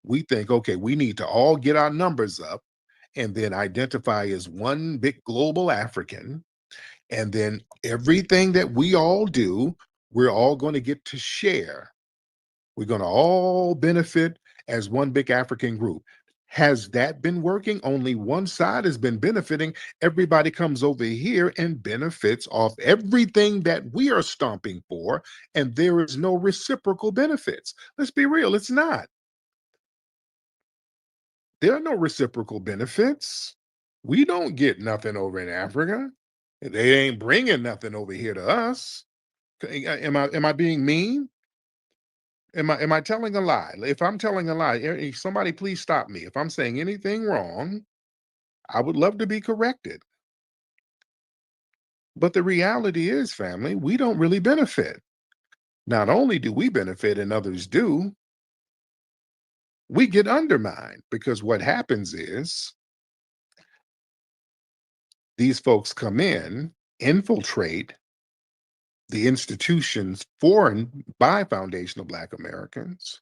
We think, okay, we need to all get our numbers up and then identify as one big global African. And then everything that we all do, we're all going to get to share. We're going to all benefit as one big African group. Has that been working? Only one side has been benefiting. Everybody comes over here and benefits off everything that we are stomping for, and there is no reciprocal benefits. Let's be real, it's not. There are no reciprocal benefits. We don't get nothing over in Africa. They ain't bringing nothing over here to us. Am I being mean? Am I telling a lie? If I'm telling a lie, somebody please stop me. If I'm saying anything wrong, I would love to be corrected. But the reality is, family, we don't really benefit. Not only do we benefit and others do, we get undermined, because what happens is these folks come in, infiltrate the institutions foreign by foundational Black Americans.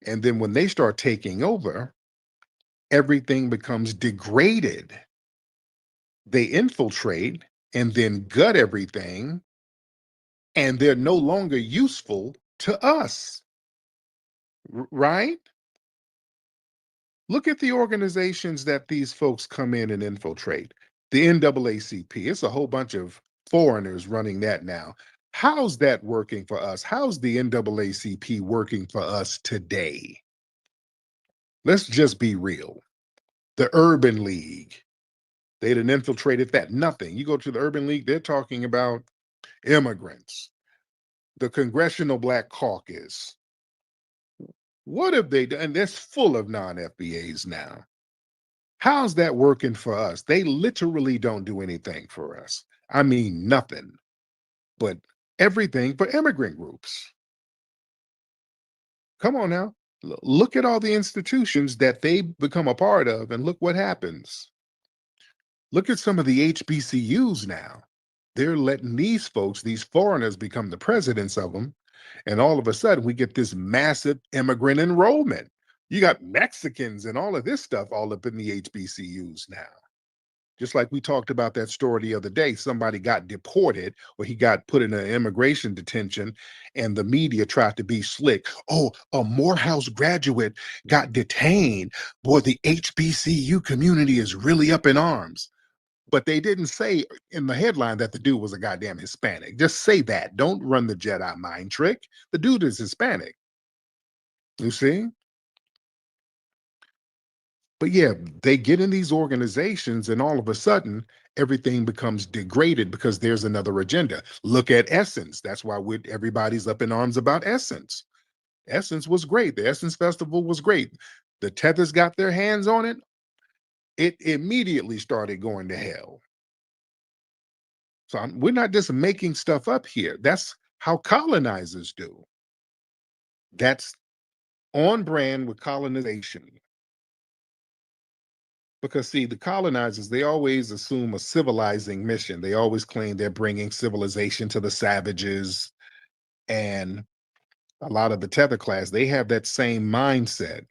And then when they start taking over, everything becomes degraded. They infiltrate and then gut everything, and they're no longer useful to us. Right? Look at the organizations that these folks come in and infiltrate. The NAACP, it's a whole bunch of foreigners running that now. How's that working for us? How's the NAACP working for us today? Let's just be real. The Urban League, they done infiltrated that. Nothing. You go to the Urban League, they're talking about immigrants. The Congressional Black Caucus, What have they done? And that's full of non-FBAs now. How's that working for us? They literally don't do anything for us. I mean, nothing, but everything for immigrant groups. Come on now. Look at all the institutions that they become a part of and look what happens. Look at some of the HBCUs now. They're letting these folks, these foreigners, become the presidents of them. And all of a sudden, we get this massive immigrant enrollment. You got Mexicans and all of this stuff all up in the HBCUs now. Just like we talked about that story the other day, somebody got deported or he got put in an immigration detention and the media tried to be slick. Oh, a Morehouse graduate got detained. Boy, the HBCU community is really up in arms. But they didn't say in the headline that the dude was a goddamn Hispanic. Just say that. Don't run the Jedi mind trick. The dude is Hispanic. You see? But yeah, they get in these organizations and all of a sudden everything becomes degraded because there's another agenda. Look at Essence. That's why everybody's up in arms about Essence. Essence was great. The Essence Festival was great. The Tethers got their hands on it. It immediately started going to hell. So we're not just making stuff up here. That's how colonizers do. That's on brand with colonization. Because see, the colonizers, they always assume a civilizing mission. They always claim they're bringing civilization to the savages. And a lot of the Tether class, they have that same mindset.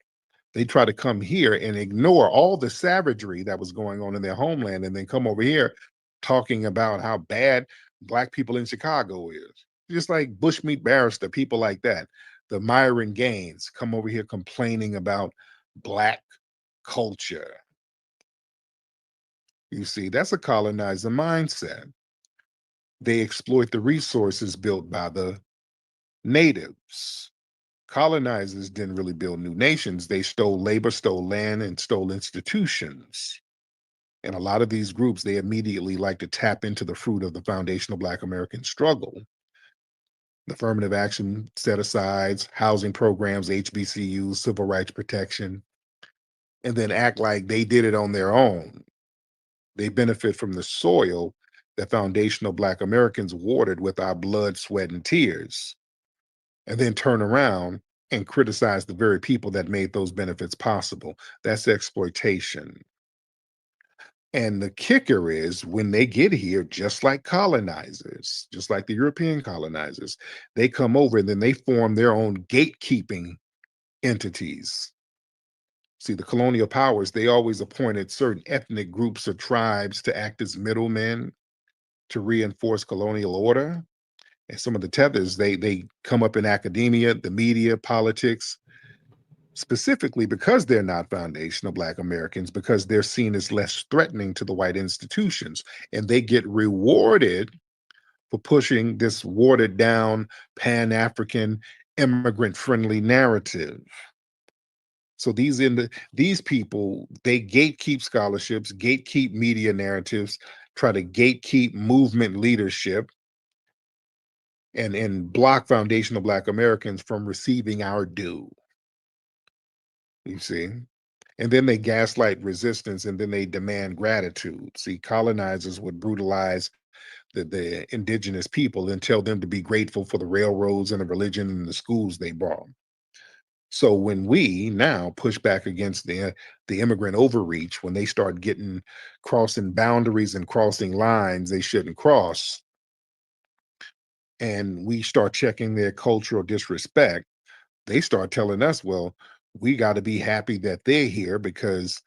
They try to come here and ignore all the savagery that was going on in their homeland and then come over here talking about how bad Black people in Chicago is. Just like Bushmeat Barrister, people like that. The Myron Gaines come over here complaining about Black culture. You see, that's a colonizer mindset. They exploit the resources built by the natives. Colonizers didn't really build new nations. They stole labor, stole land, and stole institutions. And a lot of these groups, they immediately like to tap into the fruit of the foundational Black American struggle. Affirmative action, set-asides, housing programs, HBCUs, civil rights protection, and then act like they did it on their own. They benefit from the soil that foundational Black Americans watered with our blood, sweat, and tears, and then turn around and criticize the very people that made those benefits possible. That's exploitation. And the kicker is when they get here, just like colonizers, just like the European colonizers, they come over and then they form their own gatekeeping entities. See, the colonial powers, they always appointed certain ethnic groups or tribes to act as middlemen to reinforce colonial order. And some of the Tethers, they come up in academia, the media, politics, specifically because they're not foundational Black Americans, because they're seen as less threatening to the white institutions. And they get rewarded for pushing this watered down, Pan-African, immigrant-friendly narrative. So these people, they gatekeep scholarships, gatekeep media narratives, try to gatekeep movement leadership, and block foundational Black Americans from receiving our due. You see? And then they gaslight resistance and then they demand gratitude. See, colonizers would brutalize the indigenous people and tell them to be grateful for the railroads and the religion and the schools they brought. So when we now push back against the immigrant overreach, when they start crossing boundaries and crossing lines they shouldn't cross, and we start checking their cultural disrespect, they start telling us, well, we got to be happy that they're here because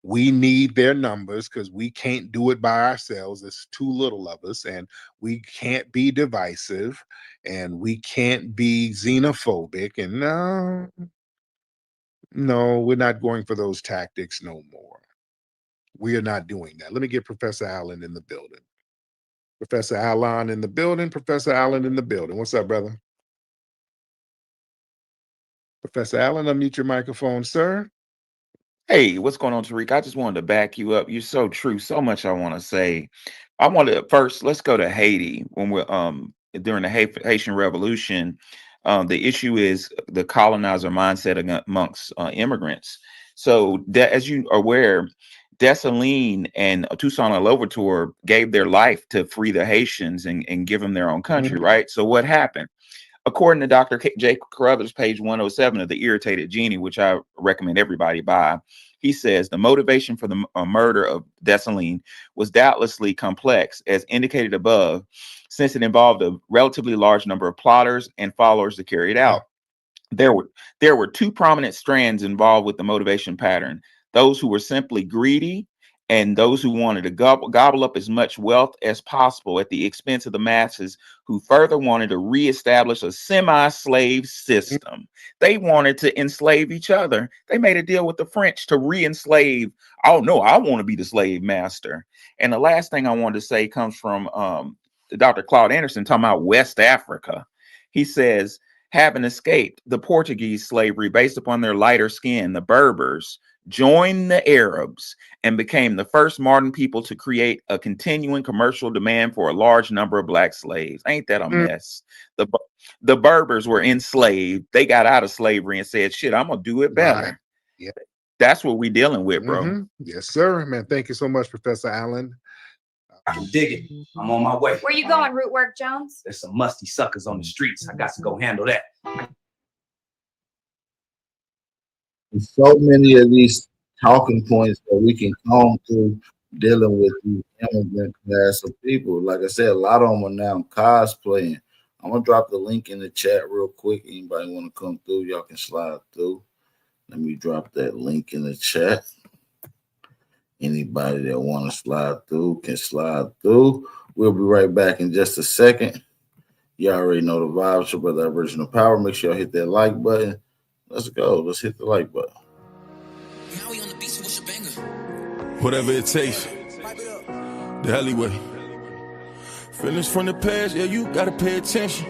we need their numbers because we can't do it by ourselves. There's too little of us, and we can't be divisive, and we can't be xenophobic. And no, we're not going for those tactics no more. We are not doing that. Let me get Professor Allen in the building. Professor Allen in the building. Professor Allen in the building. What's up, brother? Professor Allen, unmute your microphone, sir. Hey, what's going on, Tariq? I just wanted to back you up. You're so true. So much I want to say. I want to first, let's go to Haiti when we're during the Haitian Revolution. The issue is the colonizer mindset amongst immigrants. So as you are aware, Dessalines and Toussaint Louverture gave their life to free the Haitians and give them their own country, right? So what happened? According to Dr. Jake Carruthers, page 107 of The Irritated Genie, which I recommend everybody buy, he says the motivation for the murder of Dessalines was doubtlessly complex, as indicated above, since it involved a relatively large number of plotters and followers to carry it out. There were two prominent strands involved with the motivation pattern: those who were simply greedy and those who wanted to gobble up as much wealth as possible at the expense of the masses, who further wanted to reestablish a semi-slave system. They wanted to enslave each other. They made a deal with the French to re-enslave. Oh no, I want to be the slave master. And the last thing I wanted to say comes from Dr. Claude Anderson, talking about West Africa. He says, having escaped the Portuguese slavery based upon their lighter skin, the Berbers joined the Arabs and became the first modern people to create a continuing commercial demand for a large number of black slaves. Ain't that a mess? The Berbers were enslaved. They got out of slavery and said, shit, I'm gonna do it better. Right. Yeah. That's what we're dealing with, bro. Yes, sir, man. Thank you so much, Professor Allen. I can dig it. I'm on my way. Where you going, Rootwork Jones? There's some musty suckers on the streets. I got to go handle that. So many of these talking points that we can come to dealing with the immigrant class of people. Like I said, a lot of them are now cosplaying. I'm gonna drop the link in the chat real quick. Anybody want to come through, y'all can slide through. Let me drop that link in the chat. Anybody that want to slide through can slide through. We'll be right back in just a second. You already know the vibes. Your brother Aboriginal Power. Make sure y'all hit that like button. Let's go. Let's hit the like button. Whatever it takes. The alleyway. Feelings from the past, yeah, you gotta pay attention.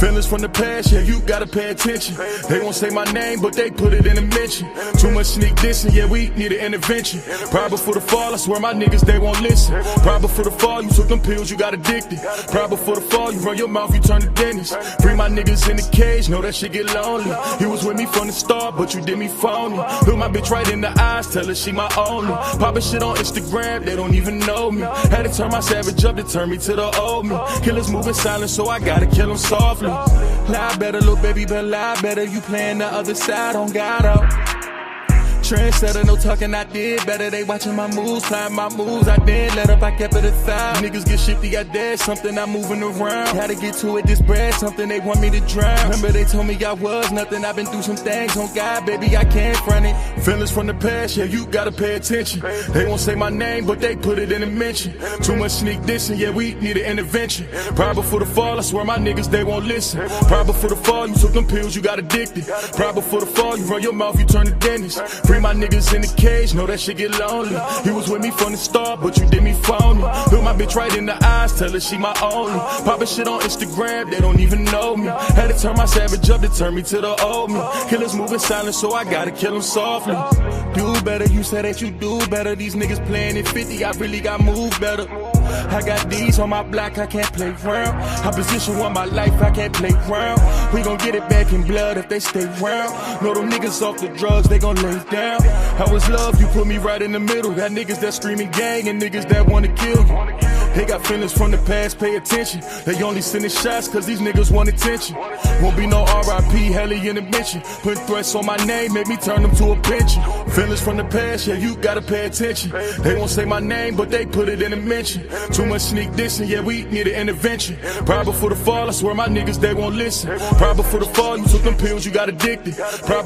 Feelings from the past, yeah, you gotta pay attention. They won't say my name, but they put it in a mention. Too much sneak dissing, yeah, we need an intervention. Probably for the fall, I swear my niggas, they won't listen. Probably for the fall, you took them pills, you got addicted. Probably for the fall, you run your mouth, you turn to dentist. Bring my niggas in the cage, know that shit get lonely. You was with me from the start, but you did me phony. Look my bitch right in the eyes, tell her she my only. Poppin' shit on Instagram, they don't even know me. Had to turn my savage up to turn me to the old me. Killers moving silent, so I gotta kill them softly. Lie better, little baby, but lie better. You playing the other side on God out. Trendsetter, no talking, I did better. They watching my moves, playing my moves. I didn't let up, I kept it aside. Niggas get shifty, I did something, I'm moving around. Gotta get to it, this bread, something they want me to drown. Remember they told me I was nothing, I've been through some things. On God, baby, I can't front it. Feelings from the past, yeah, you gotta pay attention. They won't say my name, but they put it in a mention. Too much sneak dissing, yeah, we need an intervention. Probably for the fall, I swear my niggas, they won't listen. Probably for the fall, you took them pills, you got addicted. Probably for the fall, you run your mouth, you turn to dentist. Bring my niggas in the cage, know that shit get lonely. You was with me from the start, but you did me phony. Look my bitch right in the eyes, tell her she my only. Poppin' shit on Instagram, they don't even know me. Had to turn my savage up to turn me to the old me. Killers moving silent, so I gotta kill them softly. Do better, you said that you do better. These niggas playing at 50, I really got moved better. I got these on my block, I can't play round. I position one my life, I can't play round. We gon' get it back in blood if they stay round. Know them niggas off the drugs, they gon' lay down. I was love, you put me right in the middle. Got niggas that screaming gang and niggas that wanna kill you. They got feelings from the past, pay attention. They only sending shots cause these niggas want attention. Won't be no RIP, heli in the mention. Putting threats on my name, make me turn them to a pension. Feelings from the past, yeah, you gotta pay attention. They won't say my name, but they put it in a mention. Too much sneak dissing, yeah, we need an intervention. Probably for the fall, I swear my niggas, they won't listen. Probably for the fall, you took them pills, you got addicted. Probably